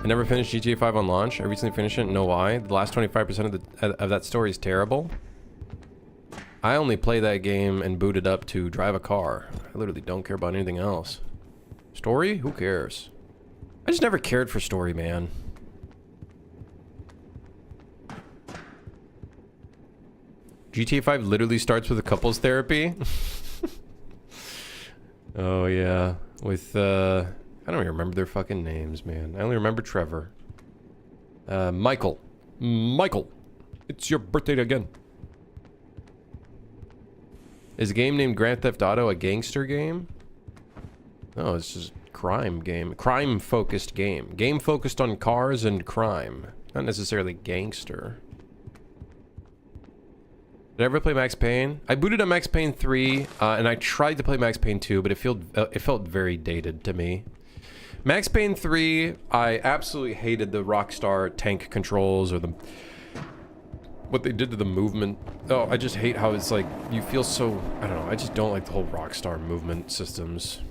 I never finished GTA 5 on launch. I recently finished it, know why. The last 25% of that story is terrible. I only play that game and boot it up to drive a car. I literally don't care about anything else. Story? Who cares? I just never cared for story, man. GTA 5 literally starts with a couples therapy. Oh yeah, with I don't even remember their fucking names, man. I only remember Trevor. Michael. Michael, it's your birthday again. Is a game named Grand Theft Auto a gangster game? No, it's just crime game. Crime-focused game. Game focused on cars and crime. Not necessarily gangster. Did I ever play Max Payne? I booted up Max Payne 3, and I tried to play Max Payne 2, but it felt very dated to me. Max Payne 3, I absolutely hated the Rockstar tank controls or what they did to the movement. Oh, I just hate how it's like, you feel so, I don't know, I just don't like the whole Rockstar movement systems.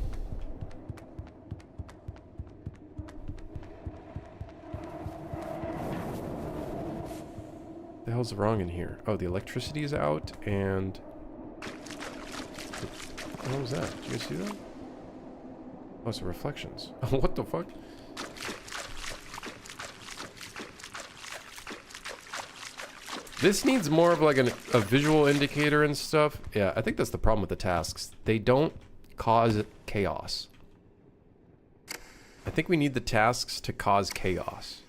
What the hell's wrong in here? Oh, the electricity is out, and what was that? Did you guys see that? Oh, it's the reflections. What the fuck? This needs more of like a visual indicator and stuff. Yeah, I think that's the problem with the tasks. They don't cause chaos. I think we need the tasks to cause chaos.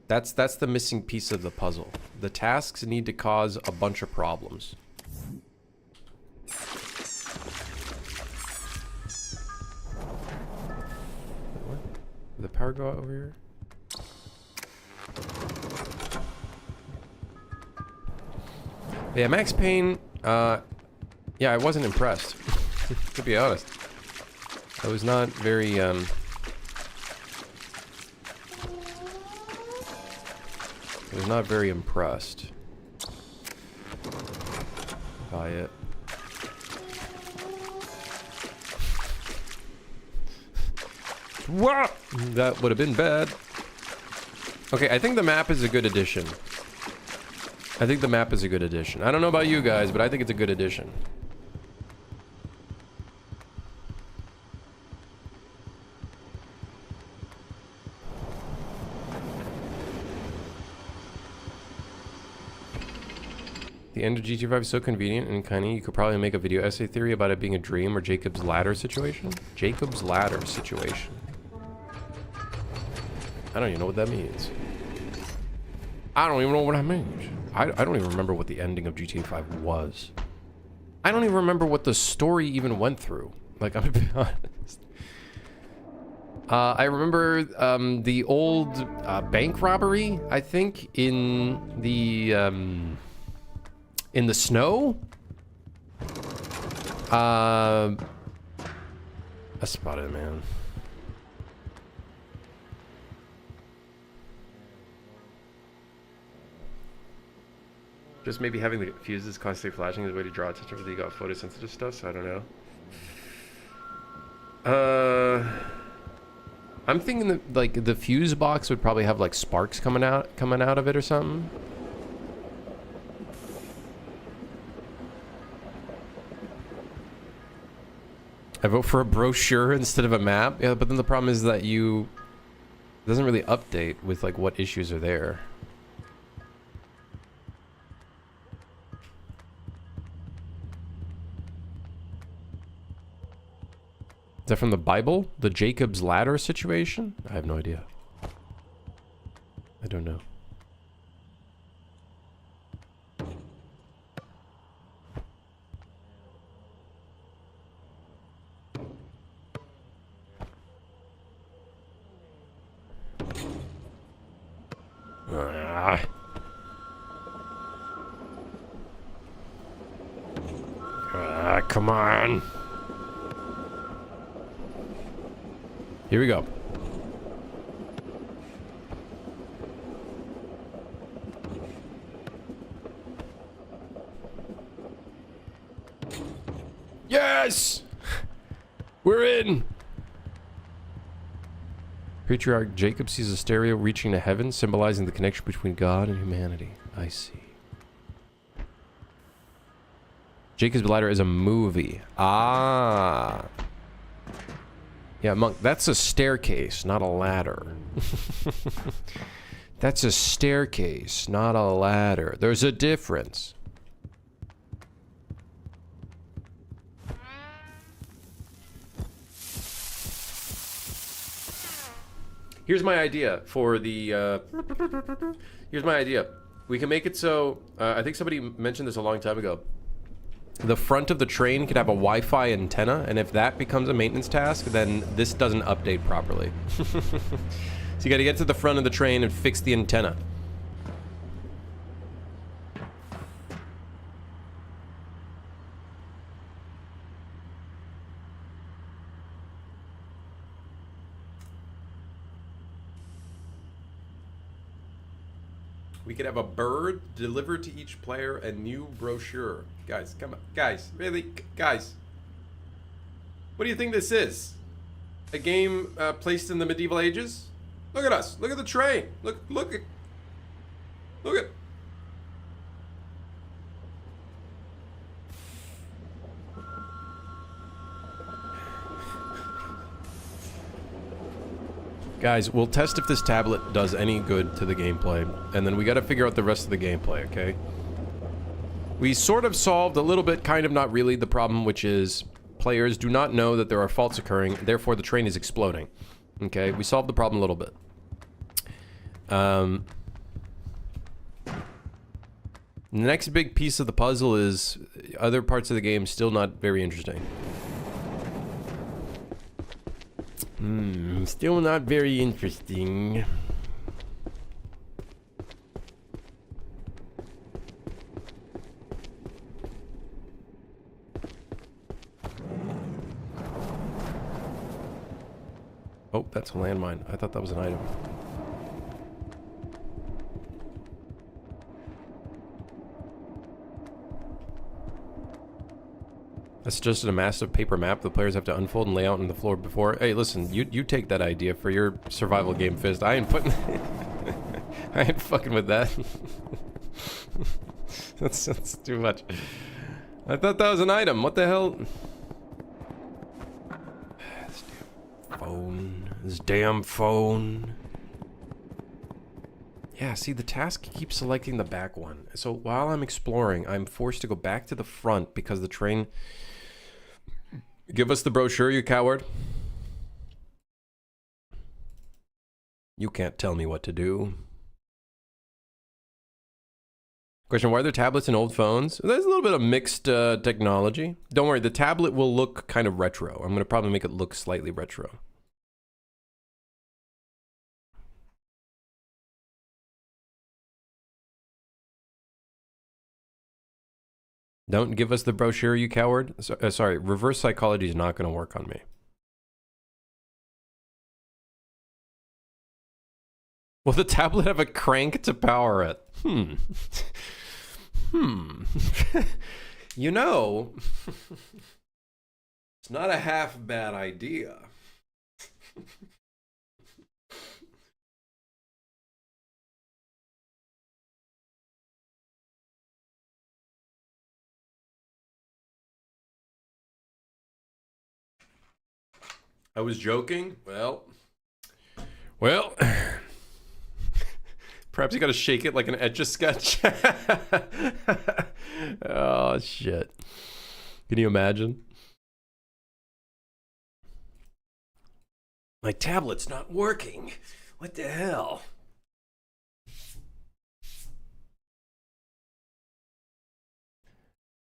That's the missing piece of the puzzle. The tasks need to cause a bunch of problems. What? Did the power go out over here? Yeah, Max Payne, yeah, I wasn't impressed, to be honest. I was not very, I was not very impressed by it. What? That would have been bad. Okay, I think the map is a good addition. I think the map is a good addition. I don't know about you guys, but I think it's a good addition. The end of GTA 5 is so convenient and canny, you could probably make a video essay theory about it being a dream or Jacob's Ladder situation. Jacob's Ladder situation. I don't even know what that means. I don't even know what that means. I don't even remember what the ending of GTA 5 was. I don't even remember what the story even went through. Like, I'm gonna be honest. I remember the old bank robbery, I think, in the snow. I spotted it, man. Just maybe having the fuses constantly flashing is a way to draw attention whether you got photosensitive stuff, so I don't know. I'm thinking that like the fuse box would probably have like sparks coming out of it or something. I vote for a brochure instead of a map. Yeah, but then the problem is that it doesn't really update with like what issues are there. Is that from the Bible? The Jacob's Ladder situation? I have no idea. I don't know. Come on. Here we go. Yes! We're in! Patriarch Jacob sees a stereo reaching to heaven, symbolizing the connection between God and humanity. I see. Jacob's Ladder is a movie. Ah. Yeah, Monk, that's a staircase, not a ladder. That's a staircase, not a ladder. There's a difference. Here's my idea for the, here's my idea. We can make it so, I think somebody mentioned this a long time ago. The front of the train could have a Wi-Fi antenna, and if that becomes a maintenance task, then this doesn't update properly. So you gotta get to the front of the train and fix the antenna. We could have a bird deliver to each player a new brochure. Guys, come on. Guys, really? Guys. What do you think this is? A game placed in the medieval ages? Look at us. Look at the train. Look at... Guys, we'll test if this tablet does any good to the gameplay, and then we gotta figure out the rest of the gameplay, okay? We sort of solved a little bit, kind of not really, the problem, which is players do not know that there are faults occurring, therefore the train is exploding. Okay, we solved the problem a little bit. The next big piece of the puzzle is other parts of the game still not very interesting. Still not very interesting. Oh, that's a landmine. I thought that was an item. That's just a massive paper map the players have to unfold and lay out on the floor before. Hey, listen, you take that idea for your survival game, Fist. I ain't putting... I ain't fucking with that. That's too much. I thought that was an item. What the hell? This damn phone. This damn phone. Yeah, see, the task keeps selecting the back one. So while I'm exploring, I'm forced to go back to the front because the train... Give us the brochure, you coward. You can't tell me what to do. Question, why are there tablets and old phones? There's a little bit of mixed technology. Don't worry, the tablet will look kind of retro. I'm going to probably make it look slightly retro. Don't give us the brochure, you coward. Sorry, reverse psychology is not going to work on me. Will the tablet have a crank to power it? You know, it's not a half bad idea. I was joking. Well, perhaps you gotta shake it like an Etch-a-Sketch. Oh, shit. Can you imagine? My tablet's not working. What the hell?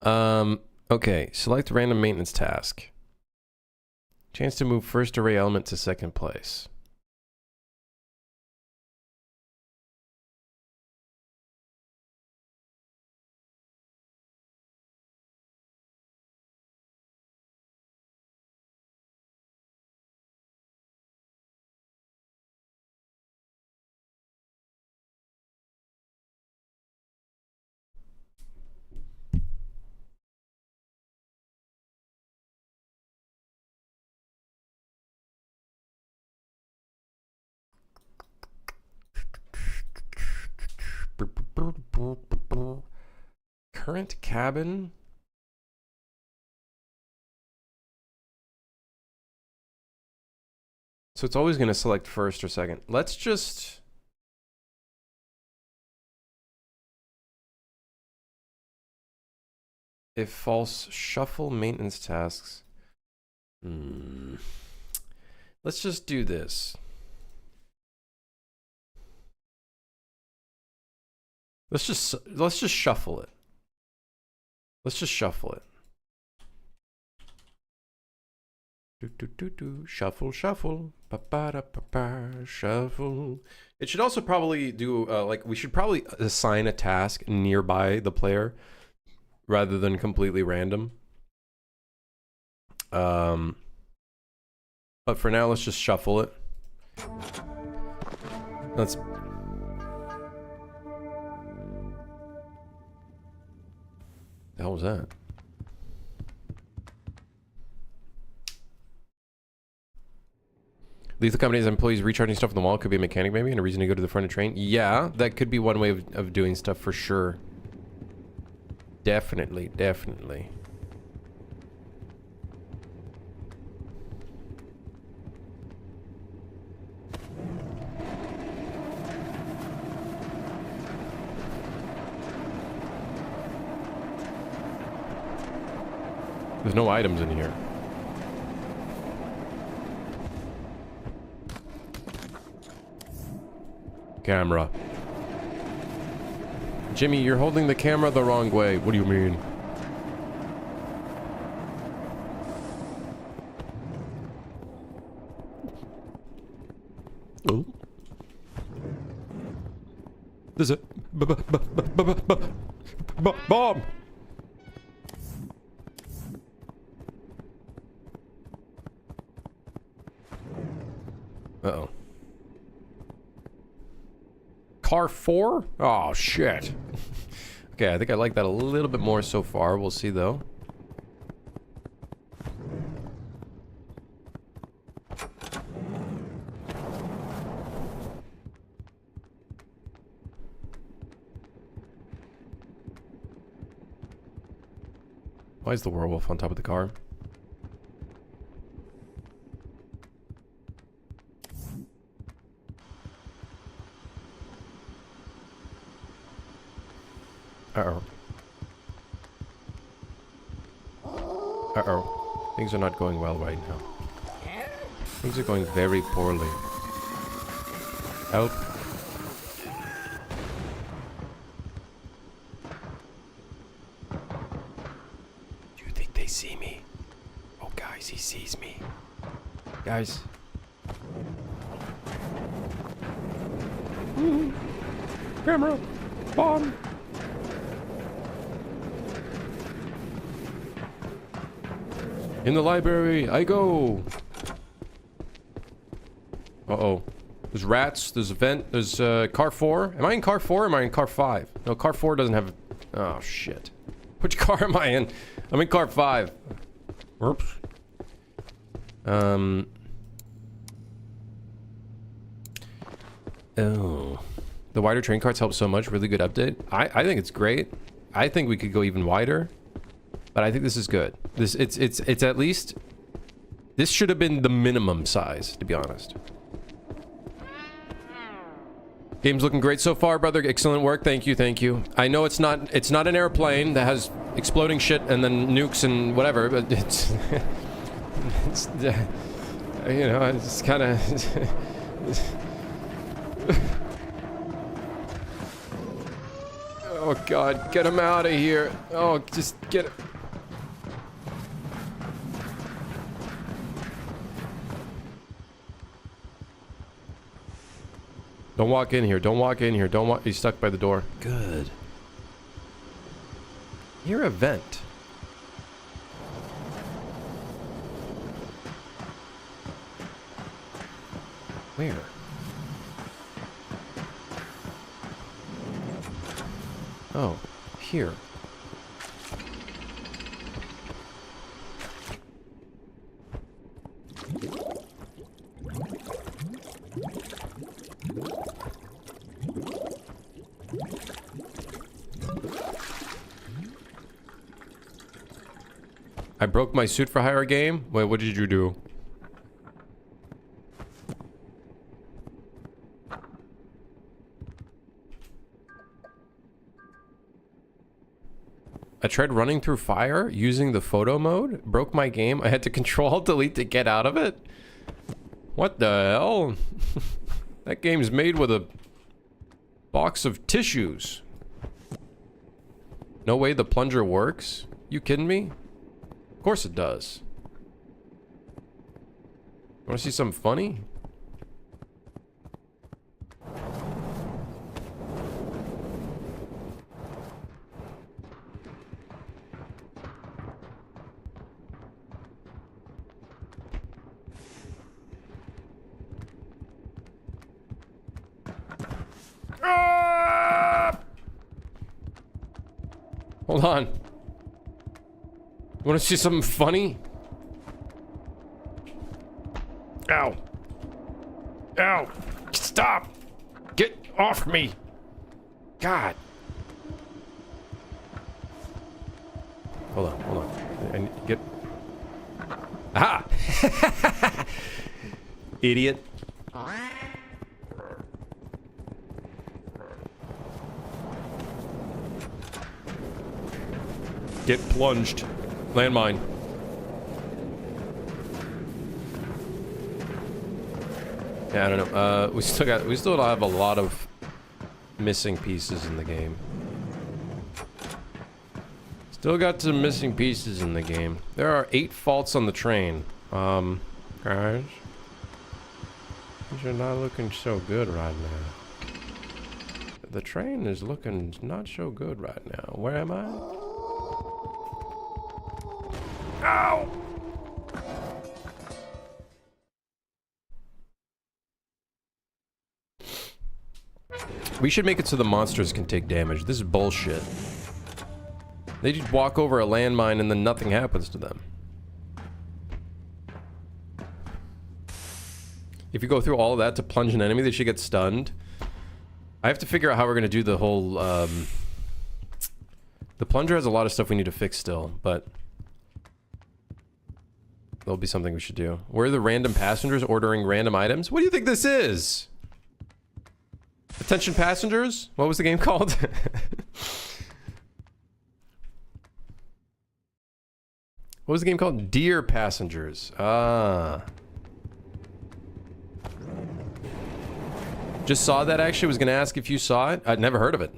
Okay, select random maintenance task. Chance to move first array element to second place. Current cabin. So it's always going to select first or second. Let's just... If false, shuffle maintenance tasks. Let's just do this. Let's just shuffle it. Let's just shuffle it. Shuffle, shuffle, shuffle. It should also probably do like we should probably assign a task nearby the player rather than completely random. But for now, let's just shuffle it. Let's. The hell was that? Lethal Company's employees recharging stuff on the wall. Could be a mechanic maybe, and a reason to go to the front of the train. Yeah, that could be one way of doing stuff for sure. Definitely, definitely. There's no items in here. Camera. Jimmy, you're holding the camera the wrong way. What do you mean? Oh. There's a bomb. Uh-oh. Car 4? Oh, shit. Okay, I think I like that a little bit more so far. We'll see, though. Why is the werewolf on top of the car? Uh-oh. Uh-oh. Things are not going well right now. Things are going very poorly. Help. Do you think they see me? Oh, guys, he sees me. Guys. Camera. Bomb. In the library, I go. Uh-oh. There's rats, there's a vent, there's car 4. Am I in car 4 or am I in car 5? No, car 4 doesn't have... Oh, shit. Which car am I in? I'm in car 5. Oops. Oh. The wider train carts help so much. Really good update. I think it's great. I think we could go even wider. But I think this is good. It's at least... This should have been the minimum size, to be honest. Game's looking great so far, brother. Excellent work. Thank you, thank you. I know it's not an airplane that has exploding shit and then nukes and whatever, but it's... it's you know, it's kind of... Oh, God. Get him out of here. Oh, just get it. Don't walk in here. Don't walk in here. Don't walk. He's stuck by the door. Good. You're a vent. Where? Oh, here. I broke my suit for hire game? Wait, what did you do? I tried running through fire using the photo mode. Broke my game. I had to control delete to get out of it. What the hell? That game's made with a box of tissues. No way the plunger works? You kidding me? Of course it does. Wanna see something funny? Hold on. You want to see something funny? Ow. Ow. Stop. Get off me. God. Hold on. And get... Aha! Idiot. Get plunged. Landmine. Yeah, I don't know. We still have a lot of missing pieces in the game. Still got some missing pieces in the game. There are 8 faults on the train. Guys. These are not looking so good right now. The train is looking not so good right now. Where am I? Ow! We should make it so the monsters can take damage. This is bullshit. They just walk over a landmine and then nothing happens to them. If you go through all of that to plunge an enemy, they should get stunned. I have to figure out how we're gonna do the whole, the plunger has a lot of stuff we need to fix still, but... that'll be something we should do. Where are the random passengers ordering random items? What do you think this is? Attention passengers? What was the game called? What was the game called? Dear Passengers. Ah. Just saw that actually. Was gonna ask if you saw it. I'd never heard of it.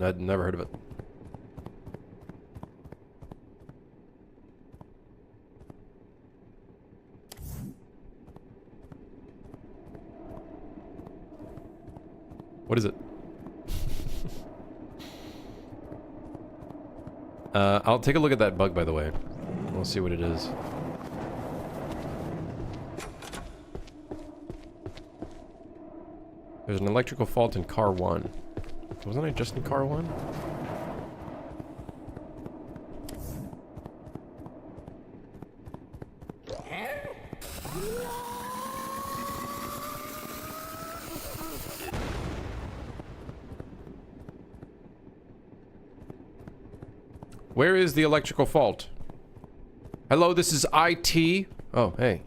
What is it? I'll take a look at that bug, by the way. We'll see what it is. There's an electrical fault in car 1. Wasn't I just in car 1? Where is the electrical fault? Hello, this is IT. Oh, hey.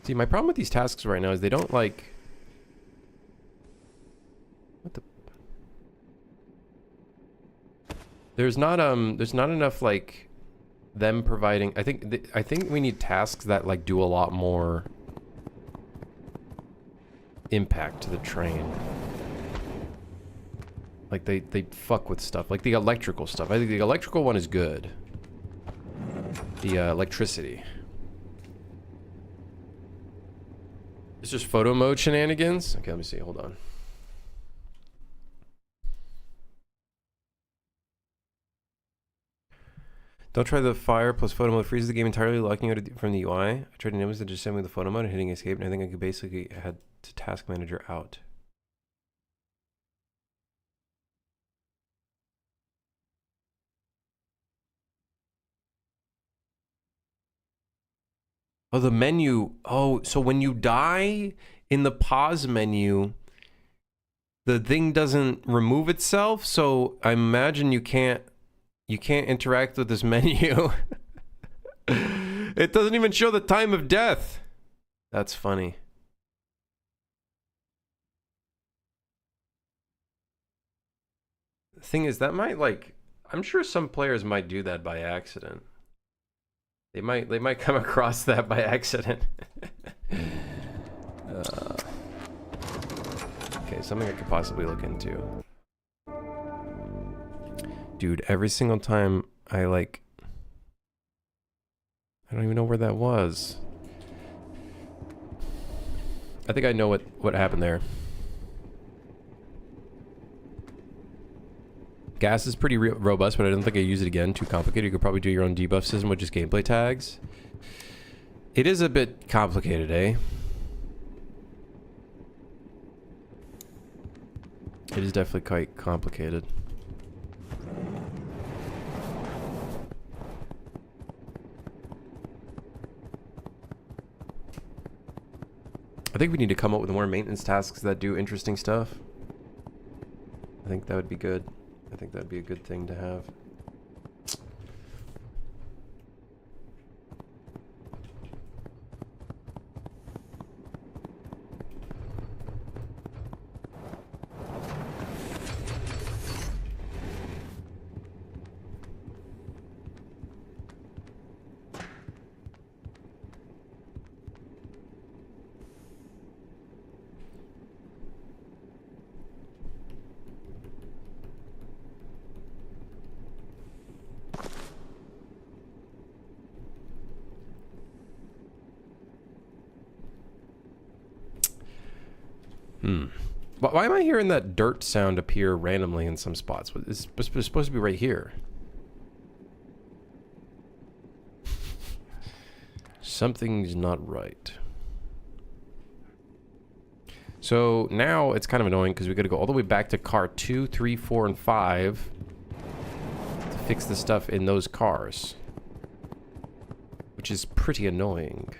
See, my problem with these tasks right now is they don't, like... What the... There's not enough, like, them providing... I think we need tasks that, like, do a lot more... impact to the train. Like, they fuck with stuff. Like, the electrical stuff. I think the electrical one is good. The, electricity. It's just photo mode shenanigans? Okay, let me see. Hold on. Don't try the fire plus photo mode. Freezes the game entirely, locking you out from the UI. I tried enemies that just sent me the photo mode and hitting escape, and I think I could basically had to task manager out. Oh, the menu. Oh, so when you die in the pause menu, the thing doesn't remove itself. So I imagine you can't interact with this menu. It doesn't even show the time of death. That's funny. The thing is, that might like, I'm sure some players might do that by accident. They might come across that by accident. Okay, something I could possibly look into. Dude, every single time I like, I don't even know where that was. I think I know what happened there. Gas is pretty robust, but I don't think I use it again. Too complicated. You could probably do your own debuff system with just gameplay tags. It is a bit complicated, eh? It is definitely quite complicated. I think we need to come up with more maintenance tasks that do interesting stuff. I think that would be good. I think that'd be a good thing to have. Why am I hearing that dirt sound appear randomly in some spots? It's supposed to be right here. Something's not right. So now it's kind of annoying because we got to go all the way back to car 2, 3, 4, and 5 to fix the stuff in those cars, which is pretty annoying.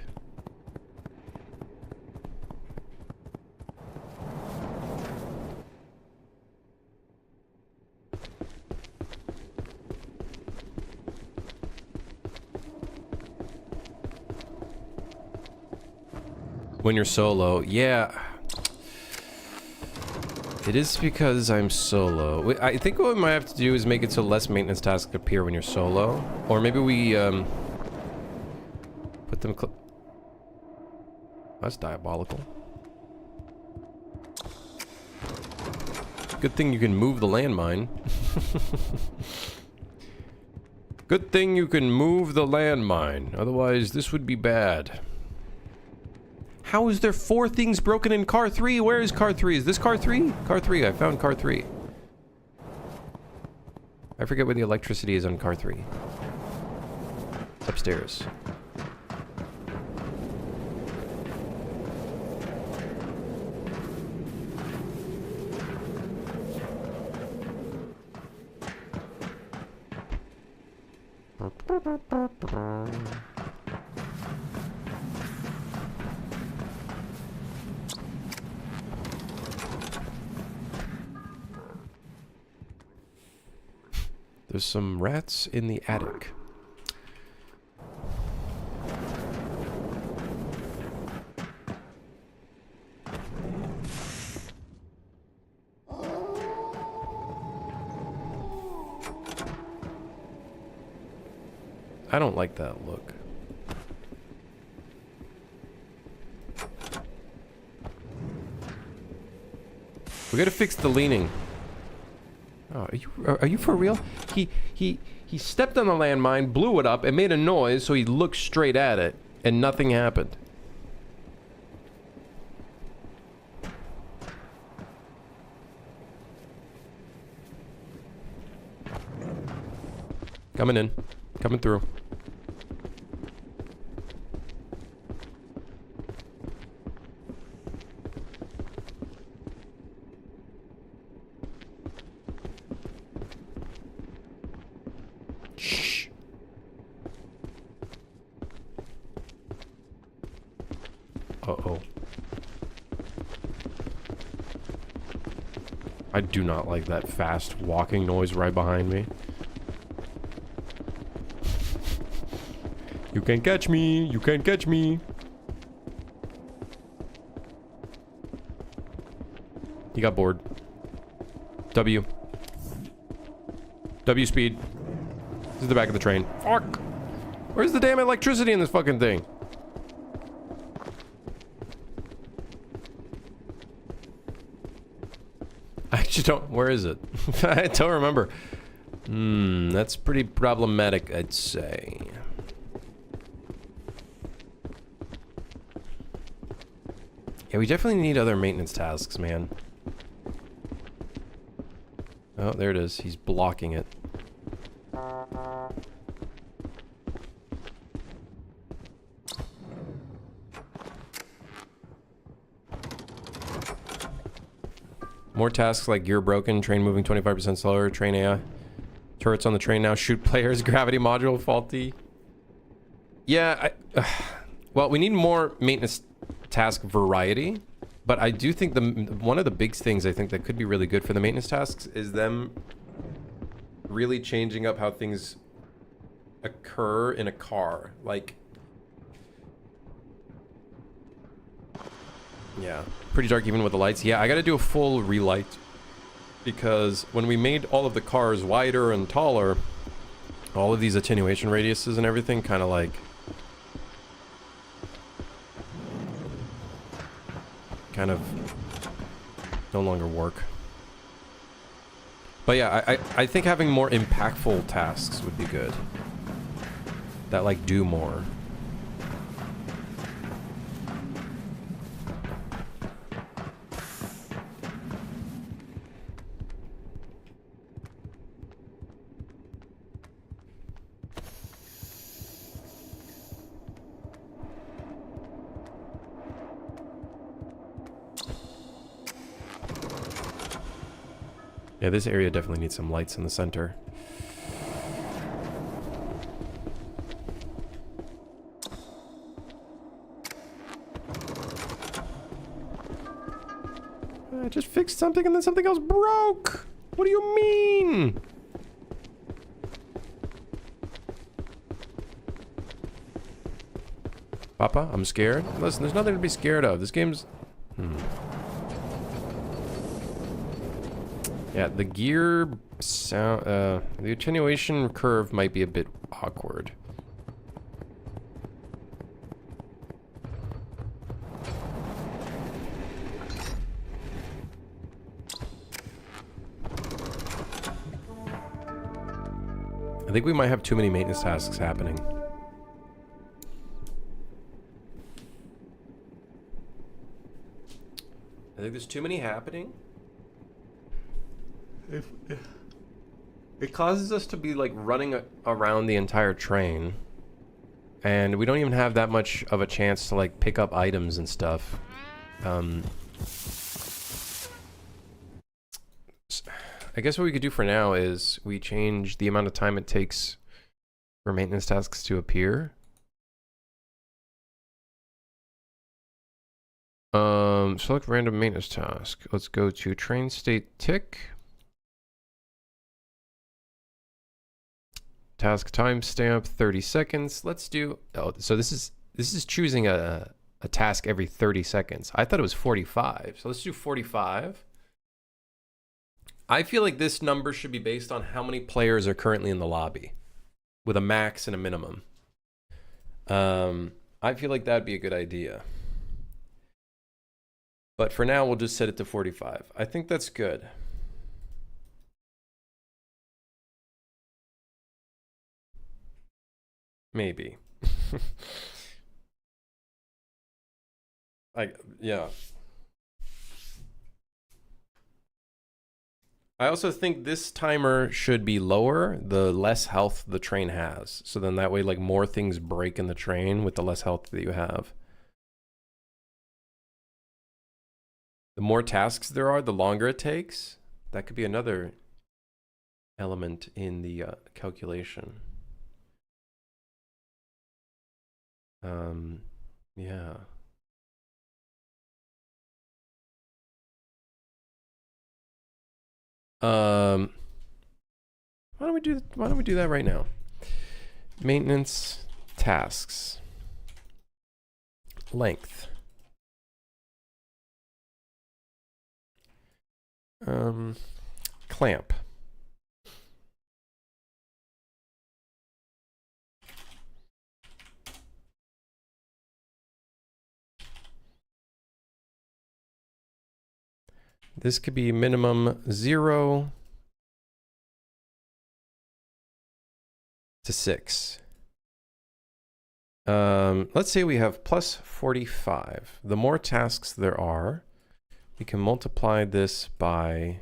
When you're solo, yeah. It is because I'm solo. I think what we might have to do is make it so less maintenance tasks appear when you're solo. Or maybe we, put them... That's diabolical. Good thing you can move the landmine. Good thing you can move the landmine. Otherwise, this would be bad. How is there 4 things broken in car 3? Where is car 3? Is this car 3? Car 3. I found car 3. I forget where the electricity is on car 3. It's upstairs. There's some rats in the attic. I don't like that look. We gotta fix the leaning. Oh, are you for real? He stepped on the landmine, blew it up, and made a noise, so he looked straight at it, and nothing happened. Coming in. Coming through. I do not like that fast walking noise right behind me. You can't catch me. You can't catch me. He got bored. W. W speed. This is the back of the train. Fuck. Where's the damn electricity in this fucking thing? I actually don't... Where is it? I don't remember. That's pretty problematic, I'd say. Yeah, we definitely need other maintenance tasks, man. Oh, there it is. He's blocking it. More tasks like gear broken, train moving 25% slower, train AI. Turrets on the train now shoot players, gravity module faulty. Yeah, well, we need more maintenance task variety, but I do think one of the big things I think that could be really good for the maintenance tasks is them really changing up how things occur in a car. Like, yeah, pretty dark even with the lights. Yeah, I gotta do a full relight because when we made all of the cars wider and taller, all of these attenuation radiuses and everything kind of like no longer work. But yeah, I think having more impactful tasks would be good. That like do more. Yeah, this area definitely needs some lights in the center. I just fixed something and then something else broke! What do you mean? Papa, I'm scared. Listen, there's nothing to be scared of. This game's... Yeah, the gear sound, the attenuation curve might be a bit awkward. I think we might have too many maintenance tasks happening. I think there's too many happening. It causes us to be like running around the entire train, and we don't even have that much of a chance to like pick up items and stuff. I guess what we could do for now is we change the amount of time it takes for maintenance tasks to appear. Select random maintenance task. Let's go to train state tick. Task timestamp 30 seconds. Let's do, oh, so this is choosing a task every 30 seconds. I thought it was 45. So let's do 45. I feel like this number should be based on how many players are currently in the lobby with a max and a minimum. I feel like that'd be a good idea. But for now, we'll just set it to 45. I think that's good. Maybe. Yeah. I also think this timer should be lower the less health the train has. So then that way, like, more things break in the train with the less health that you have. The more tasks there are, the longer it takes. That could be another element in the calculation. Yeah. Why don't we do that right now? Maintenance tasks. Length. Clamp. This could be minimum 0 to 6. Let's say we have plus 45. The more tasks there are, we can multiply this by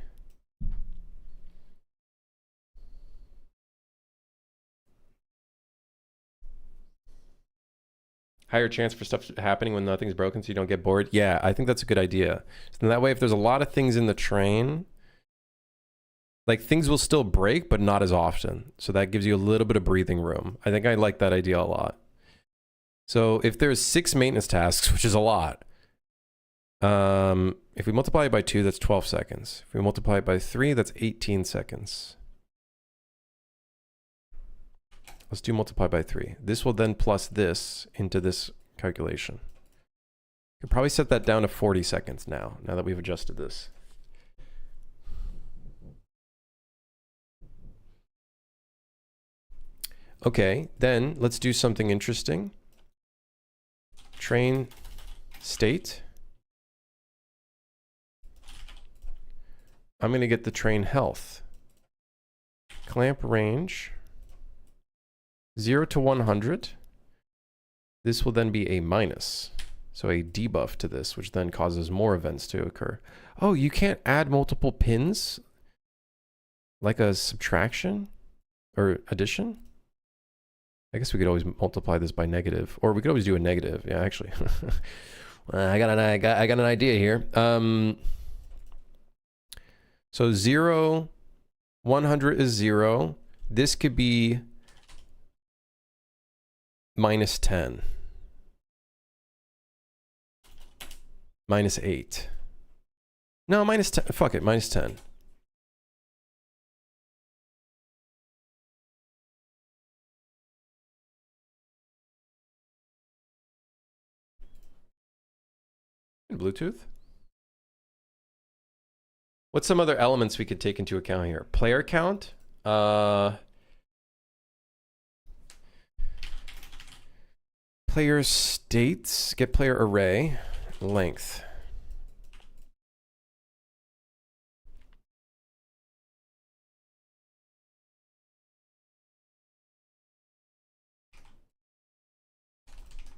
higher chance for stuff happening when nothing's broken so you don't get bored. Yeah, I think that's a good idea. So that way, if there's a lot of things in the train, like things will still break, but not as often. So that gives you a little bit of breathing room. I think I like that idea a lot. So if there's 6 maintenance tasks, which is a lot, if we multiply it by 2, that's 12 seconds. If we multiply it by 3, that's 18 seconds. Let's do multiply by 3. This will then plus this into this calculation. You can probably set that down to 40 seconds now that we've adjusted this. Okay, then let's do something interesting. Train state. I'm going to get the train health. Clamp range. 0 to 100. This will then be a minus. So a debuff to this, which then causes more events to occur. Oh, you can't add multiple pins? Like a subtraction? Or addition? I guess we could always multiply this by negative. Or we could always do a negative. Yeah, actually. I got an idea here. So 0, 100 is 0. This could be minus 10. Minus 8. No, minus 10. Fuck it, minus 10. Bluetooth? What's some other elements we could take into account here? Player count? Player states, get player array, length.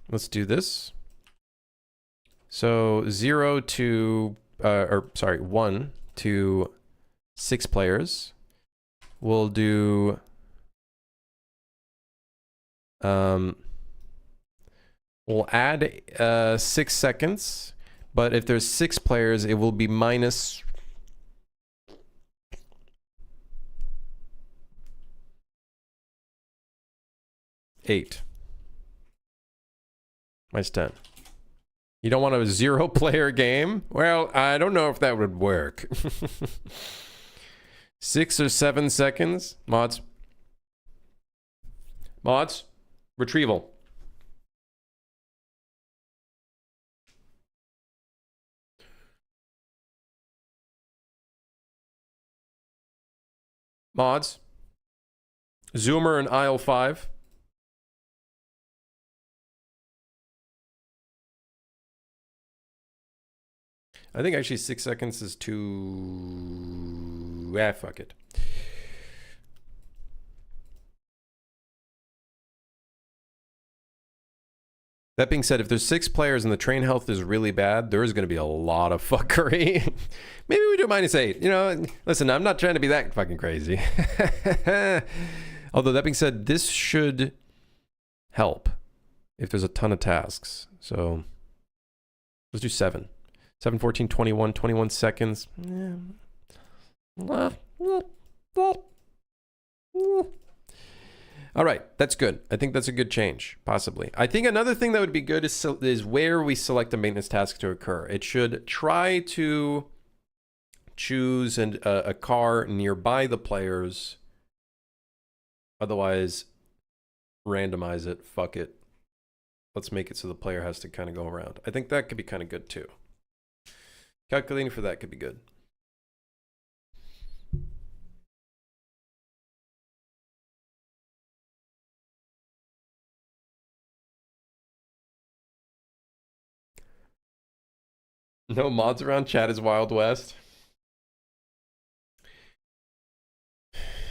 Let's do this. So 0 to, 1 to 6 players. We'll do, we'll add 6 seconds, but if there's 6 players, it will be minus eight. Minus 10. You don't want a 0-player game? Well, I don't know if that would work. 6 or 7 seconds? Mods? Mods? Retrieval. Mods? Zoomer and aisle 5. I think actually 6 seconds is too... fuck it. That being said, if there's 6 players and the train health is really bad, there is going to be a lot of fuckery. Maybe we do minus 8. You know, listen, I'm not trying to be that fucking crazy. Although that being said, this should help if there's a ton of tasks. So let's do 7. 7, 14, 21, 21 seconds. All right, that's good. I think that's a good change, possibly. I think another thing that would be good is where we select a maintenance task to occur. It should try to choose a car nearby the players. Otherwise, randomize it. Fuck it. Let's make it so the player has to kind of go around. I think that could be kind of good too. Calculating for that could be good. No mods around, chat is Wild West.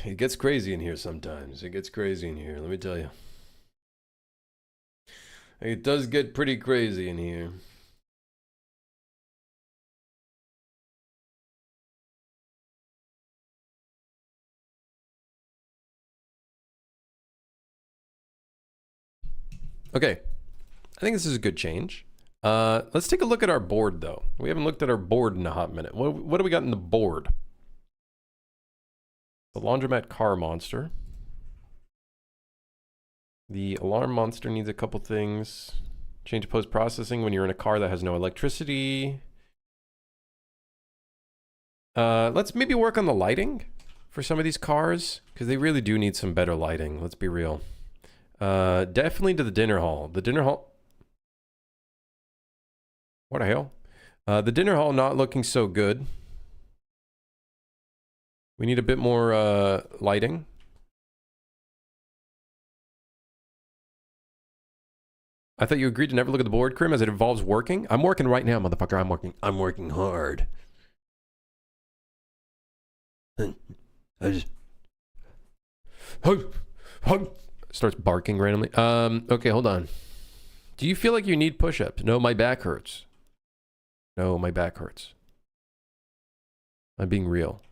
It gets crazy in here sometimes. It gets crazy in here, let me tell you. It does get pretty crazy in here. Okay, I think this is a good change. Let's take a look at our board, though. We haven't looked at our board in a hot minute. What do we got in the board? The laundromat car monster. The alarm monster needs a couple things. Change post processing when you're in a car that has no electricity. Let's maybe work on the lighting for some of these cars, because they really do need some better lighting. Let's be real. Definitely to the dinner hall. The dinner hall. What the hell? The dinner hall not looking so good. We need a bit more lighting. I thought you agreed to never look at the board, Krim, as it involves working. I'm working right now, motherfucker. I'm working hard. I just starts barking randomly. Okay, hold on. Do you feel like you need push-ups? No, my back hurts. No, my back hurts. I'm being real.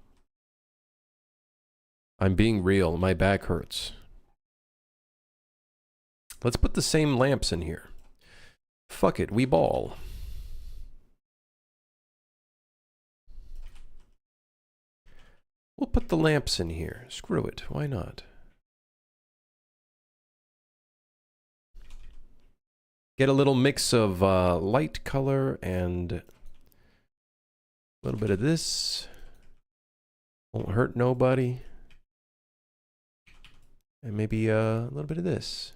I'm being real. My back hurts. Let's put the same lamps in here. Fuck it, we ball. We'll put the lamps in here. Screw it, why not? Get a little mix of light color and a little bit of this. Won't hurt nobody. And maybe a little bit of this.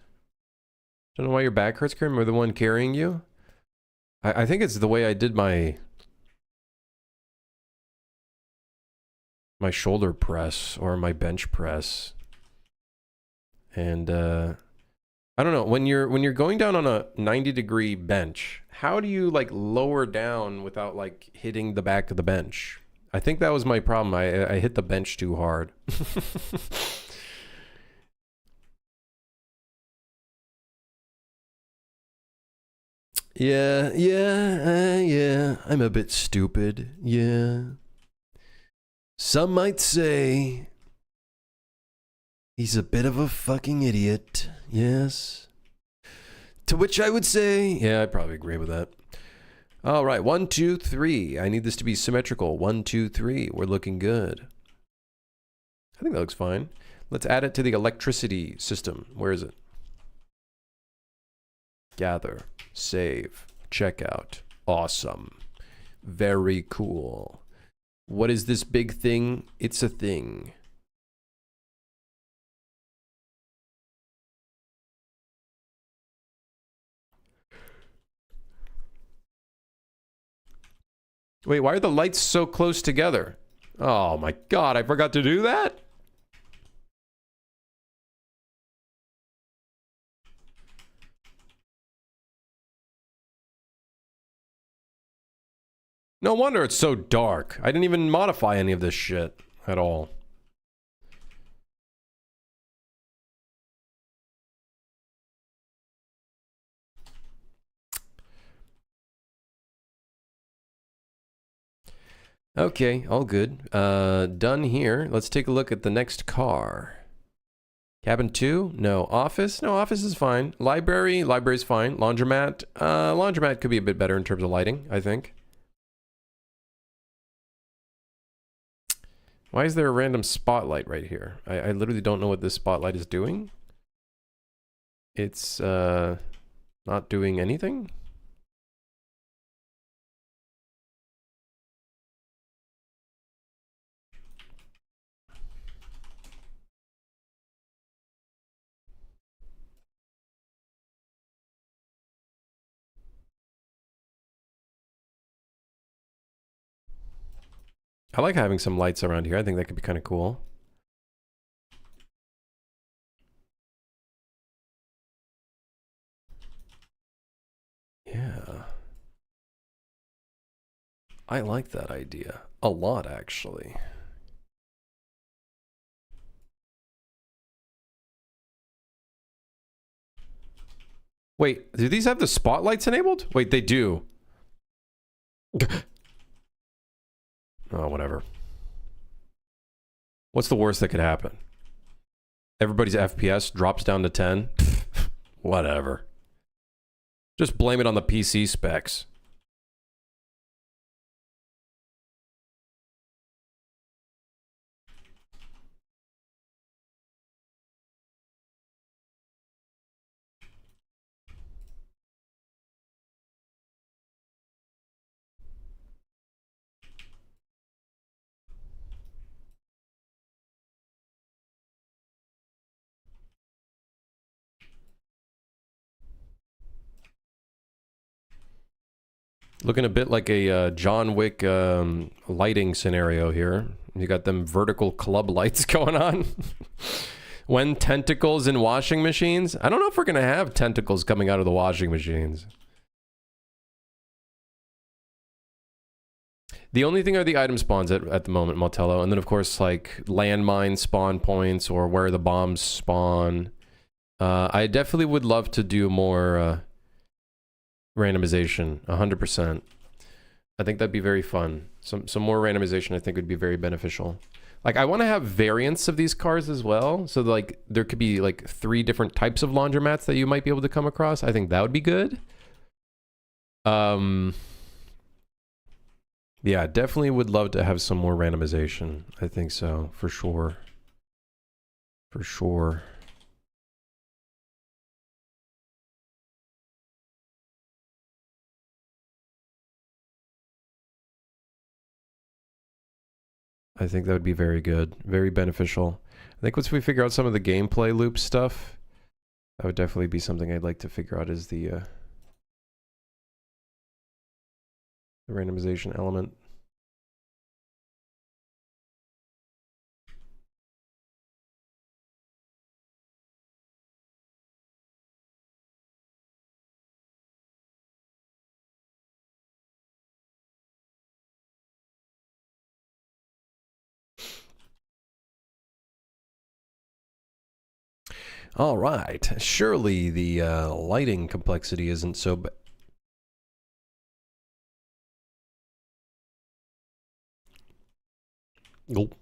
Don't know why your back hurts, Krim. Or the one carrying you? I think it's the way I did my shoulder press or my bench press. And I don't know, when you're going down on a 90-degree bench, how do you like lower down without like hitting the back of the bench? I think that was my problem. I hit the bench too hard. Yeah, I'm a bit stupid. Yeah. Some might say he's a bit of a fucking idiot. Yes. To which I would say, yeah, I probably agree with that. All right, 1, 2, 3. I need this to be symmetrical. 1, 2, 3. We're looking good. I think that looks fine. Let's add it to the electricity system. Where is it? Gather, save, checkout. Awesome. Very cool. What is this big thing? It's a thing. Wait, why are the lights so close together? Oh my god, I forgot to do that? No wonder it's so dark. I didn't even modify any of this shit at all. Okay, all good. Done here. Let's take a look at the next car. Cabin 2? No. Office? No, office is fine. Library? Library's fine. Laundromat? Laundromat could be a bit better in terms of lighting, I think. Why is there a random spotlight right here? I literally don't know what this spotlight is doing. It's, not doing anything? I like having some lights around here. I think that could be kind of cool. Yeah. I like that idea a lot, actually. Wait, do these have the spotlights enabled? Wait, they do. Oh, whatever. What's the worst that could happen? Everybody's FPS drops down to 10? Whatever. Just blame it on the PC specs. Looking a bit like a John Wick lighting scenario here. You got them vertical club lights going on. When tentacles in washing machines? I don't know if we're going to have tentacles coming out of the washing machines. The only thing are the item spawns at the moment, Motello. And then, of course, like landmine spawn points or where the bombs spawn. I definitely would love to do more randomization, 100%. I think that'd be very fun. Some more randomization I think would be very beneficial. Like, I want to have variants of these cars as well. So, like, there could be, like, 3 different types of laundromats that you might be able to come across. I think that would be good. Yeah, definitely would love to have some more randomization. I think so, for sure. For sure. I think that would be very good. Very beneficial. I think once we figure out some of the gameplay loop stuff, that would definitely be something I'd like to figure out is the randomization element. All right. Surely the lighting complexity isn't so bad. Nope.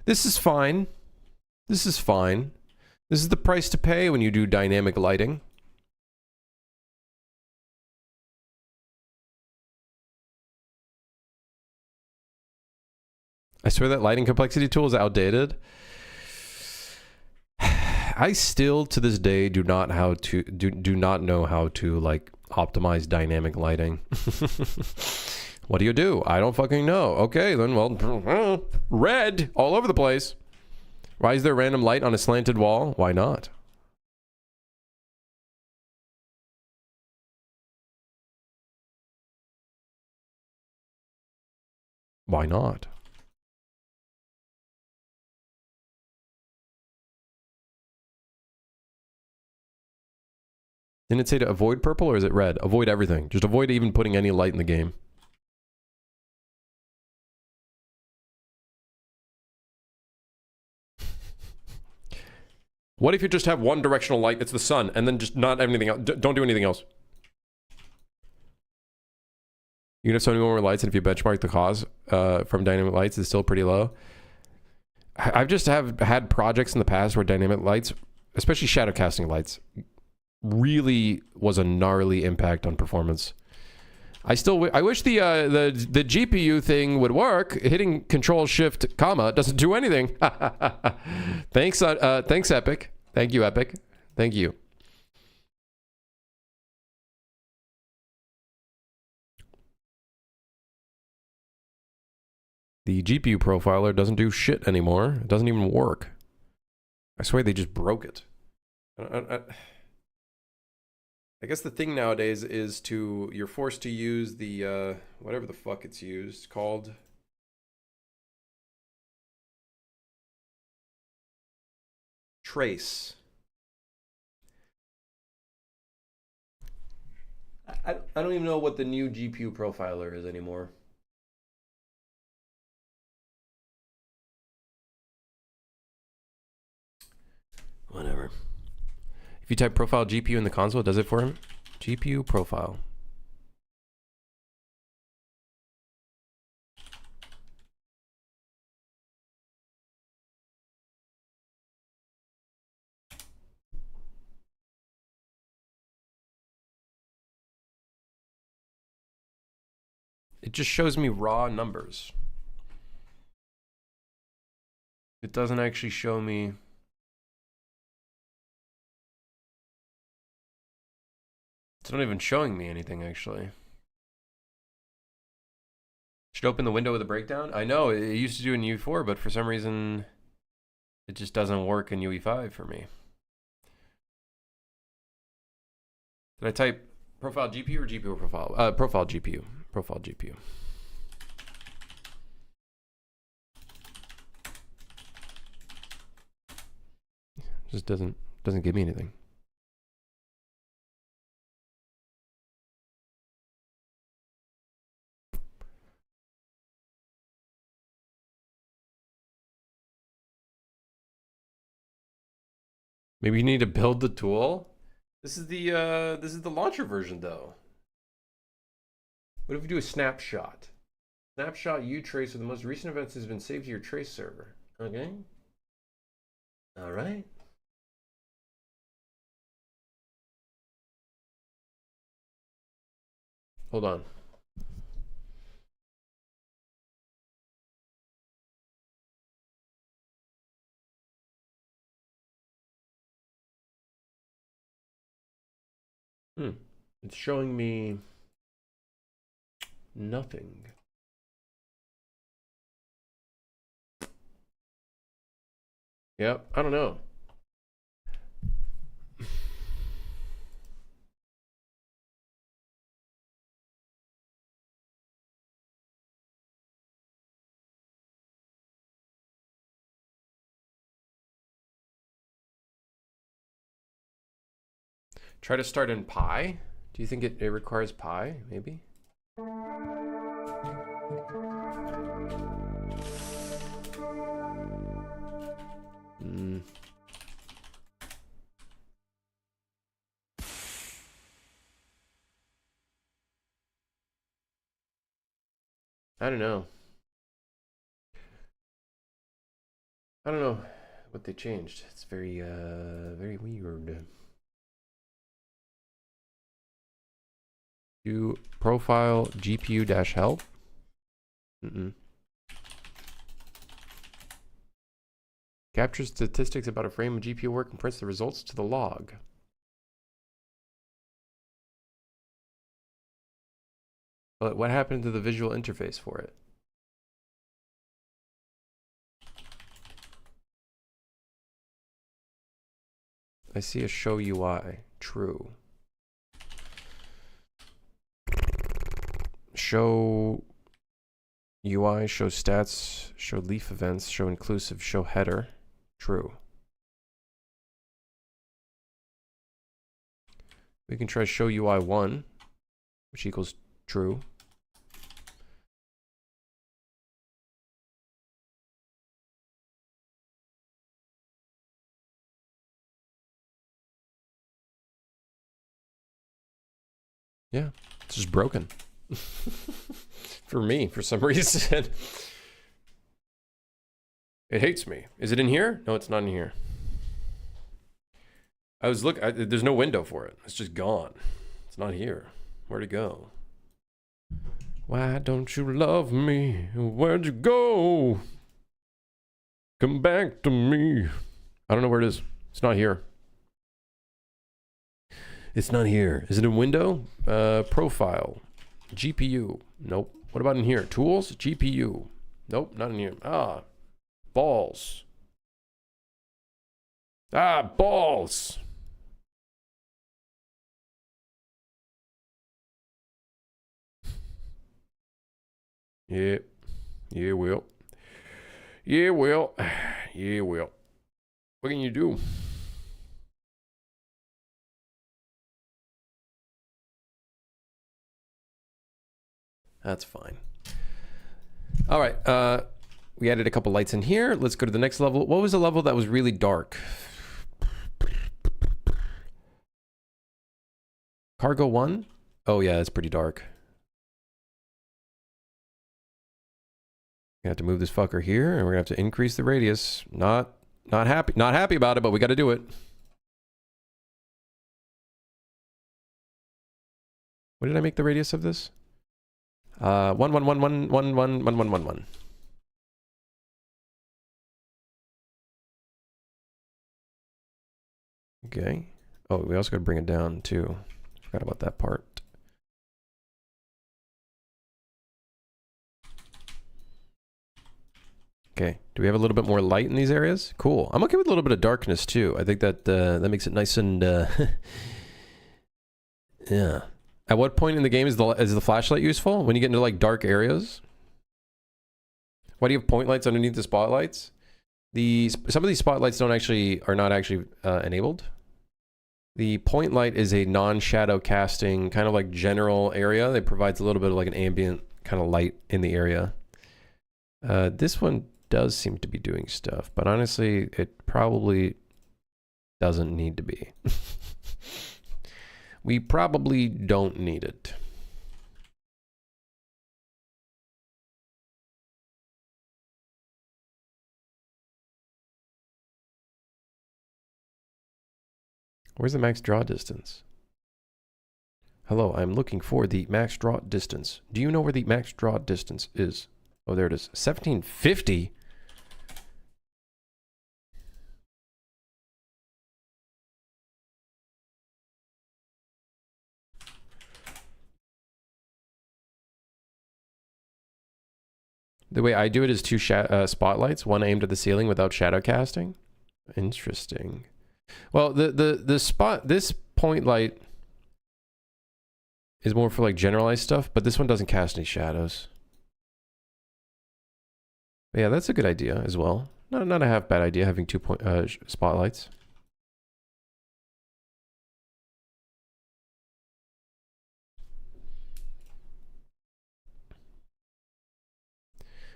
This is fine. This is fine. This is the price to pay when you do dynamic lighting. I swear that lighting complexity tool is outdated. I still to this day do not know how to like optimize dynamic lighting. What do? I don't fucking know. Okay, then well, red all over the place. Why is there random light on a slanted wall? Why not? Why not? Didn't it say to avoid purple or is it red? Avoid everything. Just avoid even putting any light in the game. What if you just have one directional light, it's the sun, and then just not anything else? Don't do anything else. You can have so many more lights, and if you benchmark the cost from dynamic lights, it's still pretty low. I've just had projects in the past where dynamic lights, especially shadow casting lights, really was a gnarly impact on performance. I wish the GPU thing would work. Hitting Control Shift comma doesn't do anything. Thanks, thanks Epic. Thank you, Epic. Thank you. The GPU profiler doesn't do shit anymore. It doesn't even work. I swear they just broke it. I guess the thing nowadays is you're forced to use the, whatever the fuck it's called. Trace. I don't even know what the new GPU profiler is anymore. Whatever. If you type profile GPU in the console, it does it for him. GPU profile. It just shows me raw numbers. It doesn't actually show me. It's not even showing me anything, actually. Should open the window with a breakdown? I know, it used to do in UE4, but for some reason, it just doesn't work in UE5 for me. Did I type profile GPU or GPU profile? Profile GPU. Profile GPU. Just doesn't give me anything. Maybe you need to build the tool. This is the launcher version though. What if we do a snapshot? Snapshot utrace with the most recent events has been saved to your trace server. Okay. All right. Hold on. It's showing me nothing. Yep, I don't know. Try to start in Pi. Do you think it requires Pi, maybe? I don't know. I don't know what they changed. It's very weird. Do profile GPU-help. Capture statistics about a frame of GPU work and prints the results to the log. But what happened to the visual interface for it? I see a show UI. True. Show UI, show stats, show leaf events, show inclusive, show header. True. We can try show UI 1, which equals true. Yeah, it's just broken. For me, for some reason. It hates me. Is it in here? No, it's not in here. I was there's no window for it. It's just gone. It's not here. Where'd it go? Why don't you love me? Where'd you go? Come back to me. I don't know where it is. It's not here. It's not here. Is it in window? Profile. GPU. Nope. What about in here? Tools? GPU. Nope, not in here. Ah. Balls. Ah, balls. Yeah. Yeah, well. Yeah, well. Yeah, well. What can you do? That's fine. All right. We added a couple lights in here. Let's go to the next level. What was the level that was really dark? Cargo 1? Oh, yeah, it's pretty dark. We have to move this fucker here, and we're gonna have to increase the radius. Not happy about it, but we got to do it. What did I make the radius of this? 11111111111. Okay. Oh, we also got to bring it down too. Forgot about that part. Okay. Do we have a little bit more light in these areas? Cool. I'm okay with a little bit of darkness too. I think that that makes it nice and yeah. At what point in the game is the flashlight useful? When you get into like dark areas? Why do you have point lights underneath the spotlights? Some of these spotlights are not actually enabled. The point light is a non-shadow casting kind of like general area. It provides a little bit of like an ambient kind of light in the area. This one does seem to be doing stuff, but honestly, it probably doesn't need to be. We probably don't need it. Where's the max draw distance? Hello, I'm looking for the max draw distance. Do you know where the max draw distance is? Oh, there it is. 1750? The way I do it is two spotlights, one aimed at the ceiling without shadow casting. Interesting. Well, this point light is more for like generalized stuff, but this one doesn't cast any shadows. But yeah, that's a good idea as well. Not a half bad idea having two spotlights.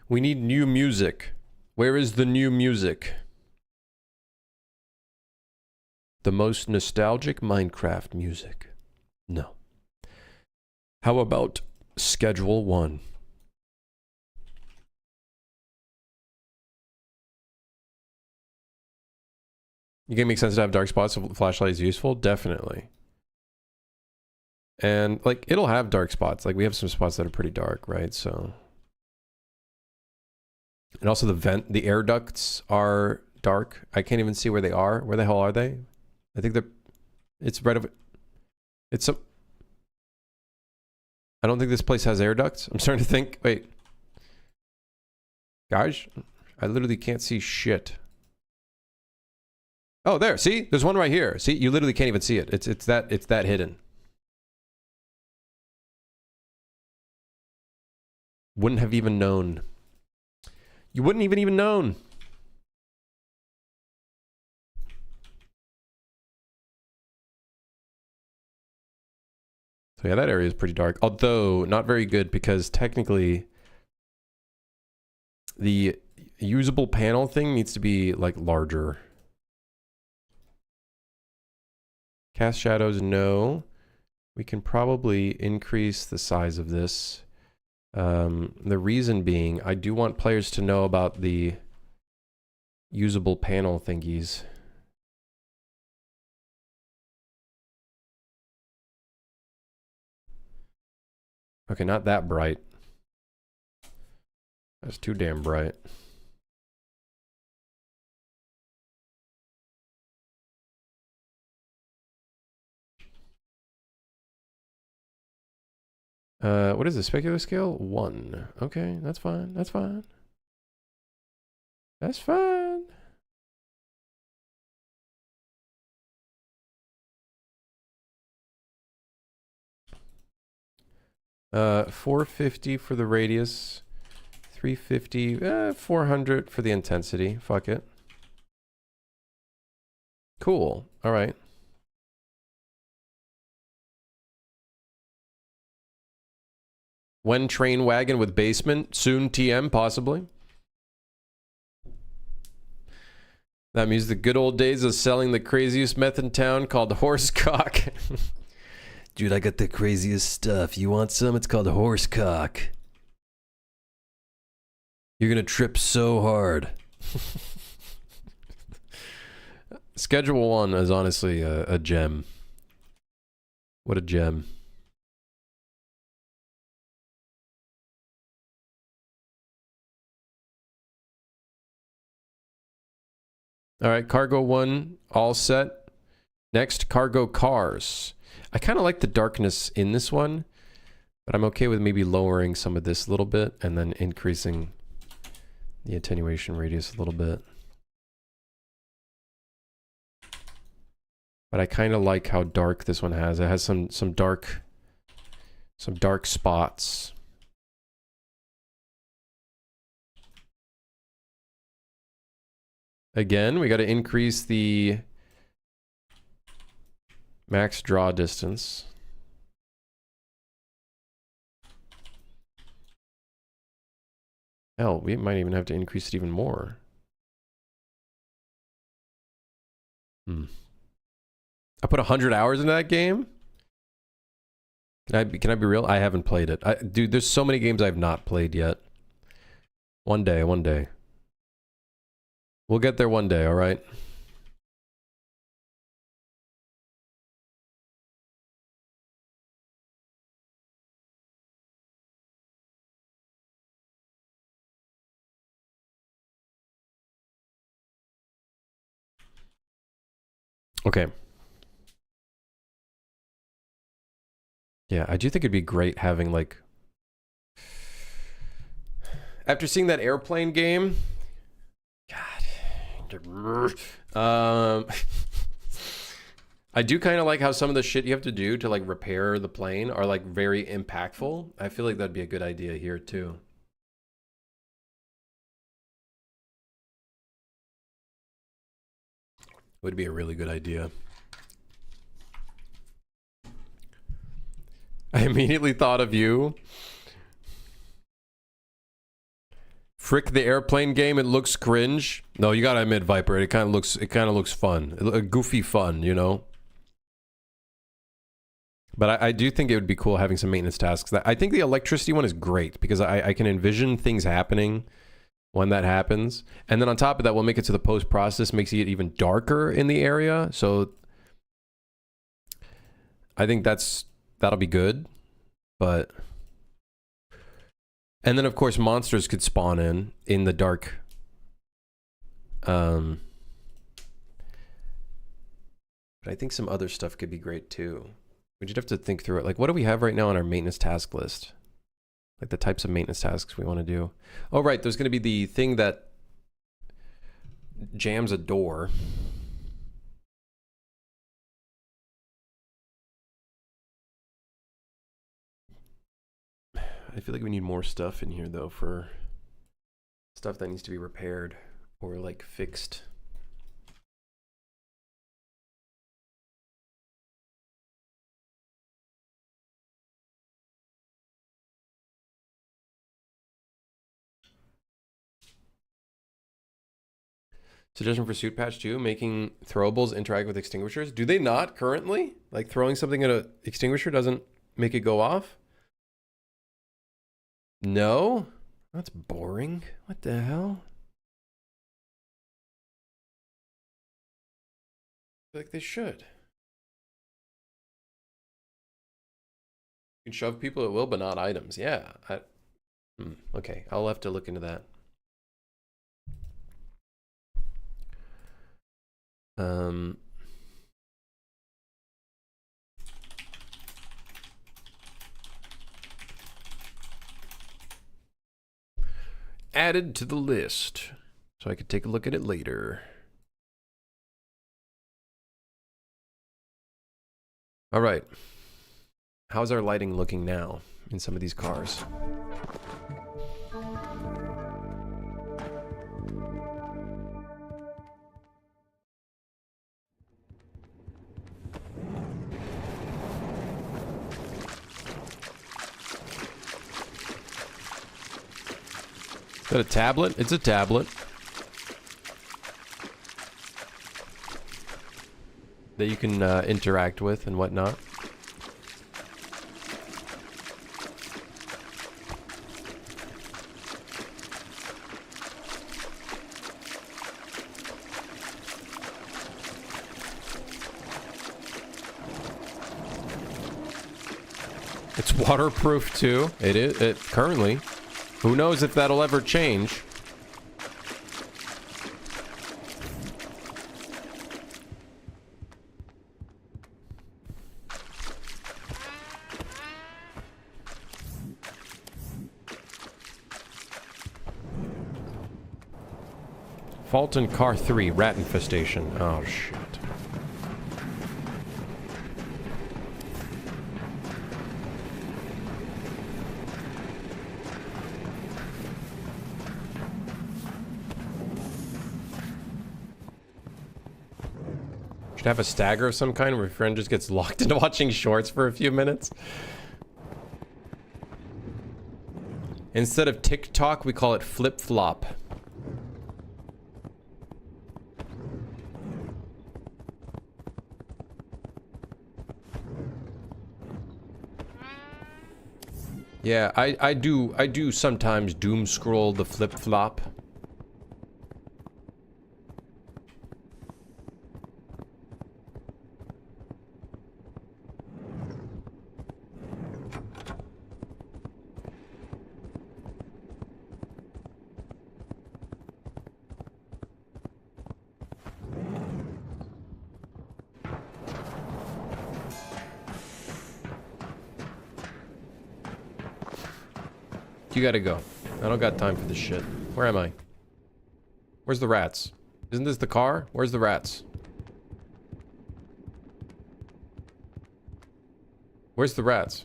We need new music. Where is the new music? The most nostalgic Minecraft music. No. How about Schedule 1? You can make sense to have dark spots if the flashlight is useful? Definitely. And like it'll have dark spots. Like we have some spots that are pretty dark, right? So and also the air ducts are dark. I can't even see where they are. Where the hell are they? I think it's right over. It's some. I don't think this place has air ducts. I'm starting to think. Wait, guys, I literally can't see shit. Oh, there. See, there's one right here. See, you literally can't even see it. It's that hidden. Wouldn't have even known. You wouldn't even known. So yeah, that area is pretty dark. Although, not very good because technically the usable panel thing needs to be like larger. Cast shadows, no. We can probably increase the size of this. The reason being, I do want players to know about the usable panel thingies. Okay, not that bright. That's too damn bright. What is the specular scale? 1. Okay, that's fine. That's fine. That's fine. $450 for the radius. $350, $400 for the intensity. Fuck it. Cool. All right. When train wagon with basement, soon TM, possibly. That means the good old days of selling the craziest meth in town called horsecock.
Dude, I got the craziest stuff. You want some? It's called horsecock. You're gonna trip so hard.
Schedule 1 is honestly a gem. What a gem. All right, cargo 1 all set. Next, cargo cars. I kind of like the darkness in this one, but I'm okay with maybe lowering some of this a little bit and then increasing the attenuation radius a little bit. But I kind of like how dark this one has. It has some dark spots. Again, we got to increase the max draw distance. Hell, we might even have to increase it even more. I put 100 hours into that game. Can I be real? I haven't played it. Dude, there's so many games I've not played yet. One day. We'll get there one day, all right? Okay. Yeah, I do think it'd be great having, like... After seeing that airplane game... God... I do kind of like how some of the shit you have to do to, like, repair the plane are, like, very impactful. I feel like that'd be a good idea here, too. Would be a really good idea. I immediately thought of you. Frick the airplane game, it looks cringe. No, you gotta admit, Viper, it kind of looks fun. Goofy fun, you know? But I do think it would be cool having some maintenance tasks. I think the electricity one is great because I can envision things happening when that happens. And then on top of that, we'll make it to the post-process, makes it even darker in the area. So I think that'll be good. But... And then, of course, monsters could spawn in the dark. But I think some other stuff could be great, too. We just have to think through it. Like, what do we have right now on our maintenance task list? Like, the types of maintenance tasks we want to do. Oh, right. There's going to be the thing that jams a door. I feel like we need more stuff in here, though, for stuff that needs to be repaired or, like, fixed. Suggestion for suit patch 2, making throwables interact with extinguishers. Do they not currently? Like, throwing something at an extinguisher doesn't make it go off? No? That's boring. What the hell? Like they should. You can shove people at will, but not items. Yeah. Okay, I'll have to look into that. Added to the list, so I could take a look at it later. All right. How's our lighting looking now in some of these cars? that a tablet? It's a tablet. That you can interact with and whatnot. It's waterproof too. It is currently. Who knows if that'll ever change? Fault in car 3, rat infestation. Oh shit. Should have a stagger of some kind where your friend just gets locked into watching shorts for a few minutes. Instead of TikTok, we call it flip-flop. Yeah, I do sometimes doom scroll the flip-flop. You gotta go. I don't got time for this shit. Where am I? Where's the rats? Isn't this the car? Where's the rats? Where's the rats?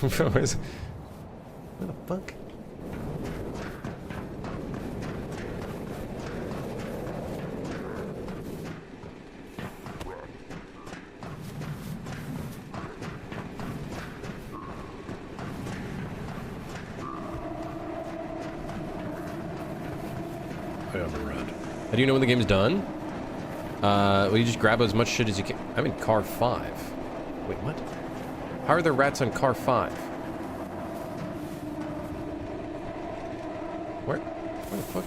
Where the fuck? How do you know when the game's done? Well, you just grab as much shit as you can. I'm in car 5. Wait, what? How are there rats on car 5? Where the fuck?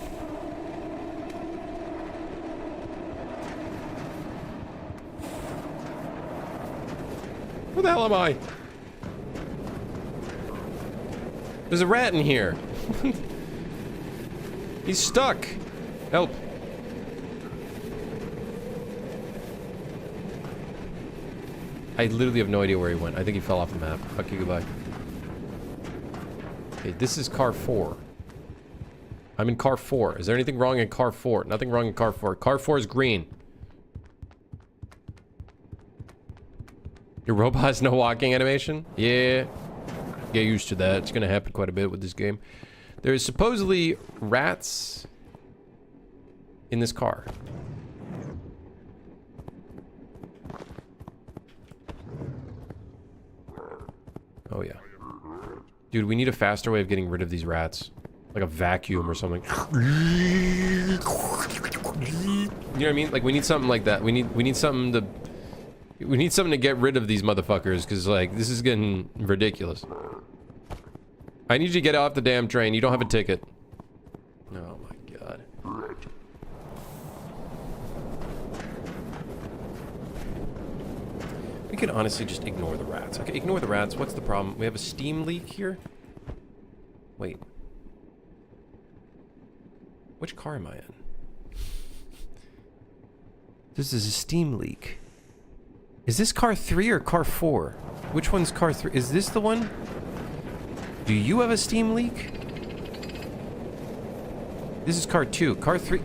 Where the hell am I? There's a rat in here. He's stuck. Help. I literally have no idea where he went. I think he fell off the map. Fuck you, goodbye. Okay, this is car 4. I'm in car 4. Is there anything wrong in car 4? Nothing wrong in car 4. Car 4 is green. Your robot has no walking animation? Yeah. Get used to that. It's gonna happen quite a bit with this game. There's supposedly rats in this car. Oh yeah. Dude, we need a faster way of getting rid of these rats. Like a vacuum or something. You know what I mean? Like we need something like that. We need something to get rid of these motherfuckers, because like this is getting ridiculous. I need you to get off the damn train. You don't have a ticket. Oh my god. We could honestly just ignore the rats. Okay, ignore the rats. What's the problem? We have a steam leak here? Wait. Which car am I in? This is a steam leak. Is this car 3 or car 4? Which one's car 3? Is this the one? Do you have a steam leak? This is car 2. Car 3...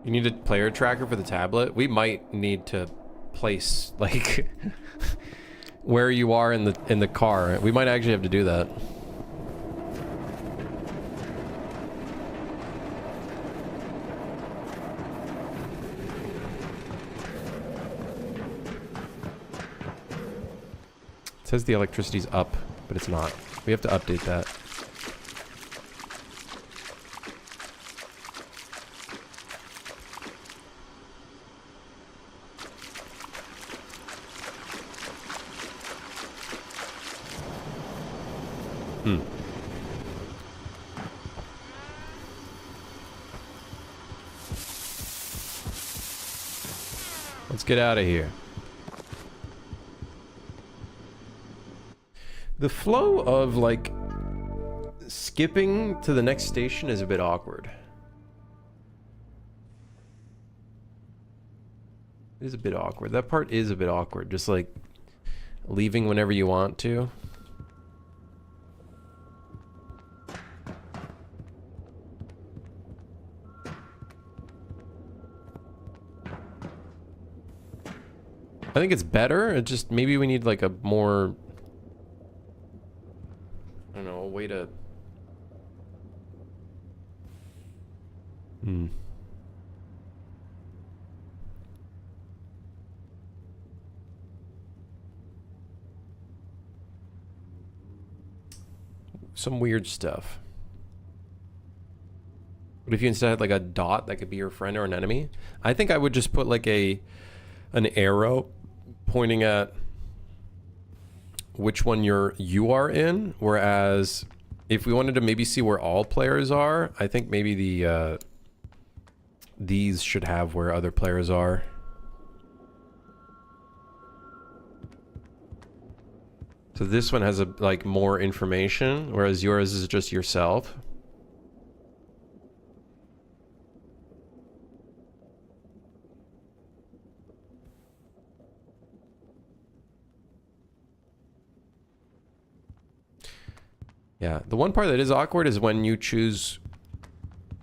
You need a player tracker for the tablet? We might need to place, like, where you are in the car. We might actually have to do that. It says the electricity's up, but it's not. We have to update that. Let's get out of here. The flow of, like, skipping to the next station is a bit awkward. It is a bit awkward. That part is a bit awkward. Just, like, leaving whenever you want to. I think it's better. It just, maybe we need like a more, I don't know, a way to. Some weird stuff. But if you instead had like a dot that could be your friend or an enemy, I think I would just put like an arrow pointing at which one you are in, whereas if we wanted to maybe see where all players are, I think maybe the these should have where other players are. So this one has like more information, whereas yours is just yourself. Yeah, the one part that is awkward is when you choose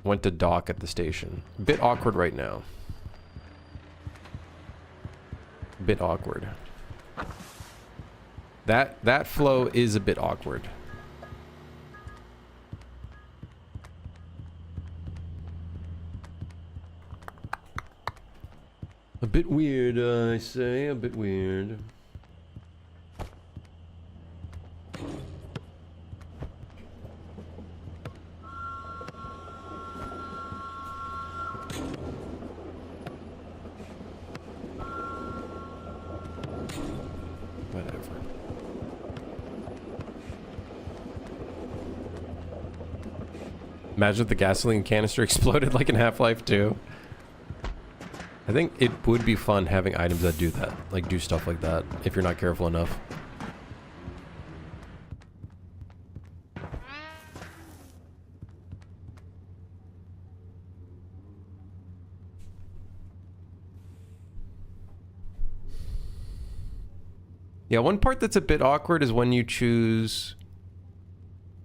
when to dock at the station. A bit awkward right now. A bit awkward. That flow is a bit awkward. A bit weird, I say, a bit weird. Imagine if the gasoline canister exploded like in Half-Life 2. I think it would be fun having items that do that. Like, do stuff like that, if you're not careful enough. Yeah, one part that's a bit awkward is when you choose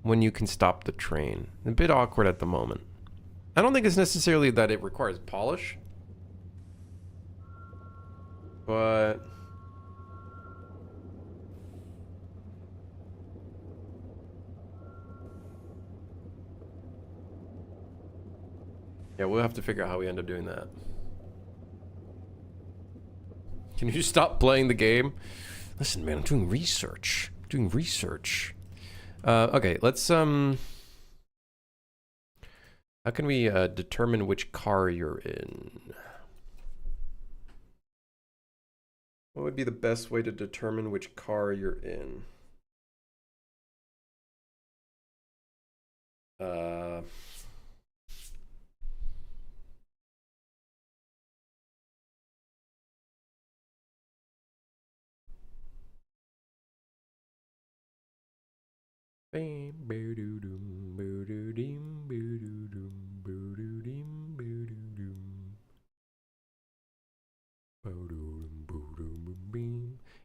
when you can stop the train. A bit awkward at the moment. I don't think it's necessarily that it requires polish, but yeah, we'll have to figure out how we end up doing that. Can you just stop playing the game? Listen, man, I'm doing research. I'm doing research. Okay, let's, how can we, determine which car you're in? What would be the best way to determine which car you're in?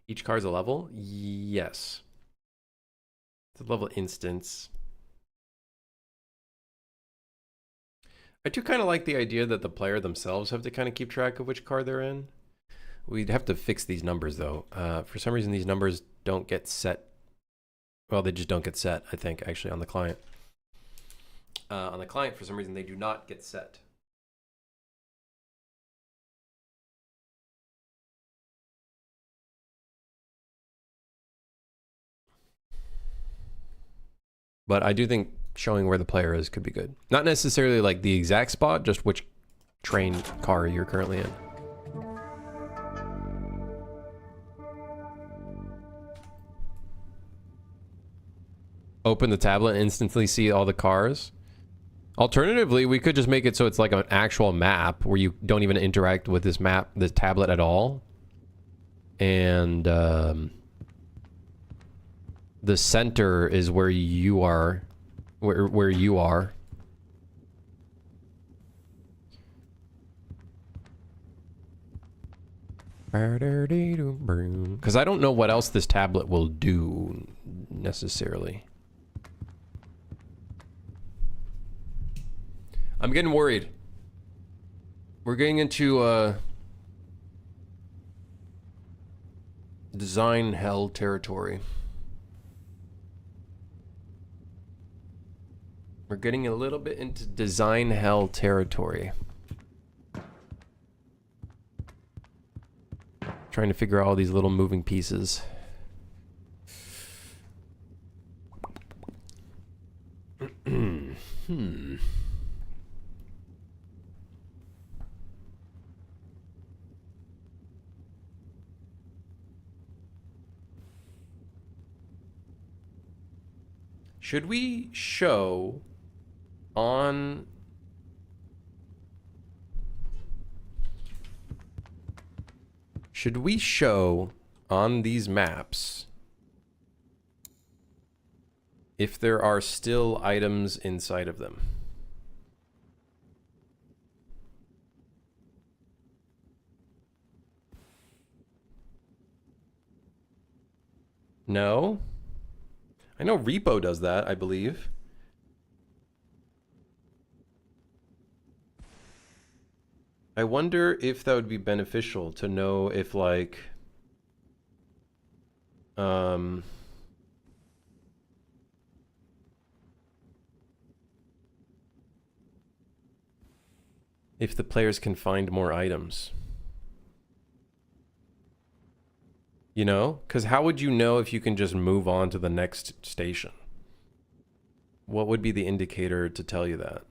Each car is a level? Yes. It's a level instance. I do kind of like the idea that the player themselves have to kind of keep track of which car they're in. We'd have to fix these numbers though. For some reason these numbers don't get set. Well, they just don't get set, I think, actually, on the client. On the client, for some reason, they do not get set. But I do think showing where the player is could be good. Not necessarily like the exact spot, just which train car you're currently in. Open the tablet and instantly see all the cars. Alternatively, we could just make it so it's like an actual map where you don't even interact with this map, this tablet at all. And the center is where you are, where you are. Because I don't know what else this tablet will do necessarily. I'm getting worried. We're getting into design hell territory. We're getting a little bit into design hell territory. Trying to figure out all these little moving pieces. Should we show on these maps if there are still items inside of them? No? I know Repo does that, I believe. I wonder if that would be beneficial to know if, like, if the players can find more items. You know? Because how would you know if you can just move on to the next station? What would be the indicator to tell you that?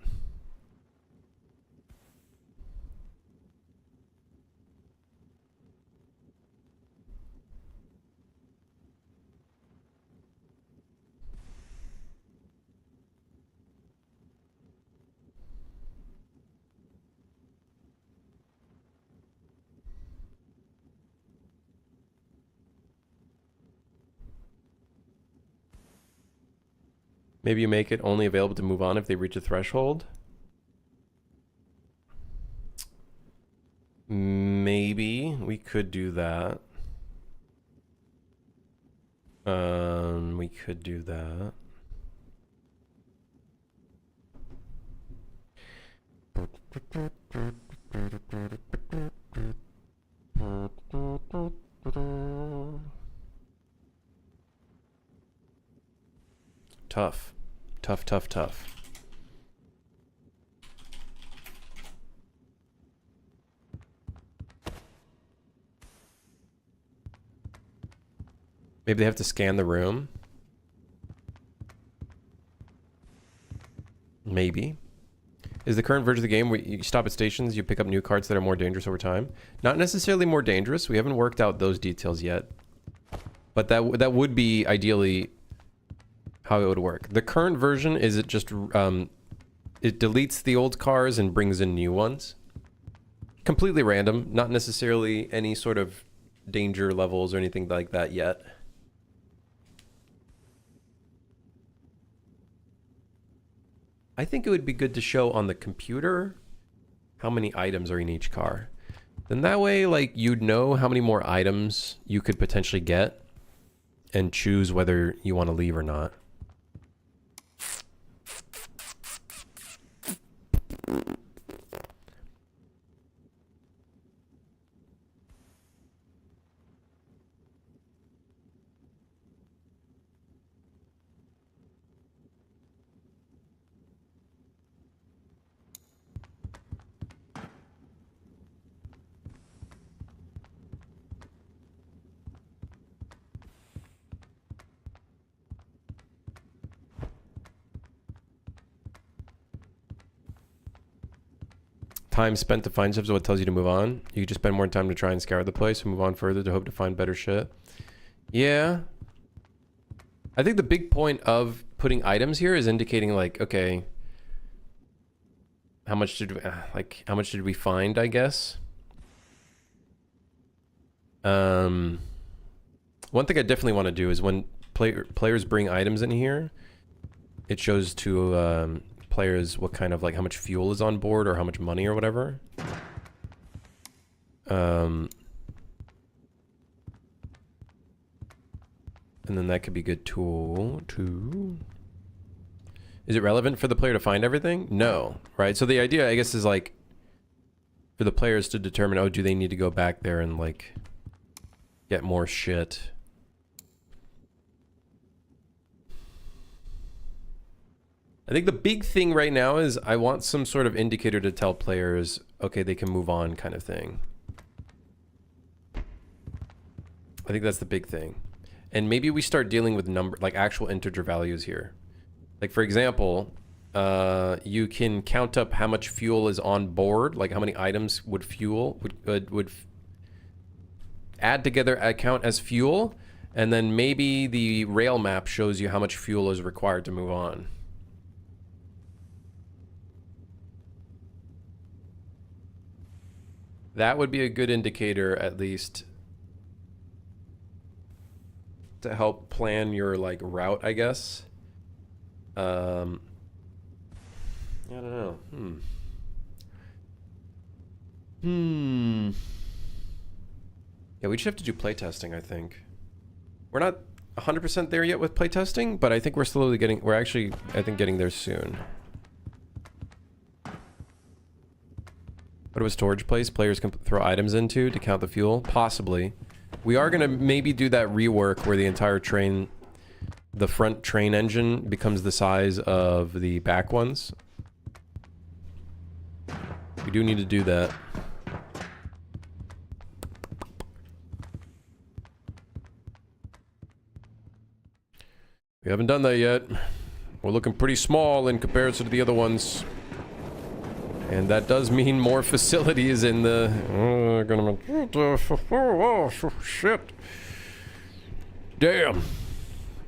Maybe you make it only available to move on if they reach a threshold. Maybe we could do that. We could do that. Tough. Tough, tough, tough. Maybe they have to scan the room. Maybe. Is the current version of the game where you stop at stations, you pick up new cards that are more dangerous over time? Not necessarily more dangerous. We haven't worked out those details yet. But that would be ideally how it would work. The current version is it just it deletes the old cars and brings in new ones. Completely random, not necessarily any sort of danger levels or anything like that yet. I think it would be good to show on the computer how many items are in each car. Then that way, like, you'd know how many more items you could potentially get and choose whether you want to leave or not. Time spent to find stuff is what tells you to move on. You could just spend more time to try and scour the place and move on further to hope to find better shit. Yeah. I think the big point of putting items here is indicating like, okay, how much did we find, I guess? One thing I definitely want to do is when players bring items in here, it shows to players what kind of like how much fuel is on board or how much money or whatever. And then that could be a good tool to... Is it relevant for the player to find everything? No, right? So the idea, I guess, is like for the players to determine, oh, do they need to go back there and like get more shit? I think the big thing right now is I want some sort of indicator to tell players, okay, they can move on kind of thing. I think that's the big thing. And maybe we start dealing with like actual integer values here. Like for example, you can count up how much fuel is on board, like how many items would add together count as fuel, and then maybe the rail map shows you how much fuel is required to move on. That would be a good indicator, at least, to help plan your like route, I guess. I don't know. Yeah, we just have to do playtesting, I think. We're not 100% there yet with playtesting, but I think we're slowly getting... We're actually, I think, getting there soon. What of a storage place players can throw items into to count the fuel? Possibly. We are going to maybe do that rework where the entire train... The front train engine becomes the size of the back ones. We do need to do that. We haven't done that yet. We're looking pretty small in comparison to the other ones. And that does mean more facilities in the... Oh, shit. Damn.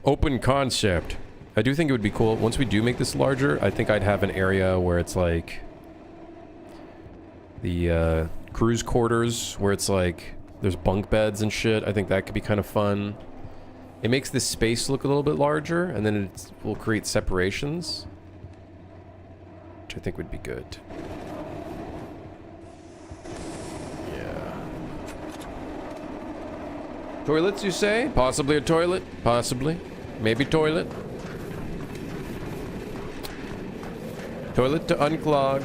Open concept. I do think it would be cool. Once we do make this larger, I think I'd have an area where it's like... The cruise quarters, where it's like... There's bunk beds and shit. I think that could be kind of fun. It makes this space look a little bit larger, and then it will create separations. Which I think would be good. Yeah. Toilets, you say? Possibly a toilet? Possibly. Maybe toilet. Toilet to unclog.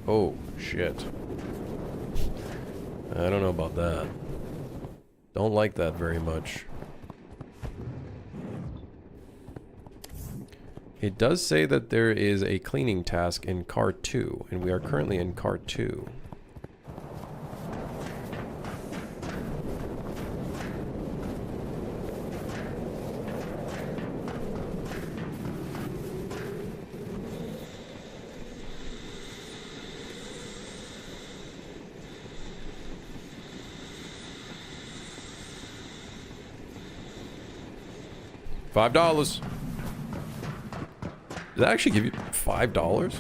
Oh, shit. I don't know about that. Don't like that very much. It does say that there is a cleaning task in car 2, and we are currently in car 2. $5. Does that actually give you $5?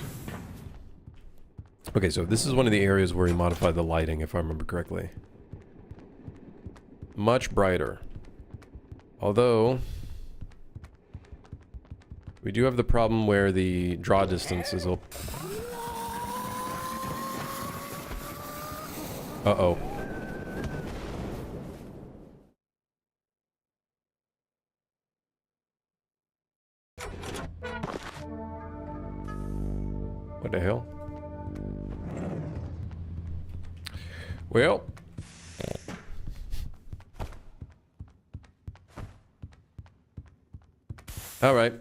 Okay, so this is one of the areas where we modified the lighting, if I remember correctly. Much brighter. Although... we do have the problem where the draw distance is... Uh-oh. What the hell? Well. All right.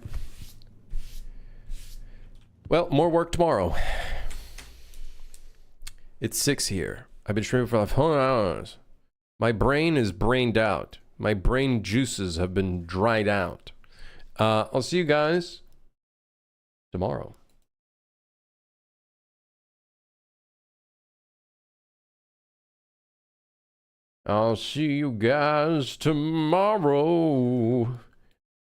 Well, more work tomorrow. It's 6 here. I've been streaming for like 4 hours. My brain is brained out. My brain juices have been dried out. I'll see you guys tomorrow. I'll see you guys tomorrow.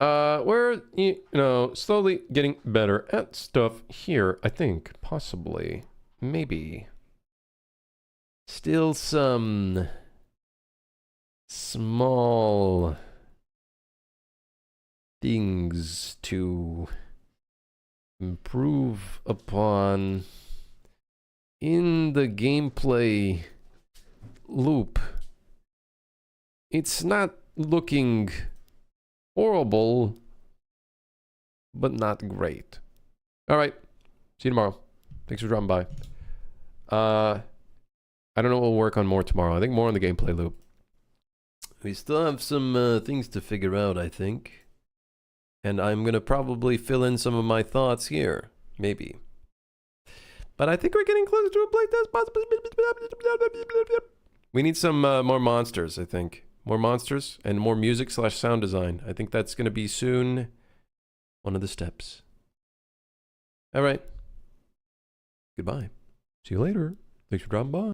We're, you know, slowly getting better at stuff here, I think. Possibly. Maybe. Still some small things to improve upon in the gameplay loop. It's not looking horrible, but not great. All right. See you tomorrow. Thanks for dropping by. I don't know what we'll work on more tomorrow. I think more on the gameplay loop. We still have some things to figure out, I think. And I'm going to probably fill in some of my thoughts here. Maybe. But I think we're getting closer to a playtest. We need some more monsters, I think. More monsters and more music / sound design. I think that's going to be soon one of the steps. All right. Goodbye. See you later. Thanks for dropping by.